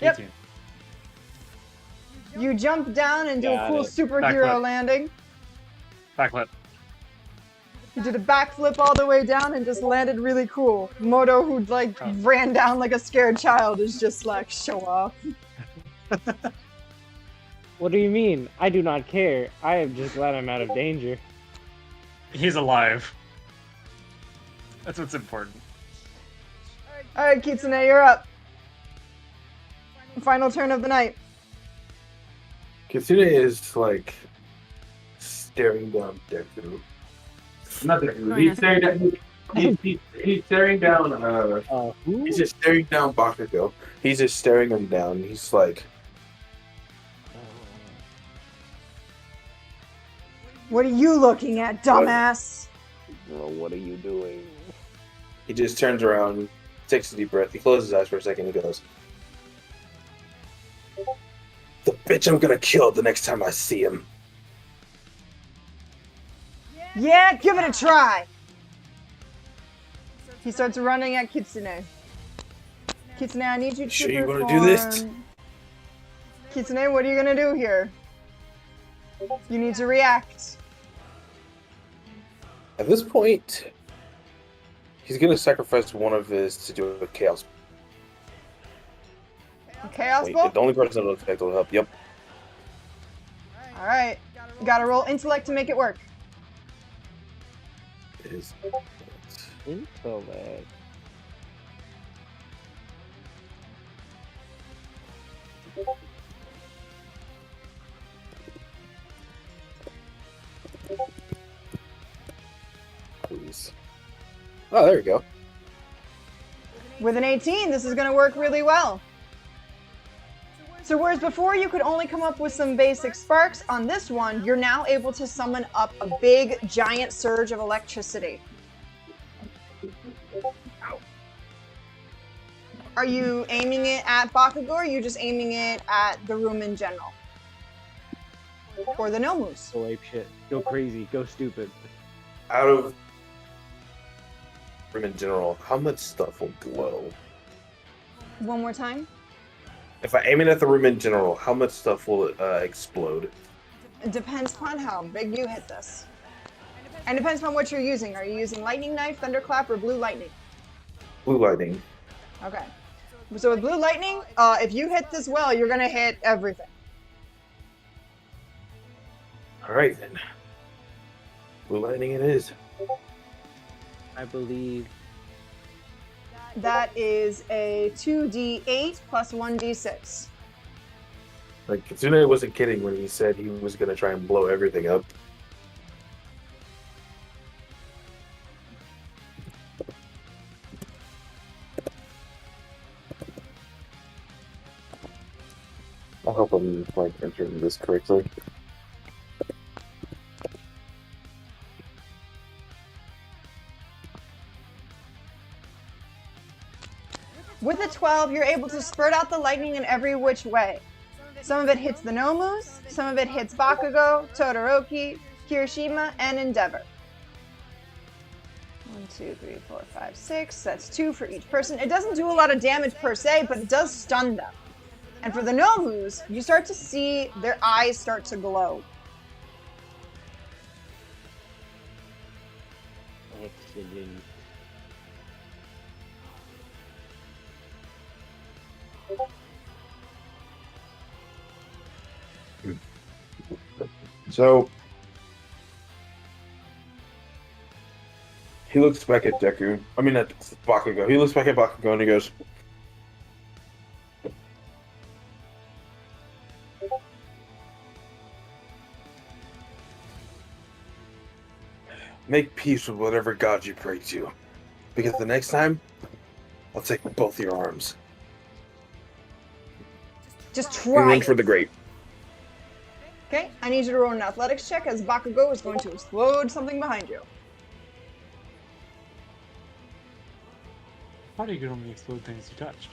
Yep. 18. You jump down and do a Got cool it. superhero Backflip. landing. Backflip. You did a backflip all the way down and just landed really cool. Moto, who like Oh. ran down like a scared child, is just like, show off. What do you mean? I do not care. I am just glad I'm out of danger. He's alive. That's what's important. Alright, Kitsune, you're up. Final turn of the night. Kitsune is like staring down Deku. Not Deku. He's staring down. He's staring down. Who? He's just staring down Bakugo. He's just staring him down. He's like, What are you looking at, dumbass? Bro, what are you doing? he just turns around, takes a deep breath. He closes his eyes for a second. He goes, "The bitch I'm gonna kill the next time I see him." Yeah, give it a try. He starts running at Kitsune. Kitsune, I need you to Sure you wanna perform... do this? Kitsune, what are you gonna do here? You need to react. At this point, he's gonna sacrifice one of his to do a chaos. A Chaos Wait, Bolt? the only person that'll affect will help. Yep. Alright. You gotta roll intellect to make it work. It is. Intellect. Please. Oh, there we go. With an 18, this is going to work really well. So whereas before you could only come up with some basic sparks, on this one, you're now able to summon up a big, giant surge of electricity. Are you aiming it at Bakugo, or are you just aiming it at the room in general? Or the Nomus? Go ape shit. Go crazy. Go stupid. Out of room in general, how much stuff will glow? One more time. If I aim it at the room in general, how much stuff will explode? It depends upon how big you hit this. And it depends upon what you're using. Are you using lightning knife, thunderclap, or blue lightning? Blue lightning. Okay. So with blue lightning, if you hit this well, you're gonna hit everything. All right then. Blue lightning it is. I believe. That is a 2d8 plus 1d6. Like Kitsune wasn't kidding when he said he was gonna try and blow everything up. I hope I'm like entering this correctly. With a 12, you're able to spurt out the lightning in every which way. Some of it hits the Nomus, some of it hits Bakugo, Todoroki, Kirishima, and Endeavor. 1, 2, 3, 4, 5, 6. That's 2 for each person. It doesn't do a lot of damage per se, but it does stun them. And for the Nomus, you start to see their eyes start to glow. Excellent. So he looks back at Deku. I mean at Bakugo. He looks back at Bakugo and he goes, "Make peace with whatever god you pray to, because the next time I'll take both your arms." Just And try. run for the great. Okay, I need you to roll an athletics check as Bakugo is going to explode something behind you. How do you can only explode things you touched?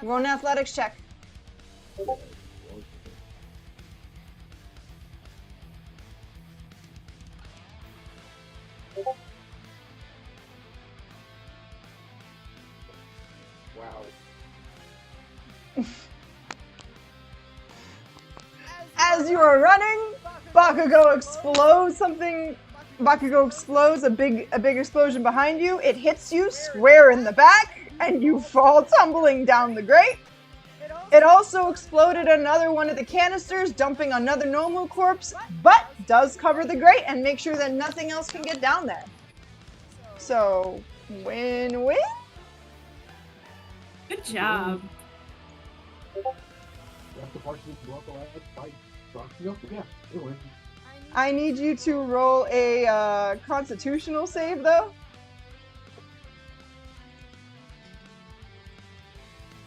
Roll an athletics check. Wow. As you are running, Bakugo explodes something. Bakugo explodes a big explosion behind you. It hits you square in the back, and you fall tumbling down the grate. It also exploded another one of the canisters, dumping another Nomu corpse, but does cover the grate and make sure that nothing else can get down there. So, win-win? Good job. I need you to roll a constitutional save, though.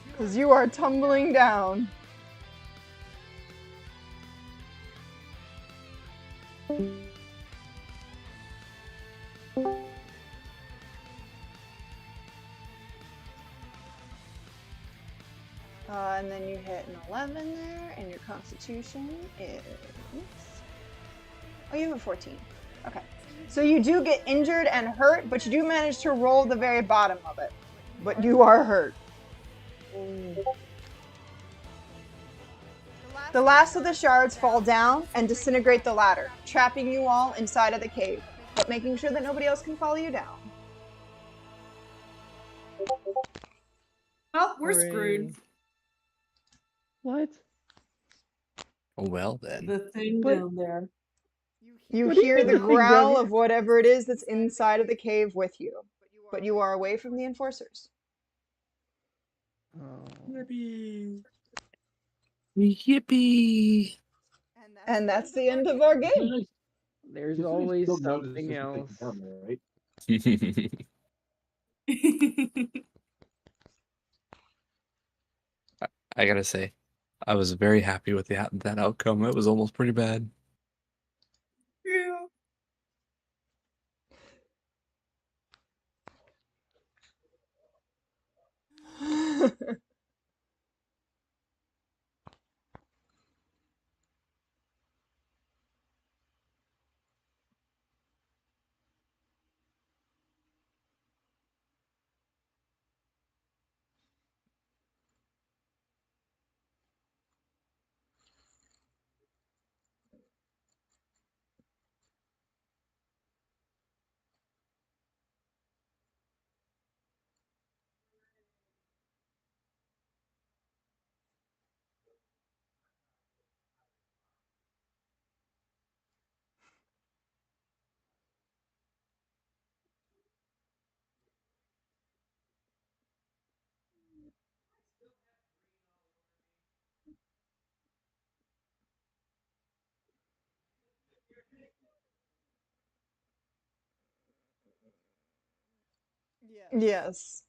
Because you are tumbling down. And then you hit an 11 there, and your constitution is... Oh, you have a 14. Okay. So you do get injured and hurt, but you do manage to roll the very bottom of it. But you are hurt. The last of the shards fall down and disintegrate the ladder, trapping you all inside of the cave, but making sure that nobody else can follow you down. Well, we're Hooray. screwed. What? Well then. The thing But- down there. You What do you hear mean the the thing down growl here? of whatever it is that's inside of the cave with you, but you are away from the enforcers. Oh. Yippee! And that's the end of our game. There's always something else. Right? I gotta say, I was very happy with that outcome. It was almost pretty bad. Yeah. Yes.